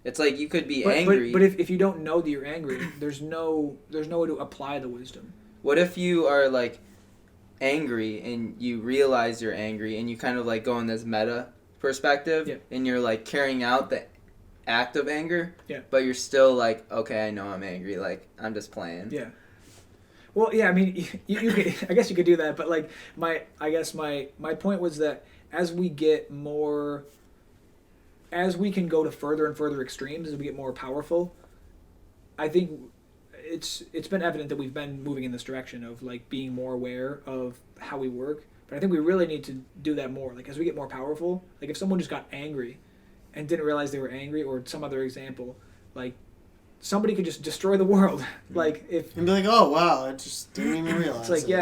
It's like you could be angry.
But if you don't know that you're angry, there's no way to apply the wisdom.
What if you are like angry and you realize you're angry and you kind of like go in this meta perspective and you're like carrying out the act of anger, but you're still like, okay, I know I'm angry, like I'm just playing.
Yeah. Well, yeah, I mean, you could, I guess you could do that, but like my point was that as we can go to further and further extremes, as we get more powerful, I think it's been evident that we've been moving in this direction of like being more aware of how we work. But I think we really need to do that more. Like as we get more powerful, like if someone just got angry and didn't realize they were angry, or some other example, like somebody could just destroy the world. Like if
and be like, oh wow, I just didn't even realize.
It's like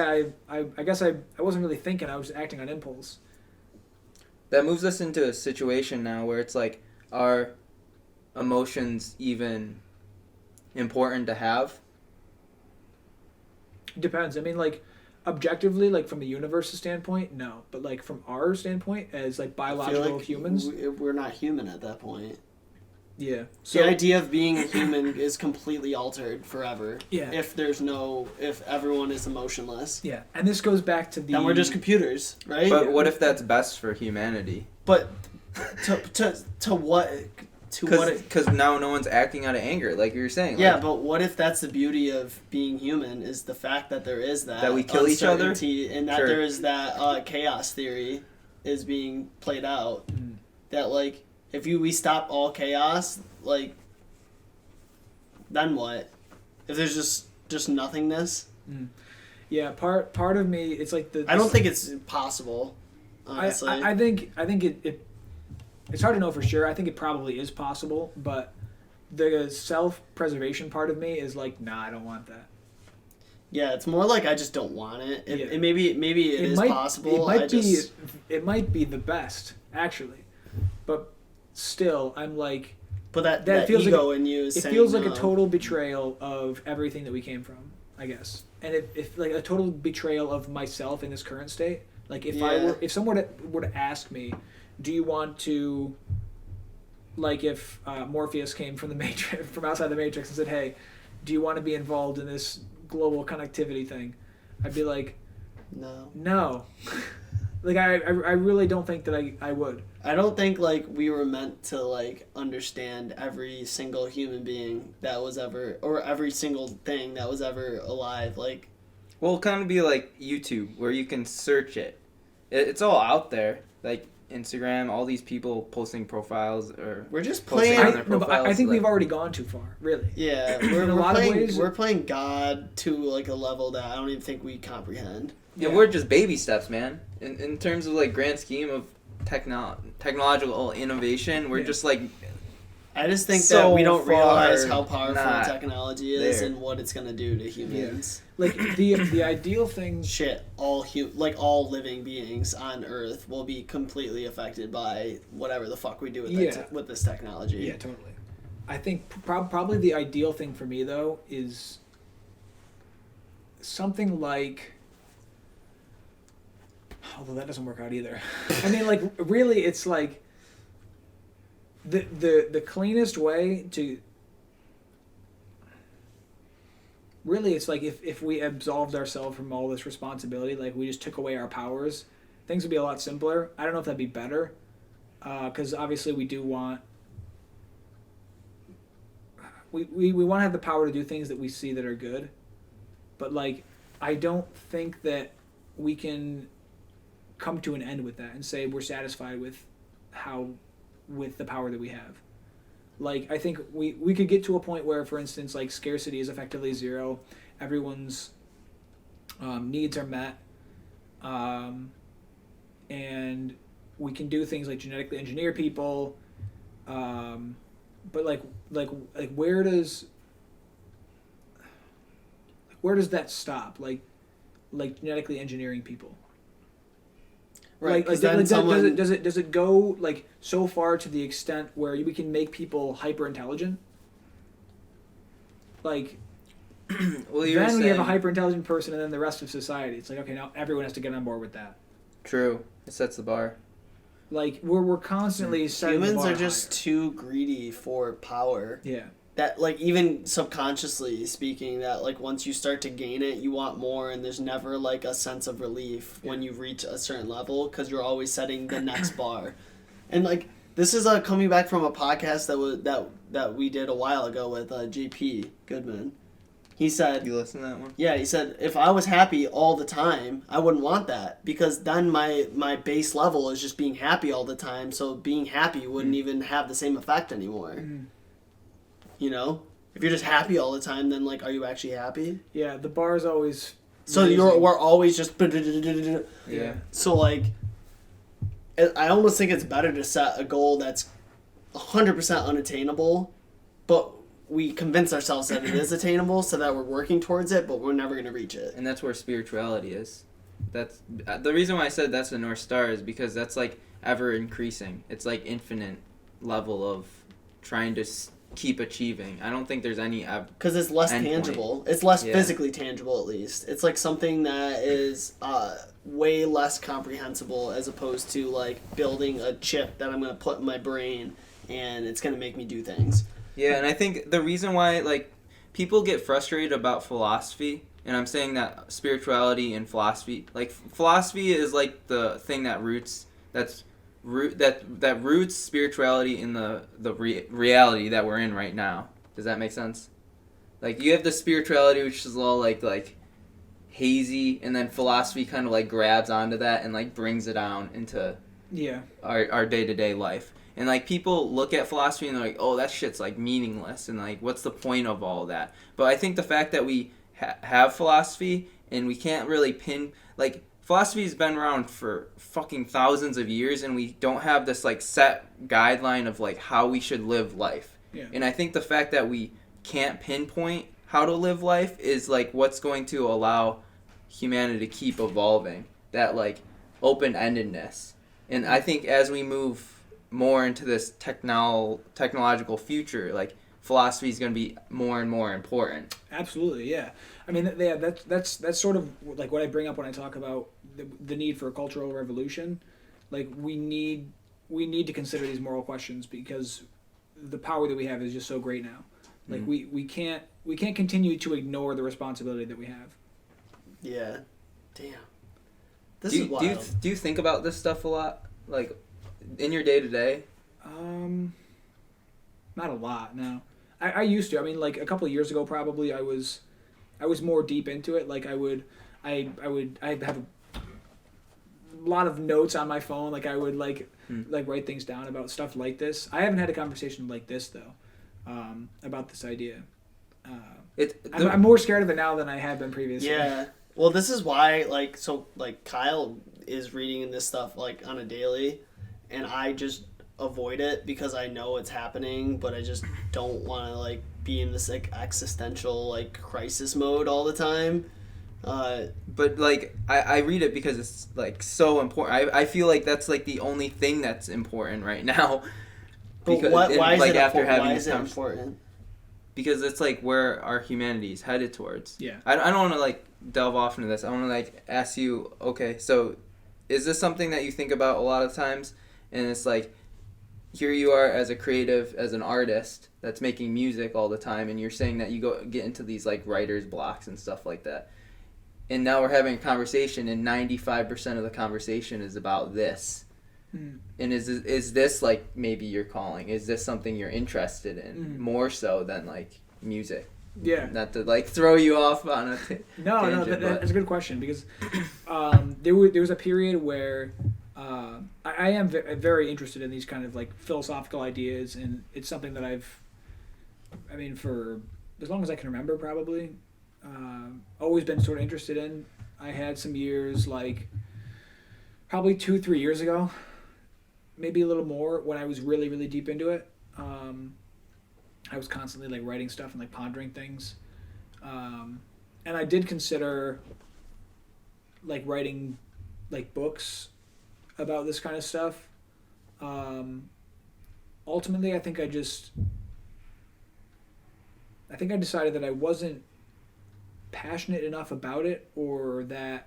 I guess I wasn't really thinking. I was just acting on impulse.
That moves us into a situation now where it's like, are emotions even important to have?
Depends. I mean, like objectively, like from the universe's standpoint, no. But like from our standpoint, as like biological humans,
we're not human at that point.
Yeah.
So the idea of being a human is completely altered forever.
Yeah.
If everyone is emotionless.
Yeah. And this goes back to the.
Then we're just computers, right?
But what if that's best for humanity?
But to what?
Because now no one's acting out of anger, like you were saying.
Yeah,
like,
but what if that's the beauty of being human, is the fact that there is that
we kill each other,
and that there is that chaos theory is being played out. That like if we stop all chaos, like then what? If there's just nothingness.
Yeah, part of me, it's like
I don't think it's possible. Honestly,
I think it. It's hard to know for sure. I think it probably is possible, but the self-preservation part of me is like, nah, I don't want that.
Yeah, it's more like I just don't want it. It maybe it is possible.
It might be the best, actually, but still, I'm like.
But that feels ego in you is saying
feels like a total betrayal of everything that we came from, I guess, and if like a total betrayal of myself in this current state. Like if someone were to ask me, do you want to, like if Morpheus came from the Matrix, from outside the Matrix and said, hey, do you want to be involved in this global connectivity thing? I'd be like, no. Like I really don't think that I would.
I don't think like we were meant to like understand every single human being that was ever, or every single thing that was ever alive. Like,
well, it'll kind of be like YouTube, where you can search it. It's all out there. Like, Instagram, all these people posting profiles or
We're just
posting
playing.
on their profiles.
I think
like,
we've already gone too far, really.
Yeah,
In a lot of ways-
we're playing God to like a level that I don't even think we comprehend.
Yeah, we're just baby steps, man. In terms of like grand scheme of technological innovation, we're just like.
I just think
So
that we don't realize
far
how powerful
not
technology is
there.
and what it's gonna do to humans.
Like the ideal thing.
Shit, all living beings on Earth will be completely affected by whatever the fuck we do with with this technology.
Yeah, totally. I think probably the ideal thing for me though is something like. Although that doesn't work out either. I mean, like really, it's like. The cleanest way to really it's like if we absolved ourselves from all this responsibility, like we just took away our powers, things would be a lot simpler. I don't know if that'd be better, because obviously we do want we want to have the power to do things that we see that are good, but like I don't think that we can come to an end with that and say we're satisfied with the power that we have. Like, I think we could get to a point where, for instance, like, scarcity is effectively zero. Everyone's needs are met. And we can do things like genetically engineer people. But, like where does that stop? Like genetically engineering people?
Right,
Like does it go like so far to the extent where we can make people hyper intelligent? Like,
well,
then we have a hyper intelligent person, and then the rest of society. It's like, okay, now everyone has to get on board with that.
True, it sets the bar.
Like we're constantly setting the
Humans
bar
are just
higher.
too greedy for power.
Yeah.
That, like, even subconsciously speaking, that, like, once you start to gain it, you want more, and there's never, like, a sense of relief when you reach a certain level, because you're always setting the next bar. And, like, this is coming back from a podcast that we did a while ago with JP Goodman. He said...
You listen to that one?
Yeah, he said, if I was happy all the time, I wouldn't want that, because then my base level is just being happy all the time, so being happy wouldn't even have the same effect anymore. Mm. You know, if you're just happy all the time, then like, are you actually happy?
Yeah, the bar is always.
So we're always just.
Yeah.
So like, I almost think it's better to set a goal that's 100% unattainable, but we convince ourselves that it is attainable, so that we're working towards it, but we're never going to reach it.
And that's where spirituality is. That's the reason why I said that's the North Star, is because that's like ever increasing. It's like infinite level of trying to keep achieving. I don't think there's any
because it's less tangible.
Point.
It's less physically tangible, at least. It's like something that is way less comprehensible, as opposed to like building a chip that I'm going to put in my brain and it's going to make me do things.
Yeah, and I think the reason why like people get frustrated about philosophy, and I'm saying that spirituality and philosophy, like philosophy is like the thing that roots spirituality in the reality that we're in right now. Does that make sense? Like, you have the spirituality, which is all like hazy, and then philosophy kind of like grabs onto that and like brings it down into our day-to-day life. And like, people look at philosophy and they're like, oh, that shit's like meaningless, and like, what's the point of all that? But I think the fact that we have philosophy and we can't really philosophy's been around for fucking thousands of years, and we don't have this like set guideline of like how we should live life. Yeah. And I think the fact that we can't pinpoint how to live life is like what's going to allow humanity to keep evolving, that like open-endedness. And I think as we move more into this technological future, like philosophy is going to be more and more important.
Absolutely, yeah. I mean, that's sort of like what I bring up when I talk about the need for a cultural revolution. Like, we need to consider these moral questions, because the power that we have is just so great now. Like, we can't continue to ignore the responsibility that we have.
Yeah. Damn. This is wild.
Do you think about this stuff a lot, like in your day to day?
Not a lot. No. I used to. I mean, like a couple of years ago, probably I was more deep into it. Like, I have a lot of notes on my phone. Like, I would like like write things down about stuff like this. I haven't had a conversation like this though, about this idea. I'm more scared of it now than I have been previously.
Yeah. Well, this is why, Kyle is reading this stuff, on a daily, and I just avoid it because I know it's happening, but I just don't want to, be in this, existential, crisis mode all the time.
But, I read it because it's, so important. I feel like that's, the only thing that's important right now.
Because, why is it important?
Because it's where our humanity is headed towards.
Yeah.
I don't want to delve off into this. I want to ask you, okay, so is this something that you think about a lot of times? And it's here you are as a creative, as an artist that's making music all the time, and you're saying that you get into these writer's blocks and stuff like that. And now we're having a conversation, and 95% of the conversation is about this. And is this maybe your calling? Is this something you're interested in more so than music?
Yeah.
Not to throw you off on a
no, that's a good question because there was a period where I am very interested in these kind of philosophical ideas, and it's something that for as long as I can remember probably always been sort of interested in. I had some years probably 2-3 years ago, maybe a little more, when I was really, really deep into it. I was constantly writing stuff and pondering things. And I did consider writing books about this kind of stuff. Ultimately, I think I decided that I wasn't passionate enough about it, or that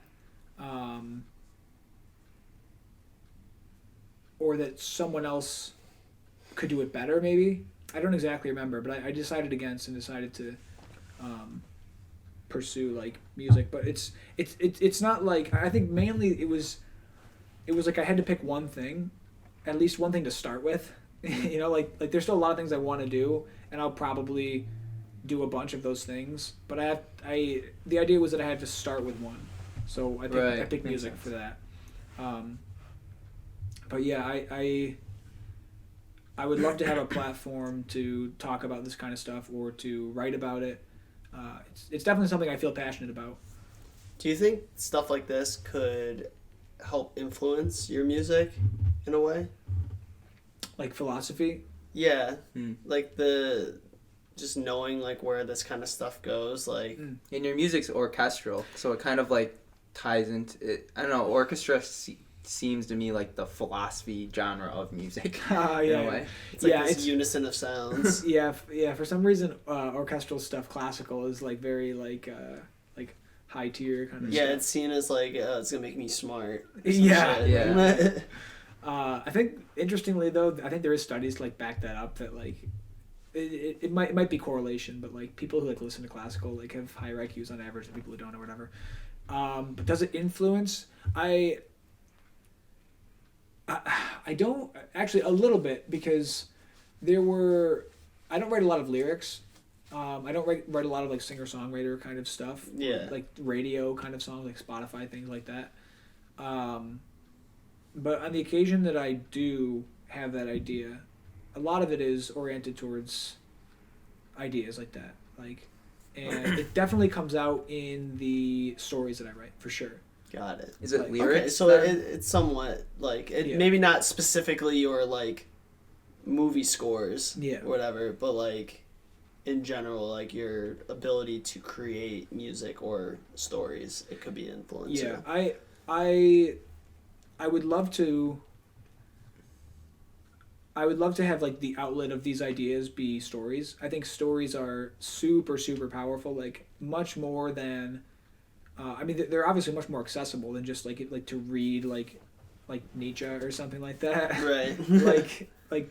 someone else could do it better, maybe. I don't exactly remember, but I decided against and decided to pursue music. But it's not I think mainly it was I had to pick one thing, at least one thing to start with. There's still a lot of things I want to do, and I'll probably do a bunch of those things. But the idea was that I had to start with one, so I picked music for that. But yeah, I would love to have a platform to talk about this kind of stuff or to write about it. It's definitely something I feel passionate about.
Do you think stuff like this could help influence your music in a way?
Philosophy?
Yeah. Just knowing where this kind of stuff goes. And
your music's orchestral, so it kind of ties into it. I don't know, orchestra seems to me the philosophy genre of music. In a way.
It's this unison of sounds.
yeah. For some reason, orchestral stuff, classical, is very high tier kind of stuff.
Yeah, it's seen as it's gonna make me smart.
Yeah. I think interestingly though, I think there is studies back that up that it might be correlation, but people who listen to classical have higher IQs on average than people who don't or whatever. But does it influence? I don't actually, a little bit, because I don't write a lot of lyrics. I don't write a lot of singer-songwriter kind of stuff.
Yeah.
Radio kind of songs, Spotify, things like that. But on the occasion that I do have that idea, a lot of it is oriented towards ideas like that. And it definitely comes out in the stories that I write, for sure.
Got it.
Is it lyrics?
Okay, so it's somewhat maybe not specifically your movie scores, or whatever, but in general, your ability to create music or stories, it could be an influence.
Yeah, I would love to. I would love to have the outlet of these ideas be stories. I think stories are super, super powerful. Much more than. They're obviously much more accessible than just to read Nietzsche or something like that.
Right.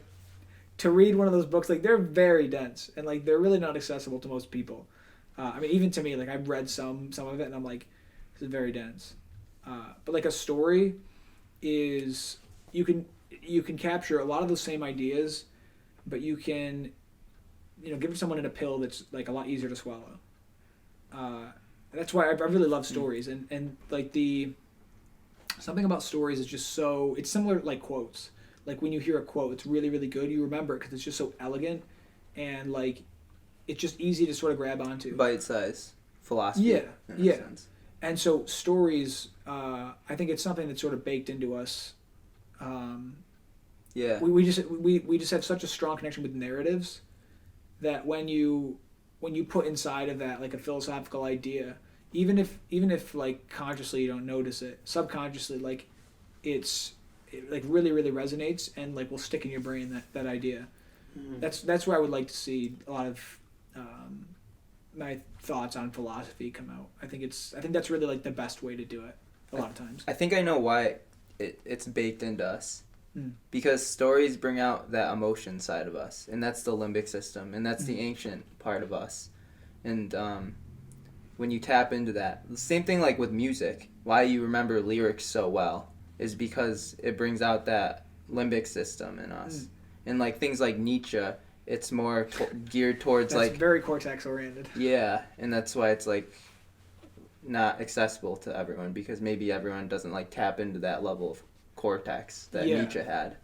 To read one of those books, they're very dense and they're really not accessible to most people. Even to me, I've read some of it and I'm this is very dense. But a story is you can capture a lot of those same ideas, but you can give someone in a pill that's a lot easier to swallow. That's why I really love stories, and something about stories is just so, it's similar quotes. like when you hear a quote, it's really, really good. You remember it because it's just so elegant and like it's just easy to sort of grab onto.
Bite-sized philosophy.
Yeah,
in a sense.
And so stories, I think it's something that's sort of baked into us.
Yeah.
We just have such a strong connection with narratives that when you put inside of that like a philosophical idea, even if like consciously you don't notice it, subconsciously like it like really, really resonates and like will stick in your brain that idea. Mm-hmm. That's where I would like to see a lot of my thoughts on philosophy come out. I think that's really like the best way to do it a lot of times.
I think I know why it's baked into us. Because stories bring out that emotion side of us, and that's the limbic system, and that's the ancient part of us. And when you tap into that, the same thing like with music, why you remember lyrics so well is because it brings out that limbic system in us. And like things like Nietzsche, it's more geared towards
that's
like
very cortex oriented.
Yeah, and that's why it's like not accessible to everyone, because maybe everyone doesn't like tap into that level of cortex that Nietzsche had.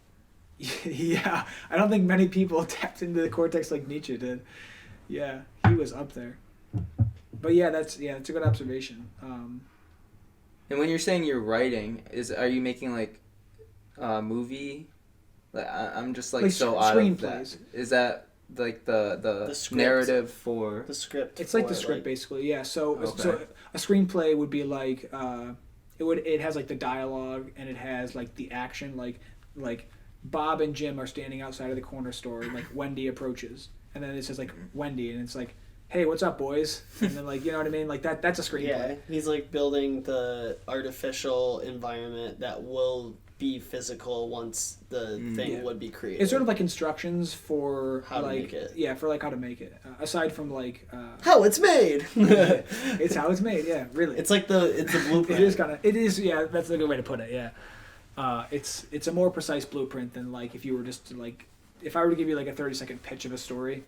Yeah, I don't think many people tapped into the cortex like Nietzsche did. Yeah, he was up there. But yeah, that's a good observation.
And when you're saying you're writing, are you making like a movie? Like I'm just like so out of that. Is that like the narrative for
the script?
It's like the script basically. Yeah. So a screenplay would be like it has like the dialogue and it has like the action, like Bob and Jim are standing outside of the corner store and like Wendy approaches and then it says like Wendy and it's like, hey, what's up, boys? And then like, you know what I mean? Like that's a screenplay.
Yeah, he's like building the artificial environment that will be physical once the thing would be created.
It's sort of like instructions for
how
like,
to make it.
Yeah, for like how to make it. Aside from like
how it's made.
It's how it's made. Yeah, really.
It's like the blueprint.
It is. Yeah, that's a good way to put it. Yeah, it's a more precise blueprint than like if you were just to, like if I were to give you like a 30-second pitch of a story.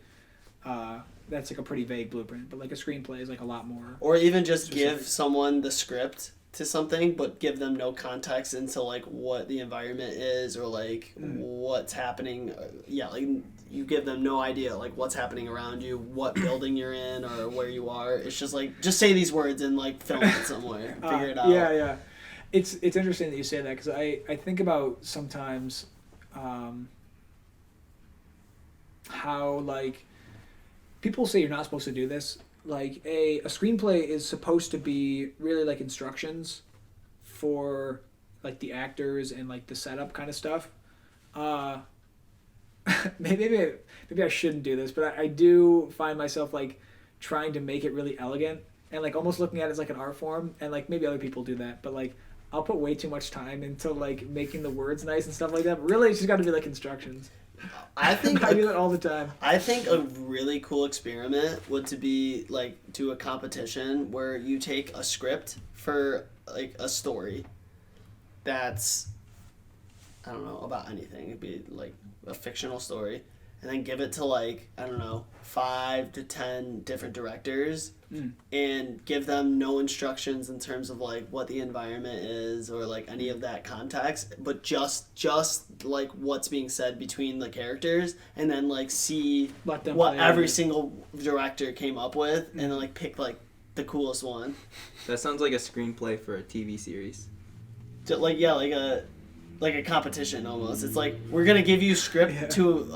That's like a pretty vague blueprint, but like a screenplay is like a lot more.
Or even just specific. Give someone the script to something, but give them no context into like what the environment is or like what's happening. Yeah, like you give them no idea like what's happening around you, what building you're in, or where you are. It's just like just say these words and like film it somewhere, figure it out.
Yeah. It's interesting that you say that because I think about sometimes how like. People say you're not supposed to do this. Like a screenplay is supposed to be really like instructions for like the actors and like the setup kind of stuff. Maybe I shouldn't do this, but I do find myself like trying to make it really elegant and like almost looking at it as like an art form. And like maybe other people do that, but like I'll put way too much time into like making the words nice and stuff like that. But really, it's just got to be like instructions.
I think
I do that all the time.
I think a really cool experiment would to be like do a competition where you take a script for like a story that's I don't know about anything. It'd be like a fictional story, and then give it to like I don't know 5 to 10 different directors, and give them no instructions in terms of like what the environment is or like any of that context, but just like what's being said between the characters, and then like see what every single director came up with, and then like pick like the coolest one.
That sounds like a screenplay for a TV series.
Just like a competition almost. It's like we're gonna give you script to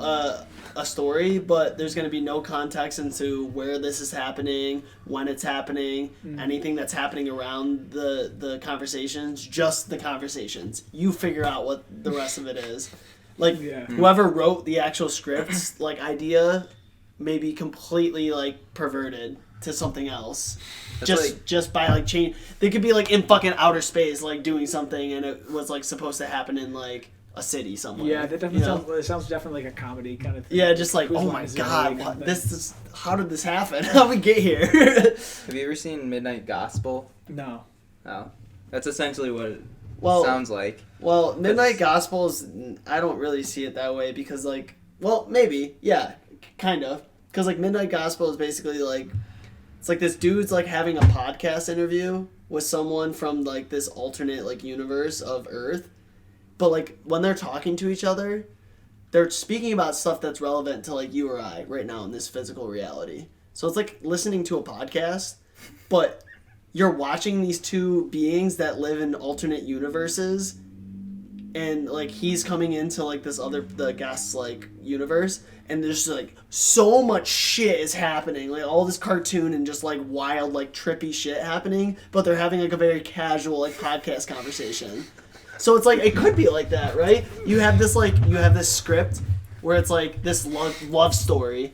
a story, but there's gonna be no context into where this is happening, when it's happening, anything that's happening around the conversations. Just the conversations. You figure out what the rest of it is. Like whoever wrote the actual script's like idea may be completely like perverted to something else. Just by like change, they could be like in fucking outer space like doing something, and it was like supposed to happen in like a city somewhere.
Yeah, that definitely sounds definitely like a comedy kind of thing.
Yeah, just like oh my god, how did this happen? How did we get here?
Have you ever seen Midnight Gospel?
No.
Oh, that's essentially what it sounds like.
Well, Midnight Gospels, I don't really see it that way because like, well, maybe, yeah, kind of, because like Midnight Gospel is basically like. It's like this dude's like having a podcast interview with someone from like this alternate like universe of Earth, but like when they're talking to each other, they're speaking about stuff that's relevant to like you or I right now in this physical reality. So it's like listening to a podcast, but you're watching these two beings that live in alternate universes, and like he's coming into like the guest's like universe, and there's like so much shit is happening, like all this cartoon and just like wild like trippy shit happening, but they're having like a very casual like podcast conversation. So it's like it could be like that, right? You have this script where it's like this love story,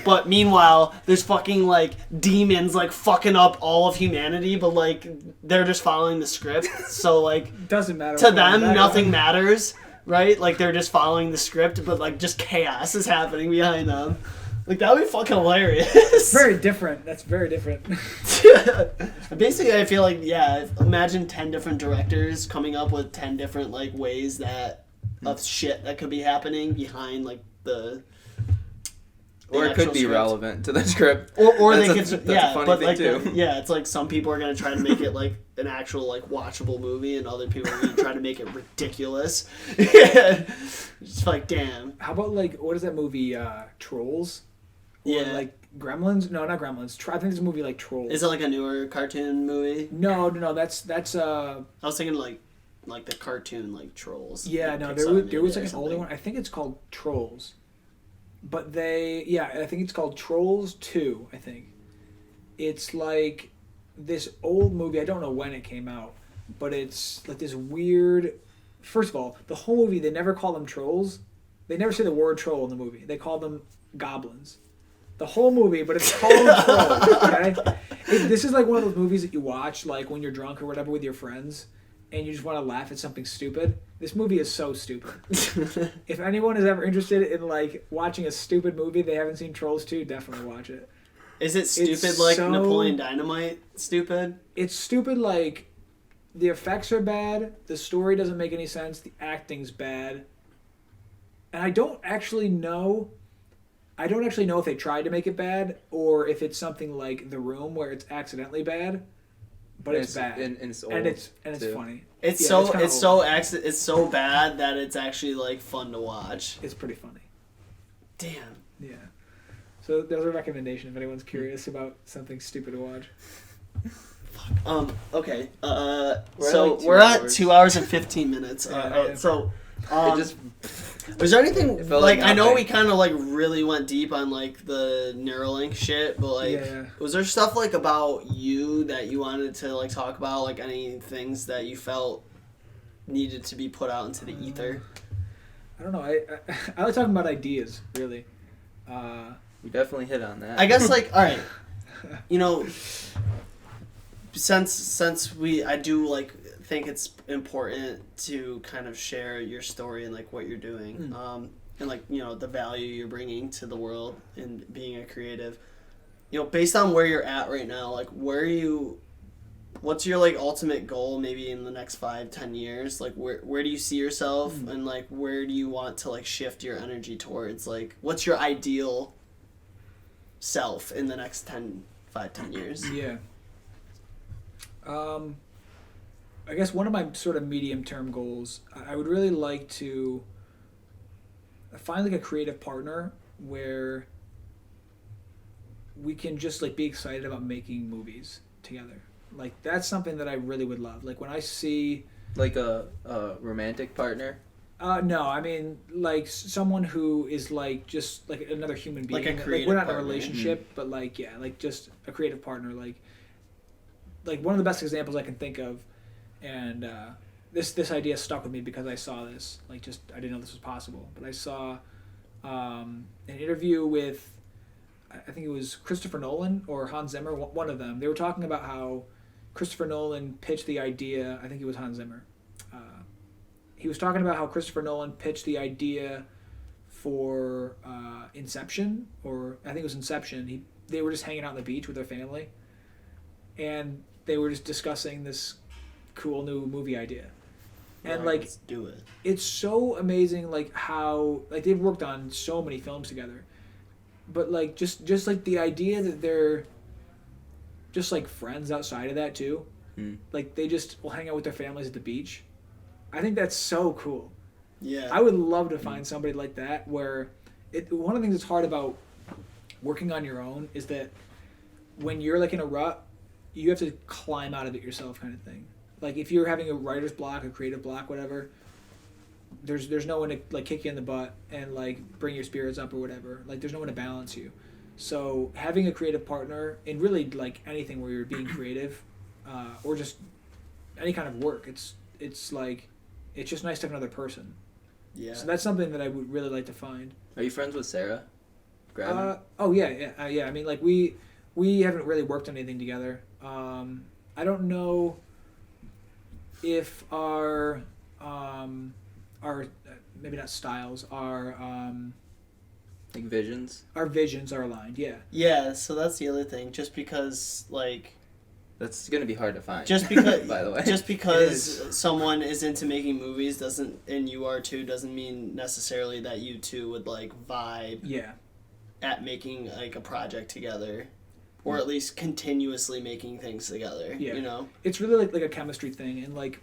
but meanwhile there's fucking like demons like fucking up all of humanity, but like they're just following the script. So like
doesn't matter
to them, nothing matters, right? Like they're just following the script, but like just chaos is happening behind them. Like that would be fucking hilarious.
Very different. That's very different.
Basically, I feel like imagine 10 different directors coming up with 10 different like ways that of shit that could be happening behind like the
or it could be
script.
relevant to the script.
Or
that's
they could,
a funny
but
thing
like,
too.
it's like some people are gonna try to make it like an actual like watchable movie, and other people are gonna try to make it ridiculous. It's like, damn.
How about like what is that movie? Trolls. Or like Gremlins? No, not Gremlins. I think there's a movie like Trolls.
Is it like a newer cartoon movie?
No. That's. I
was thinking like the cartoon like Trolls.
Yeah,
like
no,
Pixar
there was like an
something.
older one. I think it's called Trolls. But I think it's called Trolls 2, I think. It's like this old movie. I don't know when it came out, but it's like this weird. First of all, the whole movie, they never call them trolls. They never say the word troll in the movie. They call them goblins. The whole movie, but it's called Trolls, okay? This is like one of those movies that you watch like when you're drunk or whatever with your friends, and you just want to laugh at something stupid. This movie is so stupid. If anyone is ever interested in like watching a stupid movie, they haven't seen Trolls 2, definitely watch it.
Is it stupid like Napoleon Dynamite stupid?
It's stupid like the effects are bad, the story doesn't make any sense, the acting's bad. And I don't actually know if they tried to make it bad or if it's something like The Room where it's accidentally bad, but it's bad
and it's old
and it's
too.
funny.
It's so bad that it's actually like fun to watch.
It's pretty funny.
Damn.
Yeah. So there's a recommendation if anyone's curious about something stupid to watch.
Okay.
We're at
at 2 hours and 15 minutes. Was there anything like I know we kind of like really went deep on like the Neuralink shit, but like was there stuff like about you that you wanted to like talk about, like any things that you felt needed to be put out into the ether?
I don't know. I like talking about ideas, really.
We definitely hit on that.
I guess like all right, since I do like think it's important to kind of share your story and like what you're doing, and like the value you're bringing to the world and being a creative. Based on where you're at right now, like what's your like ultimate goal maybe in the next 5-10 years? Like where do you see yourself, and like where do you want to like shift your energy towards? Like what's your ideal self in the next 5-10 years?
Yeah. I guess one of my sort of medium-term goals, I would really like to find like a creative partner where we can just like be excited about making movies together. Like that's something that I really would love. Like when I see
like a romantic partner.
No, I mean like someone who is like just like another human being.
Like a creative
we're not
partner.
in a relationship, but like like just a creative partner. Like one of the best examples I can think of, and this idea stuck with me because I saw this. Like just I didn't know this was possible, but I saw an interview with I think it was Christopher Nolan or Hans Zimmer, one of them. They were talking about how Christopher Nolan pitched the idea. I think it was Hans Zimmer. He was talking about how Christopher Nolan pitched the idea for Inception, or I think it was Inception. They were just hanging out on the beach with their family, and they were just discussing this cool new movie idea. And like,
let's do it.
It's so amazing, like how like they've worked on so many films together, but like just like the idea that they're just like friends outside of that too. Like they just will hang out with their families at the beach. I think that's so cool.
Yeah.
I would love to find somebody like that where one of the things that's hard about working on your own is that when you're like in a rut, you have to climb out of it yourself, kind of thing. Like if you're having a writer's block, a creative block, whatever, there's no one to like kick you in the butt and like bring your spirits up or whatever. Like there's no one to balance you. So having a creative partner in really like anything where you're being creative, or just any kind of work, it's like it's just nice to have another person.
Yeah.
So that's something that I would really like to find.
Are you friends with Sarah?
Oh yeah. I mean, like we haven't really worked on anything together. I don't know if our maybe not styles, our
like visions.
Our visions are aligned. Yeah.
Yeah. So that's the other thing. Just because like.
That's gonna be hard to find.
Just because,
by the way,
just because someone is into making movies and you are too, doesn't mean necessarily that you two would like vibe.
Yeah.
At making like a project together, or at least continuously making things together.
Yeah.
You know,
it's really like a chemistry thing, and like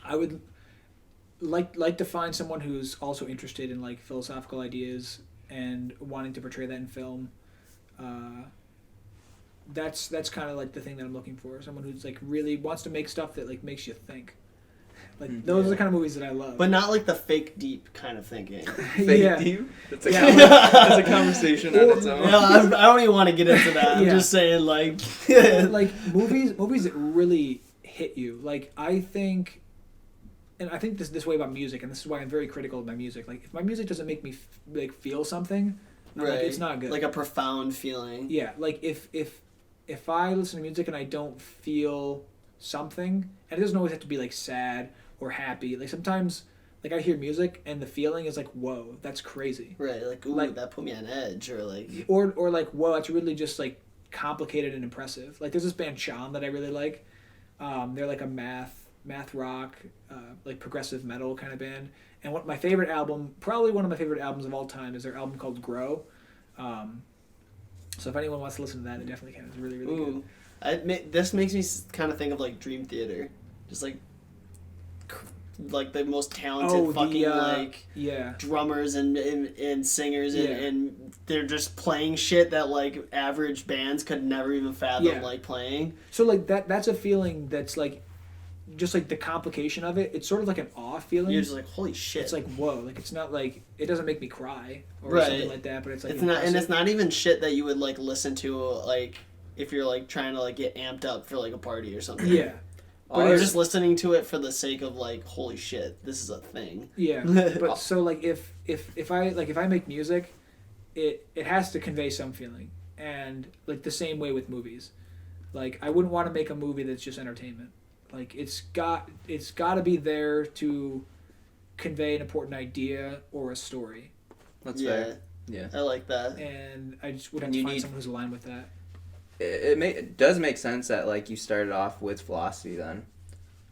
I would like to find someone who's also interested in like philosophical ideas and wanting to portray that in film. That's kind of like the thing that I'm looking for. Someone who's like really wants to make stuff that like makes you think. Like those are the kind of movies that I love.
But not like the fake deep kind of thinking.
Fake deep? That's a conversation on its own.
No, I don't even want to get into that. I'm just saying like
like movies that really hit you. Like I think this way about music, and this is why I'm very critical of my music. Like if my music doesn't make me like feel something,
right.
Like, it's not good.
Like a profound feeling.
Yeah, like if I listen to music and I don't feel something, and it doesn't always have to be like sad or happy. Like sometimes, like I hear music and the feeling is like, whoa, that's crazy.
Right, like ooh, like, that put me on edge, or like,
or like, whoa, that's really just like complicated and impressive. Like there's this band Chan that I really like. They're like a math rock, like progressive metal kind of band. And my favorite album, probably one of my favorite albums of all time, is their album called Grow. So if anyone wants to listen to that, it definitely can. It's really, really good.
This makes me kind of think of like Dream Theater, just like the most talented drummers and singers and they're just playing shit that like average bands could never even fathom like playing.
So like that's a feeling that's like just like the complication of it. It's sort of like an awe feeling.
You're just like, holy shit.
It's like, whoa, like it's not like it doesn't make me cry or something like that, but it's like
it's not, and it's not even shit that you would like listen to like if you're like trying to like get amped up for like a party or something.
Yeah.
But you're just listening to it for the sake of like, holy shit, this is a thing.
Yeah. But so like if I make music, it has to convey some feeling. And like the same way with movies. Like I wouldn't want to make a movie that's just entertainment. Like it's got to be there to convey an important idea or a story.
That's fair. Yeah.
I like that.
And I just would have to find someone who's aligned with that.
It does make sense that like you started off with philosophy then,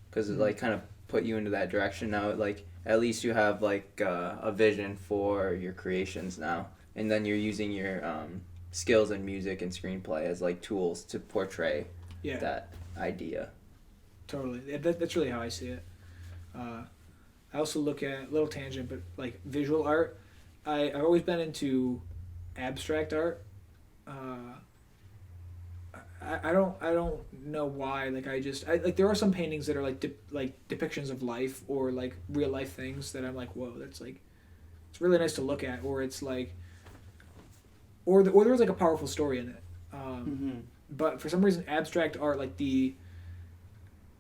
because it like kind of put you into that direction. Now like at least you have like a vision for your creations now, and then you're using your skills in music and screenplay as like tools to portray that idea.
Totally, that's really how I see it. I also look at, little tangent, but like visual art. I've always been into abstract art. I don't know why. Like like there are some paintings that are like depictions of life or like real life things that I'm like, whoa, that's like, it's really nice to look at, or it's like, or there's like a powerful story in it. But for some reason, abstract art, like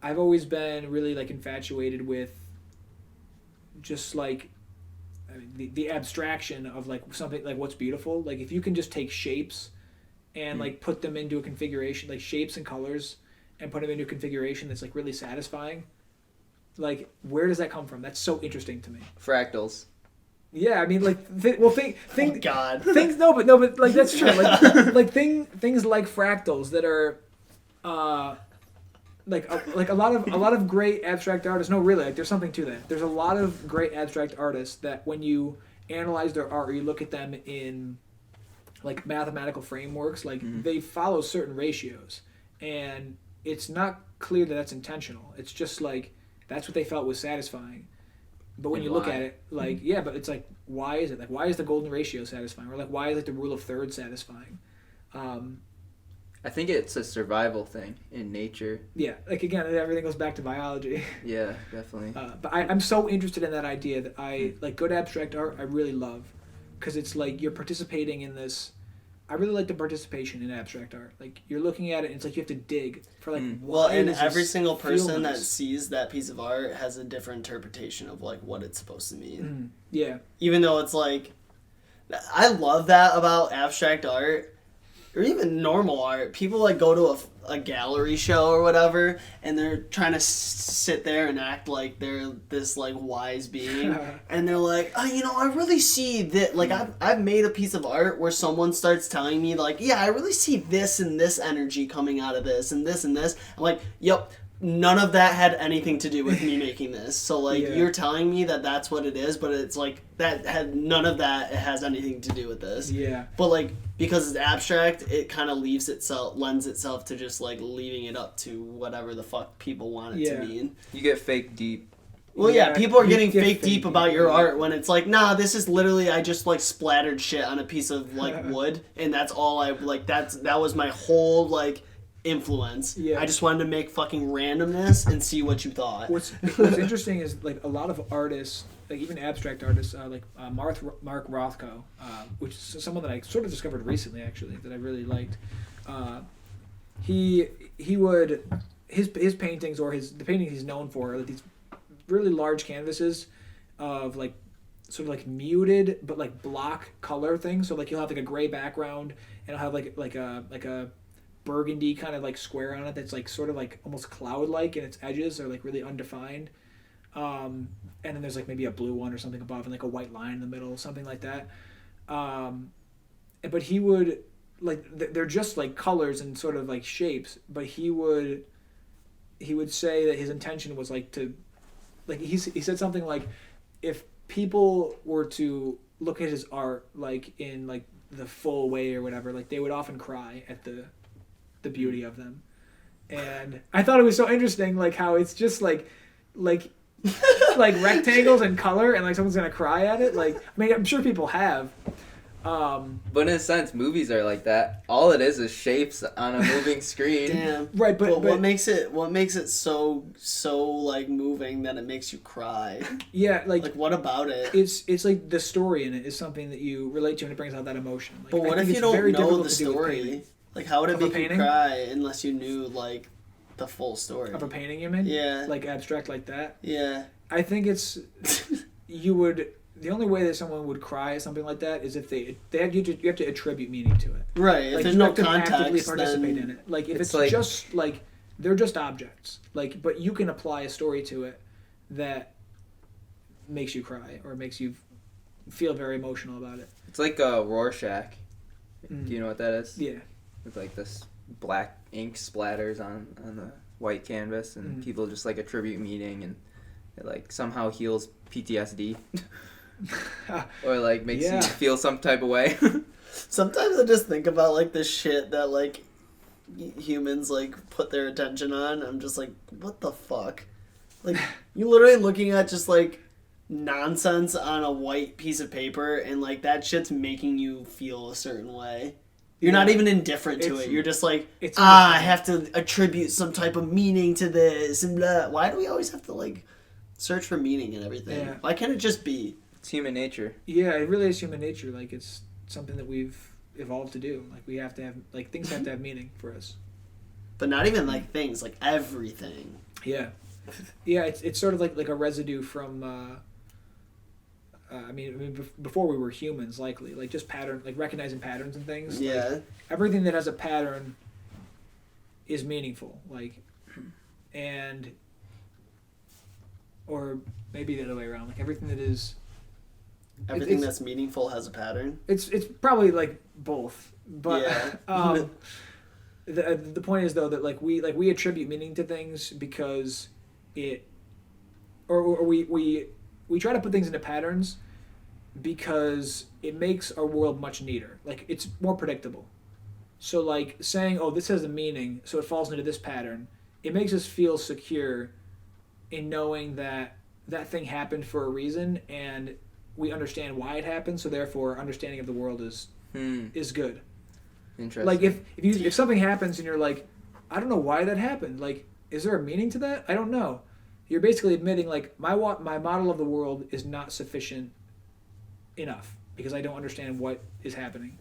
I've always been really like infatuated with just like, I mean, the abstraction of like something like what's beautiful. Like if you can just take shapes and like put them into a configuration, like shapes and colors, and put them into a configuration that's like really satisfying. Like where does that come from? That's so interesting to me.
Fractals.
Yeah, I mean, like, think.
Oh God.
Things, no, but like that's true. Like things like fractals that are, like a lot of great abstract artists. No, really, like there's something to that. There's a lot of great abstract artists that when you analyze their art or you look at them in like mathematical frameworks, like they follow certain ratios, and it's not clear that that's intentional. It's just like that's what they felt was satisfying. But when
And
you look
why?
at it, like, yeah, but it's like, why is it? Like, why is the golden ratio satisfying? Or like, why is like the rule of thirds satisfying?
I think it's a survival thing in nature.
Yeah, like again, everything goes back to biology.
Yeah, definitely.
But I'm so interested in that idea that I like good abstract art. I really love because it's like you're participating in this. I really like the participation in abstract art. Like you're looking at it, and it's like you have to dig for like.
Well,
why
and
does
every
this
single
feel
person that
nice?
sees that piece of art has a different interpretation of like what it's supposed to mean.
Yeah.
Even though it's like, I love that about abstract art. Or even normal art. People like go to a gallery show or whatever, and they're trying to sit there and act like they're this like wise being, and they're like, oh, you know, I really see that. Like I've made a piece of art where someone starts telling me like, yeah, I really see this and this energy coming out of this and this and this. I'm like, yep. None of that had anything to do with me making this. So, like,
Yeah.
you're telling me that that's what it is, but it's like, that had none of that has anything to do with this.
Yeah.
But, like, because it's abstract, it kind of lends itself to just, like, leaving it up to whatever the fuck people want it
Yeah.
to mean.
You get fake deep.
Well, yeah, people are
you
getting
get
fake deep about your
yeah.
art when it's like, nah, this is literally, I just, like, splattered shit on a piece of, like, wood, and that's all I, like, that was my whole, like, influence.
Yeah.
I just wanted to make fucking randomness and see what you thought.
What's interesting is like a lot of artists, like even abstract artists, like Mark Rothko, which is someone that I sort of discovered recently actually that I really liked. He would his paintings or the paintings he's known for are like these really large canvases of like sort of like muted but like block color things. So like you'll have like a gray background and it'll have like a burgundy kind of like square on it that's like sort of like almost cloud-like and its edges are like really undefined, and then there's like maybe a blue one or something above and like a white line in the middle, something like that. But he would like they're just like colors and sort of like shapes, but he would say that his intention was like to like he said something like if people were to look at his art like in like the full way or whatever, like they would often cry at the beauty of them. And I thought it was so interesting like how it's just like rectangles and color and like someone's gonna cry at it. Like I mean I'm sure people have,
But in a sense, movies are like that. All it is shapes on a moving screen.
Damn.
right, but
what makes it so like moving that it makes you cry?
yeah,
Like what about it?
it's like the story in it is something that you relate to and it brings out that emotion. Like,
But
I
what
think
if you
it's
don't
very
know
difficult
the
to do with
story?
painting.
Like how would it
Of a
make you
painting?
cry unless you knew like the full story?
Of a painting, you mean?
Yeah.
Like abstract like that.
Yeah.
I think it's the only way that someone would cry at something like that is if you have to attribute meaning to it.
Right. If
Like
there's
you
no
have to actively
context,
participate
then
in it. Like if
It's
it's
like-
just like they're just objects. Like but you can apply a story to it that makes you cry or makes you feel very emotional about it.
It's like a Rorschach.
Mm.
Do you know what that is?
Yeah.
With like this black ink splatters on the white canvas, and
Mhm.
people just like attribute meaning, and it like somehow heals PTSD, or like makes
Yeah.
you feel some type of way.
sometimes I just think about like the shit that like humans like put their attention on. I'm just like, what the fuck? Like you're literally looking at just like nonsense on a white piece of paper, and like that shit's making you feel a certain way. You're not
Yeah.
even indifferent to
It's-
it. You're just like,
it's
I
indifferent.
have to attribute some type of meaning to this and blah. Why do we always have to like search for meaning and everything?
Yeah.
Why can't it just be?
It's human nature.
Yeah, it really is human nature. Like it's something that we've evolved to do. Like we have to have like things have to have meaning for us.
But not even like things, like everything.
Yeah, yeah. It's sort of like a residue from. I mean, before we were humans, likely like just pattern, like recognizing patterns and things. Like,
Yeah.
everything that has a pattern is meaningful. Like, and or maybe the other way around. Like everything that is.
Everything
it's-
that's meaningful has a pattern.
It's probably like both, but
Yeah.
the point is though that we attribute meaning to things because it, or we try to put things into patterns because it makes our world much neater. Like it's more predictable. So like saying, oh, this has a meaning, so it falls into this pattern. It makes us feel secure in knowing that that thing happened for a reason, and we understand why it happened. So therefore, our understanding of the world is good.
Interesting.
Like if something happens and you're like, I don't know why that happened. Like, is there a meaning to that? I don't know. You're basically admitting like my model of the world is not sufficient enough because I don't understand what is happening.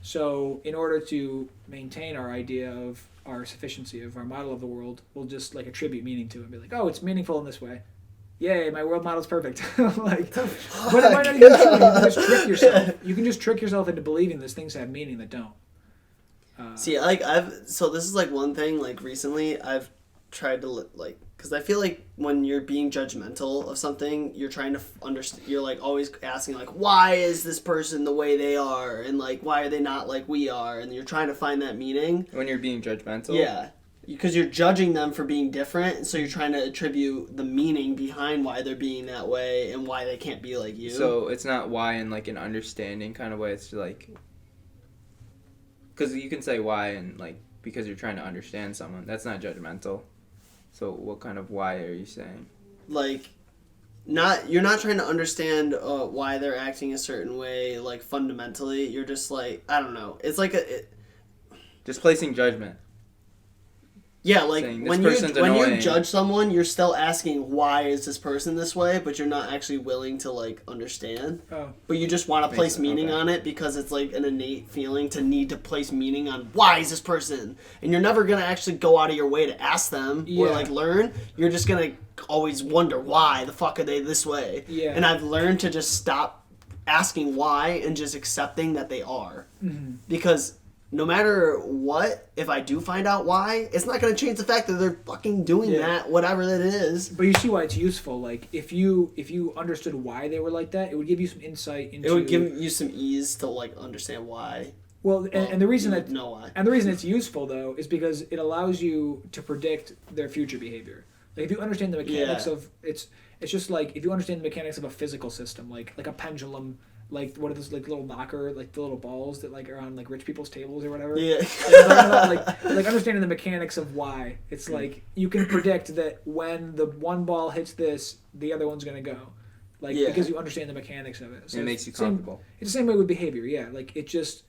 So in order to maintain our idea of our sufficiency of our model of the world, we'll just like attribute meaning to it and be like, oh, it's meaningful in this way. Yay, my world model's perfect. Like, but it might not even be true. You can just trick yourself. You can just trick yourself into believing these things have meaning that don't.
See, like so this is like one thing. Like recently, I've tried to like, because I feel like when you're being judgmental of something, you're trying to understand. You're like always asking like, why is this person the way they are, and like why are they not like we are, and you're trying to find that meaning.
When you're being judgmental.
Yeah. Because you're judging them for being different, and so you're trying to attribute the meaning behind why they're being that way and why they can't be like you.
So it's not why in like an understanding kind of way. It's like, because you can say why and like because you're trying to understand someone. That's not judgmental. So what kind of why are you saying?
Like, you're not trying to understand why they're acting a certain way. Like fundamentally, you're just like, I don't know. It's like
just placing judgment.
Yeah, like when you judge someone, you're still asking why is this person this way, but you're not actually willing to like understand.
Oh.
But you just want to place meaning on it because it's like an innate feeling to need to place meaning on why is this person, and you're never gonna actually go out of your way to ask them or like learn. You're just gonna always wonder why the fuck are they this way.
Yeah.
And I've learned to just stop asking why and just accepting that they are, because no matter what, if I do find out why, it's not going to change the fact that they're fucking doing that, whatever that is.
But you see why it's useful. Like, if you understood why they were like that, it would give you some insight into...
It would give you some ease to, like, understand why.
Well, and the reason that...
know why.
And the reason it's useful, though, is because it allows you to predict their future behavior. Like, if you understand the mechanics of... It's just like, if you understand the mechanics of a physical system, like a pendulum... Like, what are those, like, little knocker, like, the little balls that, like, are on, like, rich people's tables or whatever?
Yeah.
like understanding the mechanics of why. It's like, you can predict that when the one ball hits this, the other one's going to go. Like, because you understand the mechanics of it. So
it makes you comfortable.
It's the same way with behavior, yeah. Like, it just...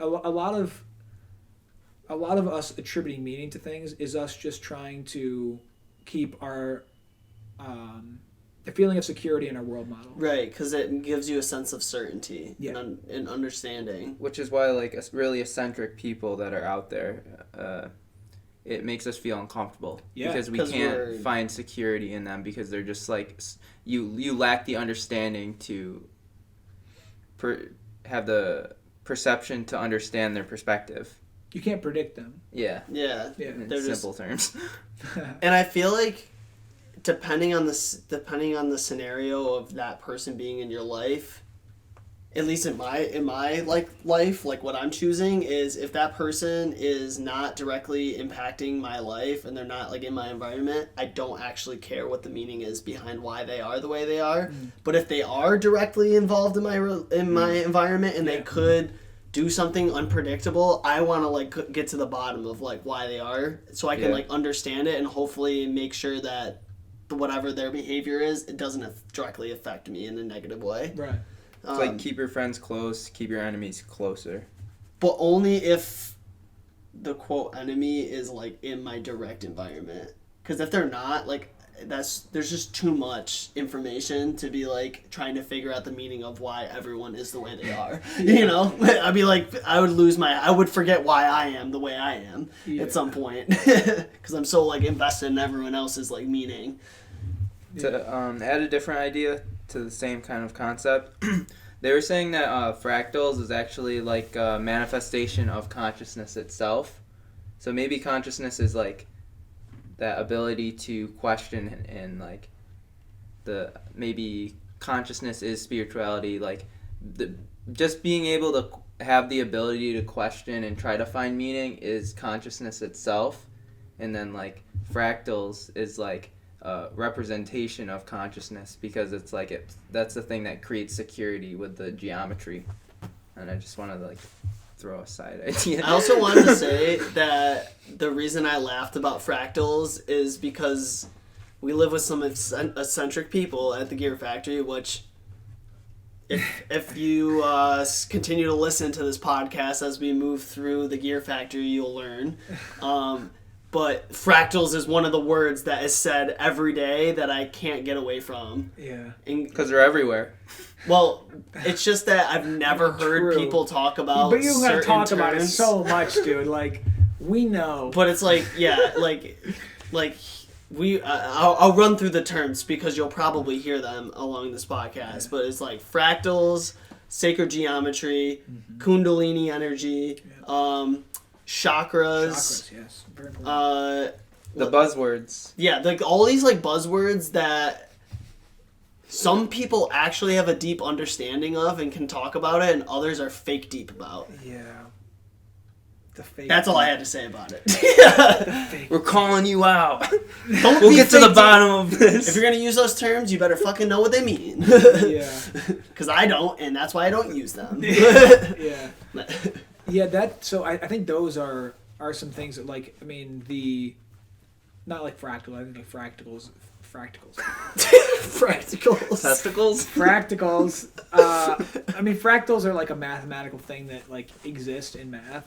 A lot of us attributing meaning to things is us just trying to keep our... the feeling of security in our world model.
Right, because it gives you a sense of certainty and understanding.
Which is why, like, really eccentric people that are out there, it makes us feel uncomfortable. Yeah. Because we can't find security in them because they're just, like, you lack the understanding to have the perception to understand their perspective.
You can't predict them.
Yeah.
Yeah.
In simple terms.
And I feel like depending on the scenario of that person being in your life, at least in my like life, like what I'm choosing is if that person is not directly impacting my life and they're not like in my environment, I don't actually care what the meaning is behind why they are the way they are. But if they are directly involved in my environment and they could do something unpredictable, I want to like get to the bottom of like why they are, so I can like understand it and hopefully make sure that whatever their behavior is, it doesn't directly affect me in a negative way.
Right.
It's like keep your friends close, keep your enemies closer.
But only if the quote enemy is like in my direct environment. Because if they're not, like there's just too much information to be like trying to figure out the meaning of why everyone is the way they are. You know, I'd be like, I would forget why I am the way I am at some point because I'm so like invested in everyone else's like meaning.
To add a different idea to the same kind of concept, they were saying that fractals is actually like a manifestation of consciousness itself. So maybe consciousness is like that ability to question and like maybe consciousness is spirituality, like just being able to have the ability to question and try to find meaning is consciousness itself, and then like fractals is like a representation of consciousness because it's like that's the thing that creates security with the geometry. And I just wanted to like throw a side idea.
I also wanted to say that the reason I laughed about fractals is because we live with some eccentric people at the Gear Factory, which if you continue to listen to this podcast as we move through the Gear Factory, you'll learn. But fractals is one of the words that is said every day that I can't get away from.
Yeah.
Because they're everywhere.
Well, it's just that I've never heard people talk about
But you're going to talk
terms.
about it so much, dude. Like, we know.
But it's like, yeah, I'll run through the terms because you'll probably hear them along this podcast. Yeah. But it's like fractals, sacred geometry, kundalini energy, chakras,
yes, very important.
The buzzwords.
Yeah, like all these like buzzwords that some people actually have a deep understanding of and can talk about it, and others are fake deep about.
Yeah. The fake.
That's all I had to say about it.
We're calling you out.
We'll
get to the bottom of this.
If you're gonna use those terms, you better fucking know what they mean.
Yeah.
Because I don't, and that's why I don't use them.
Yeah. Yeah, so I think those are some things that, like, I mean, not like fractal, I think like fractals.
Fractals.
Testicles?
Fractals. I mean, fractals are like a mathematical thing that, like, exists in math.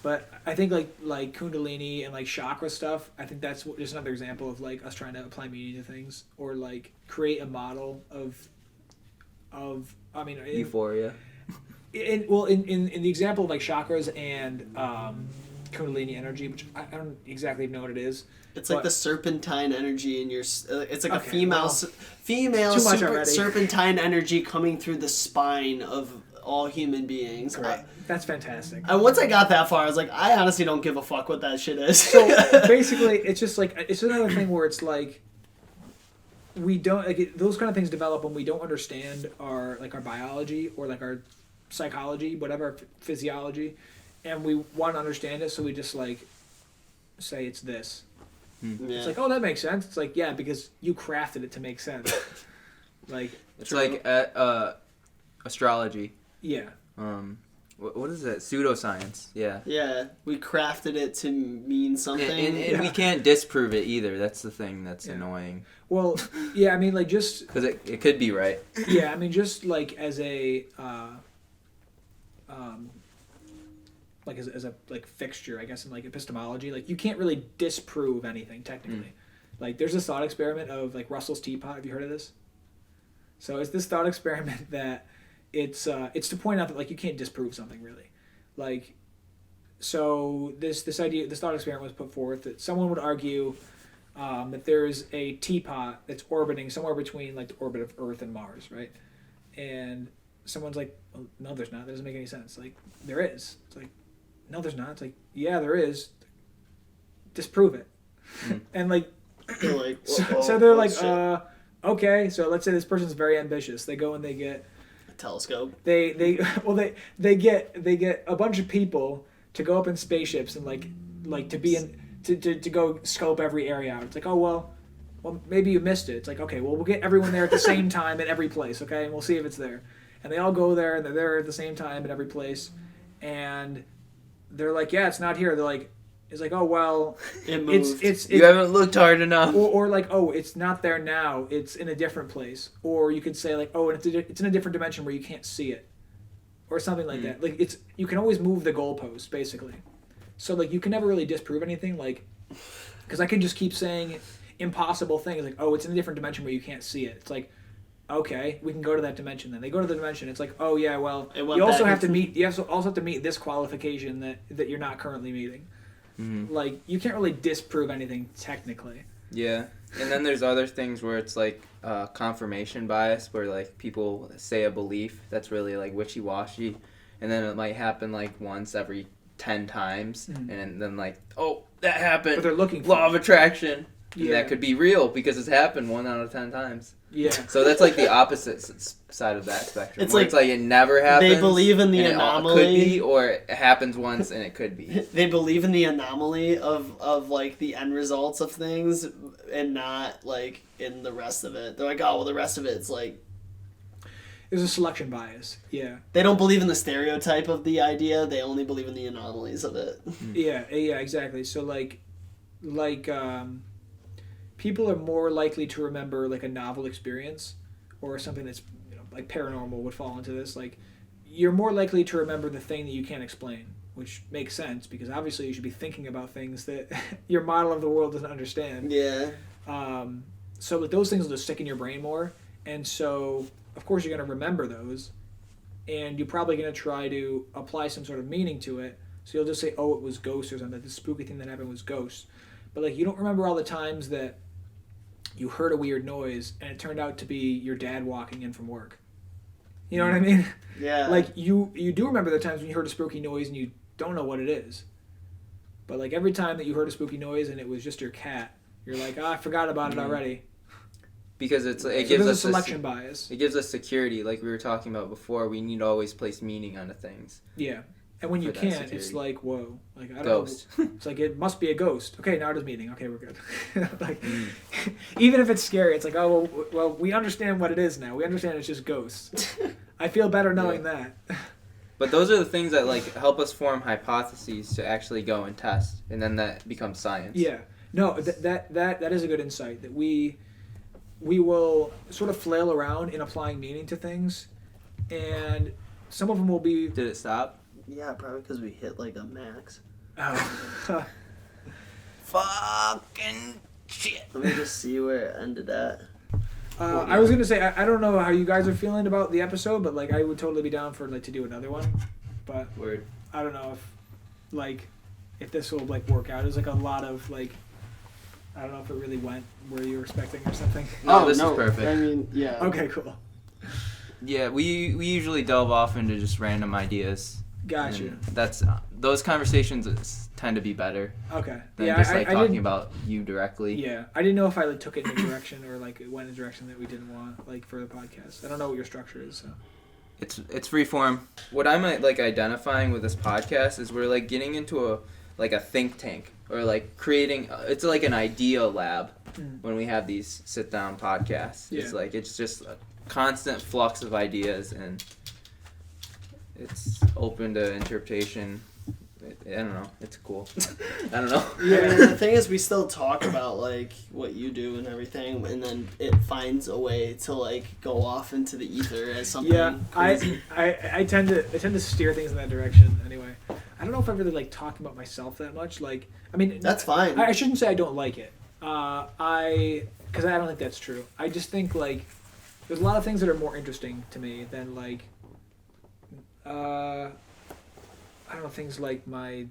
But I think, like Kundalini and, like, chakra stuff, I think that's just another example of, like, us trying to apply meaning to things. Or, like, create a model of I mean...
Euphoria.
In the example of like chakras and Kundalini energy, which I don't exactly know what it is.
It's like the serpentine energy in your. It's like a female
already.
serpentine energy coming through the spine of all human beings.
Great. That's fantastic.
And once I got that far, I was like, I honestly don't give a fuck what that shit is.
So basically, it's just like it's another thing where it's like we don't like those kind of things develop when we don't understand our biology or like our psychology, whatever, physiology, and we want to understand it, so we just like say it's this. Yeah. It's like, oh, that makes sense. It's like, yeah, because you crafted it to make sense. Like
it's like astrology.
Yeah.
What is that? Pseudoscience. Yeah.
Yeah, we crafted it to mean something,
and we can't disprove it either. That's the thing that's annoying.
Well, yeah, I mean, like, just
because it could be right.
Yeah, I mean, just like as a like as a like fixture, I guess, in like epistemology, like you can't really disprove anything technically. Like there's this thought experiment of like Russell's teapot. Have you heard of this? So it's this thought experiment that it's to point out that like you can't disprove something really. Like so this thought experiment was put forth that someone would argue that there's a teapot that's orbiting somewhere between like the orbit of Earth and Mars, right? And someone's like, oh, no, there's not. That doesn't make any sense. Like, there is. It's like, no, there's not. It's like, yeah, there is. Disprove it. And like,
they're like
so they're like, okay. So let's say this person's very ambitious. They go and they get
a telescope.
They get a bunch of people to go up in spaceships and like to be in to go scope every area out. It's like, oh well, maybe you missed it. It's like, okay, well, we'll get everyone there at the same time at every place, okay, and we'll see if it's there. And they all go there, and they're there at the same time at every place, and they're like, yeah, it's not here. They're like, it's like, oh well,
it moved.
It's
you haven't looked hard enough.
Or like, oh, it's not there now. It's in a different place. Or you could say like, oh, and it's in a different dimension where you can't see it, or something like that. Like you can always move the goalpost basically. So like you can never really disprove anything, like, because I can just keep saying impossible things like, oh, it's in a different dimension where you can't see it. It's like, okay, we can go to that dimension then. They go to the dimension. It's like, oh yeah, well, you also have to meet this qualification that you're not currently meeting. Mm-hmm. Like you can't really disprove anything technically.
Yeah, and then there's other things where it's like confirmation bias, where like people say a belief that's really like wishy-washy, and then it might happen like once every 10 times, and then like, oh, that happened.
But they're looking for
law of attraction.
Yeah.
And that could be real because it's happened 1 out of 10 times.
Yeah.
So that's like the opposite side of that spectrum.
It's like
it never happens.
They believe in the anomaly.
It could be, or it happens once and it could be.
They believe in the anomaly of like the end results of things, and not like in the rest of it. They're like, oh well, the rest of it's like.
There's a selection bias. Yeah.
They don't believe in the stereotype of the idea. They only believe in the anomalies of it.
Yeah, exactly. So like people are more likely to remember like a novel experience or something that's, you know, like paranormal would fall into this. Like, you're more likely to remember the thing that you can't explain, which makes sense because obviously you should be thinking about things that your model of the world doesn't understand.
Yeah.
So like, those things will just stick in your brain more, and so of course you're going to remember those, and you're probably going to try to apply some sort of meaning to it. So you'll just say, oh, it was ghosts or something. The spooky thing that happened was ghosts. But like, you don't remember all the times that you heard a weird noise and it turned out to be your dad walking in from work. You know what I mean?
Yeah.
Like, you do remember the times when you heard a spooky noise and you don't know what it is. But like, every time that you heard a spooky noise and it was just your cat, you're like, I forgot about it already.
Because it
So
gives
there's
us
a selection bias.
It gives us security, like we were talking about before. We need to always place meaning onto things.
Yeah. And when you
For that
can't,
security.
it's like, whoa. Like, I don't
Ghost.
know. It's like, it must be a ghost. Okay, now it is meaning. Okay, we're good. Like, even if it's scary, it's like, oh, well, we understand what it is now. We understand it's just ghosts. I feel better knowing that.
But those are the things that like help us form hypotheses to actually go and test, and then that becomes science.
Yeah. No, that is a good insight, that we will sort of flail around in applying meaning to things, and some of them will be...
Did it stop?
Yeah, probably because we hit like a max.
Oh.
Fucking shit.
Let me just see where it ended at.
I was gonna say, I don't know how you guys are feeling about the episode, but like, I would totally be down for like to do another one, but
Word.
I don't know if this will like work out. There's like a lot of like, I don't know if it really went where you were expecting or something.
No, this is perfect.
I mean, yeah.
Okay, cool.
Yeah, we usually delve off into just random ideas.
Gotcha.
And that's those conversations tend to be better
Okay.
than
Yeah,
just
I
like talking
didn't,
about you directly.
Yeah, I didn't know if I like took it in a direction or like it went in a direction that we didn't want like for the podcast. I don't know what your structure is. So.
It's free form. What I'm like identifying with this podcast is we're like getting into a think tank or like creating. It's like an idea lab when we have these sit down podcasts.
Yeah.
It's just a constant flux of ideas and it's open to interpretation. I don't know. It's cool. I don't know.
Yeah, I mean, the thing is, we still talk about like what you do and everything, and then it finds a way to like go off into the ether as something.
Yeah,
crazy.
I tend to steer things in that direction anyway. I don't know if I really like talking about myself that much. Like, I mean,
That's fine.
I shouldn't say I don't like it. Because I don't think that's true. I just think like there's a lot of things that are more interesting to me than like I don't know, things like my. I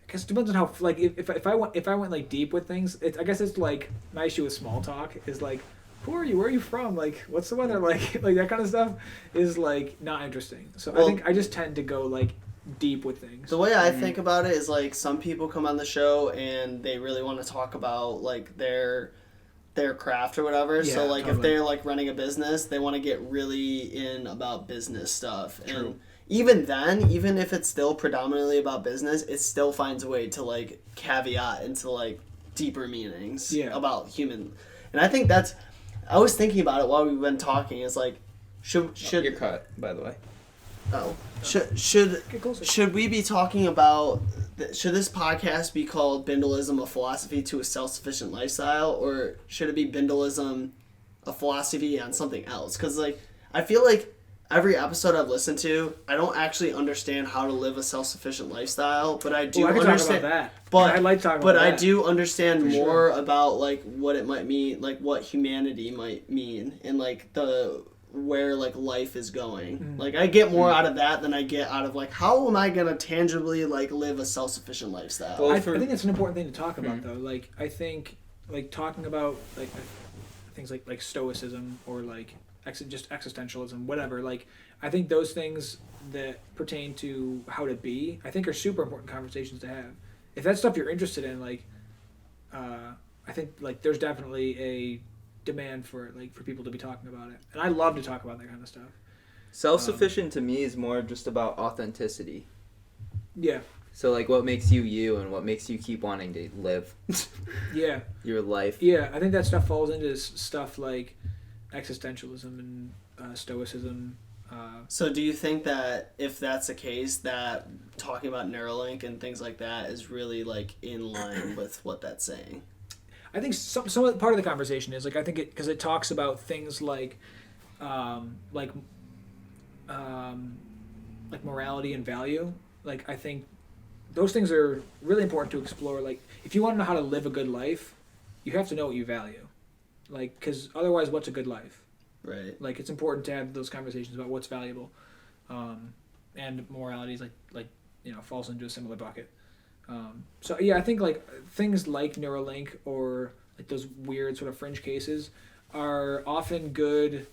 guess it depends on how like if I went like deep with things. I guess it's like my issue with small talk is like, who are you? Where are you from? Like, what's the weather like? Like that kind of stuff is like not interesting. So
Well,
I think I just tend to go like deep with things.
The way I think about it is like some people come on the show and they really want to talk about like their craft or whatever.
Yeah,
So like if
totally.
they're like running a business, they want to get really in about business stuff.
True.
And even then, even if it's still predominantly about business, it still finds a way to like caveat into like deeper meanings about human. And I think that's I was thinking about it while we've been talking. Is like should
You're cut, by the way.
Oh, should we be talking about? Should this podcast be called Bindlism, a philosophy to a self-sufficient lifestyle, or should it be Bindlism, a philosophy on something else? Because like I feel like every episode I've listened to, I don't actually understand how to live a self-sufficient lifestyle, but I do
I could
understand.
talk about that.
But
I'd like to talk about
but
that.
I do understand
For
more
sure.
about like what it might mean, like what humanity might mean, and like the where like life is going. Like I get more out of that than I get out of like how am I gonna tangibly like live a self-sufficient lifestyle.
Well,
I think that's an important thing to talk about though. Like I think like talking about like things like stoicism or like just existentialism, whatever. Like I think those things that pertain to how to be, I think are super important conversations to have. If that's stuff you're interested in, like I think like there's definitely a demand for it, like for people to be talking about it, and I love to talk about that kind of stuff.
Self-sufficient to me is more just about authenticity.
Yeah,
So like what makes you you and what makes you keep wanting to live
yeah,
your life.
yeah. I think that stuff falls into stuff like existentialism and stoicism.
So do you think that if that's the case, that talking about Neuralink and things like that is really like in line with what that's saying?
I think some of the, part of the conversation is like I think it because it talks about things like morality and value. Like I think those things are really important to explore. Like if you want to know how to live a good life, you have to know what you value. Like because otherwise, what's a good life?
Right.
Like it's important to have those conversations about what's valuable, and morality is like falls into a similar bucket. So yeah, I think like things like Neuralink or like those weird sort of fringe cases are often good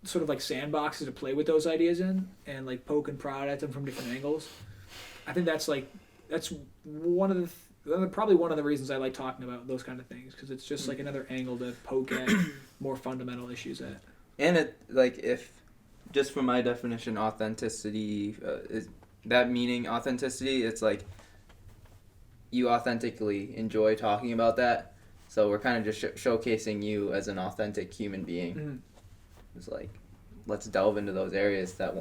sort of like sandboxes to play with those ideas in and like poke and prod at them from different angles. I think that's one of probably one of the reasons I like talking about those kind of things because it's just like another angle to poke at more fundamental issues at.
And it like if just from my definition, authenticity is that meaning authenticity. It's like you authentically enjoy talking about that, so we're kind of just showcasing you as an authentic human being.
Mm-hmm.
It's like let's delve into those areas that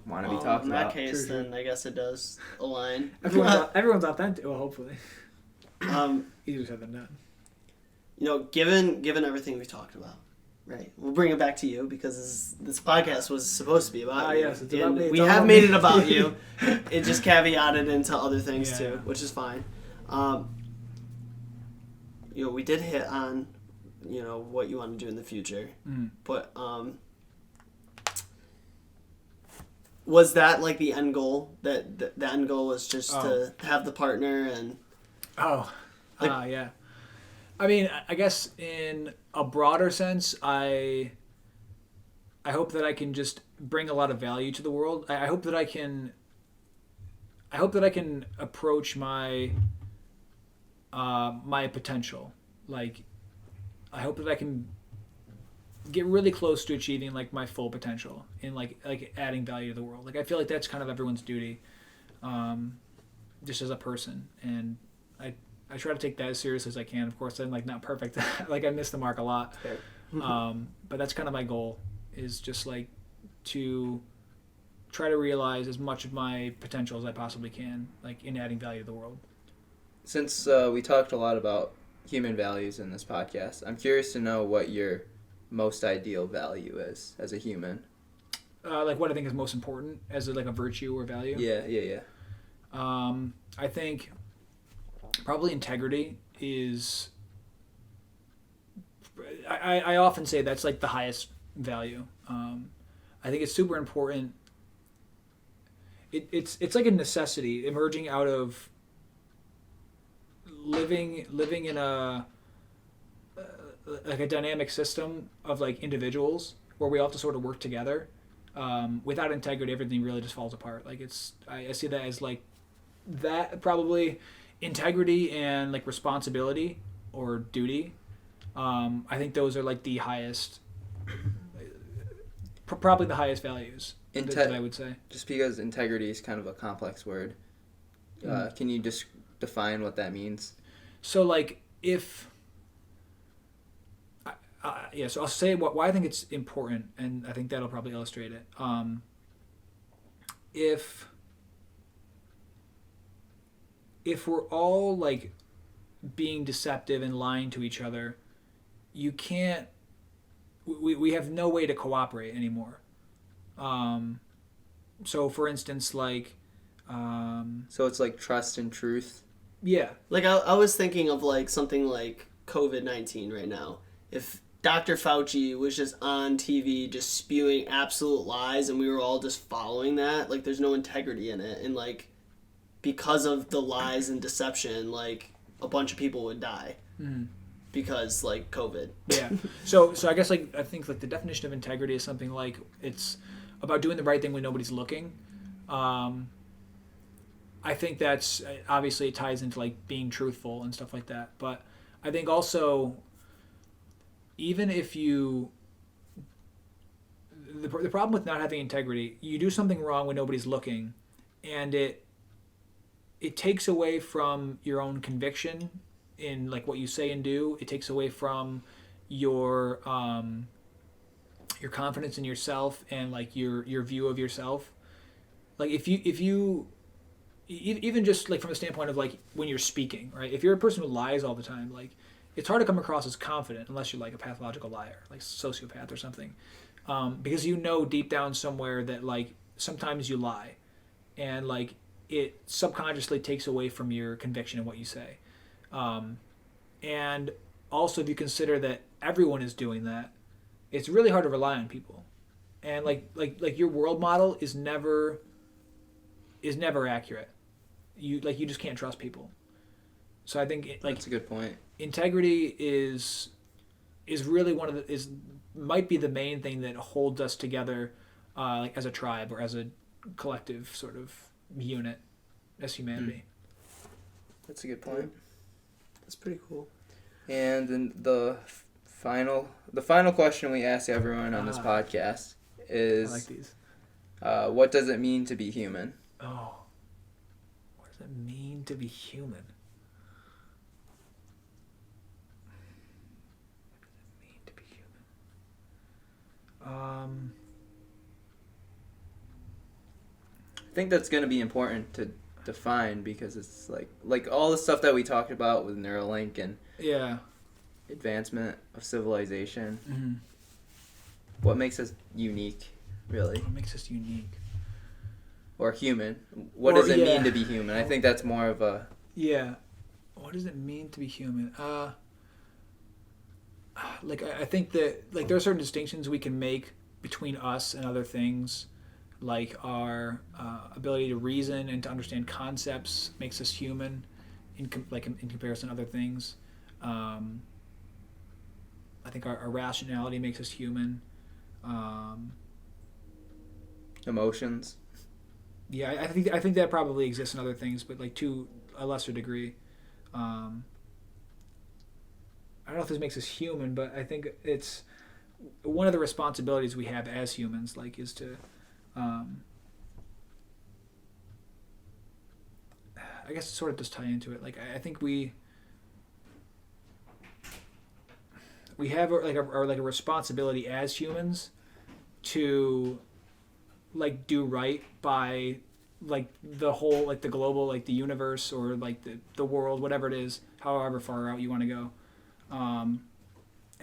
want to be talked about.
In that case, then I guess it does align.
Everyone's authentic. Well, hopefully. Easier said than done.
Given everything we talked about, right? We'll bring it back to you because this podcast was supposed to be about you.
Yes, it's about me.
We have made it about you. It just caveated into other things too, which is fine. We did hit on, what you want to do in the future, but was that like the end goal? That the end goal was just to have the partner and.
Yeah. I mean, I guess in a broader sense, I hope that I can just bring a lot of value to the world. I hope that I can approach my my potential. Like, I hope that I can get really close to achieving like my full potential in like adding value to the world. Like, I feel like that's kind of everyone's duty, just as a person, and I try to take that as seriously as I can. Of course, I'm like not perfect. Like I miss the mark a lot. But that's kind of my goal is just like to try to realize as much of my potential as I possibly can, like in adding value to the world.
Since we talked a lot about human values in this podcast, I'm curious to know what your most ideal value is as a human.
Like what I think is most important as like a virtue or value.
Yeah.
I think probably integrity is. I often say that's like the highest value. I think it's super important. It's like a necessity emerging out of living in a like a dynamic system of like individuals where we all have to sort of work together. Without integrity, everything really just falls apart. Like I see that as like that probably integrity and like responsibility or duty. I think those are like the highest, probably the highest values that I would say. Just
because integrity is kind of a complex word, can you just define what that means?
So like if, so I'll say why I think it's important, and I think that'll probably illustrate it. If we're all like being deceptive and lying to each other, you can't. We have no way to cooperate anymore. So for instance, like.
So it's like trust and truth.
Yeah.
Like I was thinking of like something like COVID-19 right now. If Dr. Fauci was just on TV just spewing absolute lies and we were all just following that, like there's no integrity in it, and like because of the lies and deception, like a bunch of people would die. Because like COVID. Yeah.
So I guess like I think like the definition of integrity is something like it's about doing the right thing when nobody's looking. I think that's obviously it ties into like being truthful and stuff like that. But I think also even if you the problem with not having integrity, you do something wrong when nobody's looking, and it takes away from your own conviction in like what you say and do. It takes away from your confidence in yourself and like your view of yourself. Like if you even just like from the standpoint of like when you're speaking, right? If you're a person who lies all the time, like it's hard to come across as confident unless you're like a pathological liar, like sociopath or something, because you know deep down somewhere that like sometimes you lie, and like it subconsciously takes away from your conviction in what you say, and also if you consider that everyone is doing that, it's really hard to rely on people, and like your world model is never accurate. You just can't trust people. So I think
that's a good point.
Integrity is really might be the main thing that holds us together, like as a tribe or as a collective sort of unit as humanity.
That's a good point.
That's pretty cool.
And then the final question we ask everyone on this podcast is,
I like these.
What does it mean to be human?
Oh, what does it mean to be human?
I think that's going to be important to define because it's like all the stuff that we talked about with Neuralink and advancement of civilization.
Mm-hmm.
What makes us unique, really?
What makes us unique?
Or human? What does it mean to be human? I think that's more of a...
Yeah. What does it mean to be human? Like I think that like there are certain distinctions we can make between us and other things, like our ability to reason and to understand concepts makes us human, in comparison to other things. I think our rationality makes us human.
Emotions.
Yeah, I think that probably exists in other things, but like to a lesser degree. I don't know if this makes us human, but I think it's one of the responsibilities we have as humans, like, is to, I guess sort of just tie into it. Like, I think we have a responsibility as humans to like do right by like the whole, like the global, like the universe or like the world, whatever it is, however far out you want to go.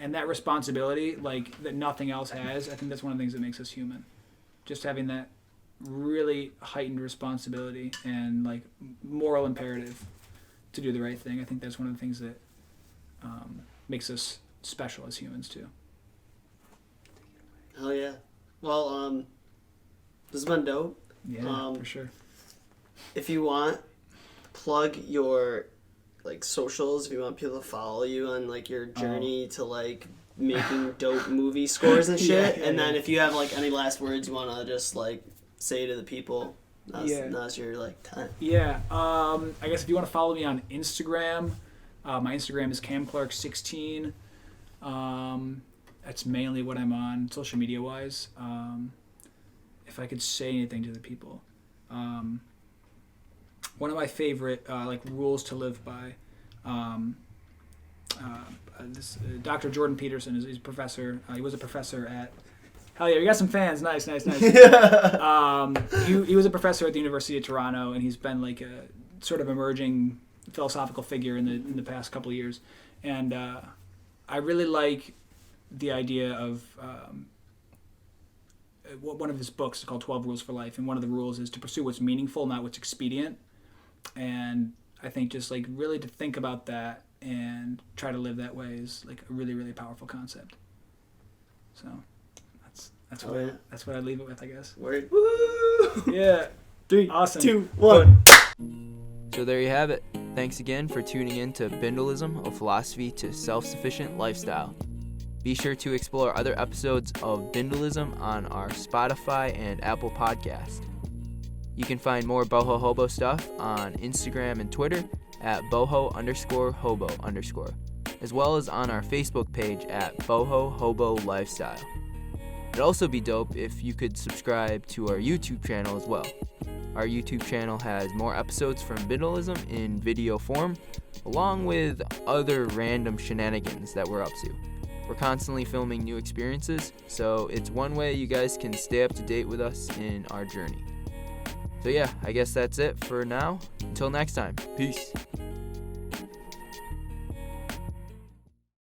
And that responsibility, like that nothing else has, I think that's one of the things that makes us human. Just having that really heightened responsibility and like moral imperative to do the right thing. I think that's one of the things that makes us special as humans too.
Hell yeah. Well, this has been dope.
Yeah, for sure.
If you want, plug your like socials if you want people to follow you on like your journey to like making dope movie scores and shit. And then if you have like any last words you want to just like say to the people, now's your like time. Yeah.
I guess if you want to follow me on Instagram, my Instagram is CamClarke16. That's mainly what I'm on social media wise. If I could say anything to the people, one of my favorite like rules to live by. Dr. Jordan Peterson he's a professor. He was a professor at. Hell yeah, we got some fans. Nice. He was a professor at the University of Toronto, and he's been like a sort of emerging philosophical figure in the past couple of years. And I really like the idea of one of his books is called 12 Rules for Life, and one of the rules is to pursue what's meaningful, not what's expedient. And I think just like really to think about that and try to live that way is like a really, really powerful concept. So that's what I leave it with, I guess.
Word. Woo!
Yeah.
3,
awesome.
2, 1.
So there you have it. Thanks again for tuning in to Bindlism, a philosophy to self-sufficient lifestyle. Be sure to explore other episodes of Bindlism on our Spotify and Apple Podcast. You can find more Boho Hobo stuff on Instagram and Twitter at boho_hobo_, as well as on our Facebook page at Boho Hobo Lifestyle. It'd also be dope if you could subscribe to our YouTube channel as well. Our YouTube channel has more episodes from Bindlism in video form, along with other random shenanigans that we're up to. We're constantly filming new experiences, so it's one way you guys can stay up to date with us in our journey. So yeah, I guess that's it for now. Until next time. Peace.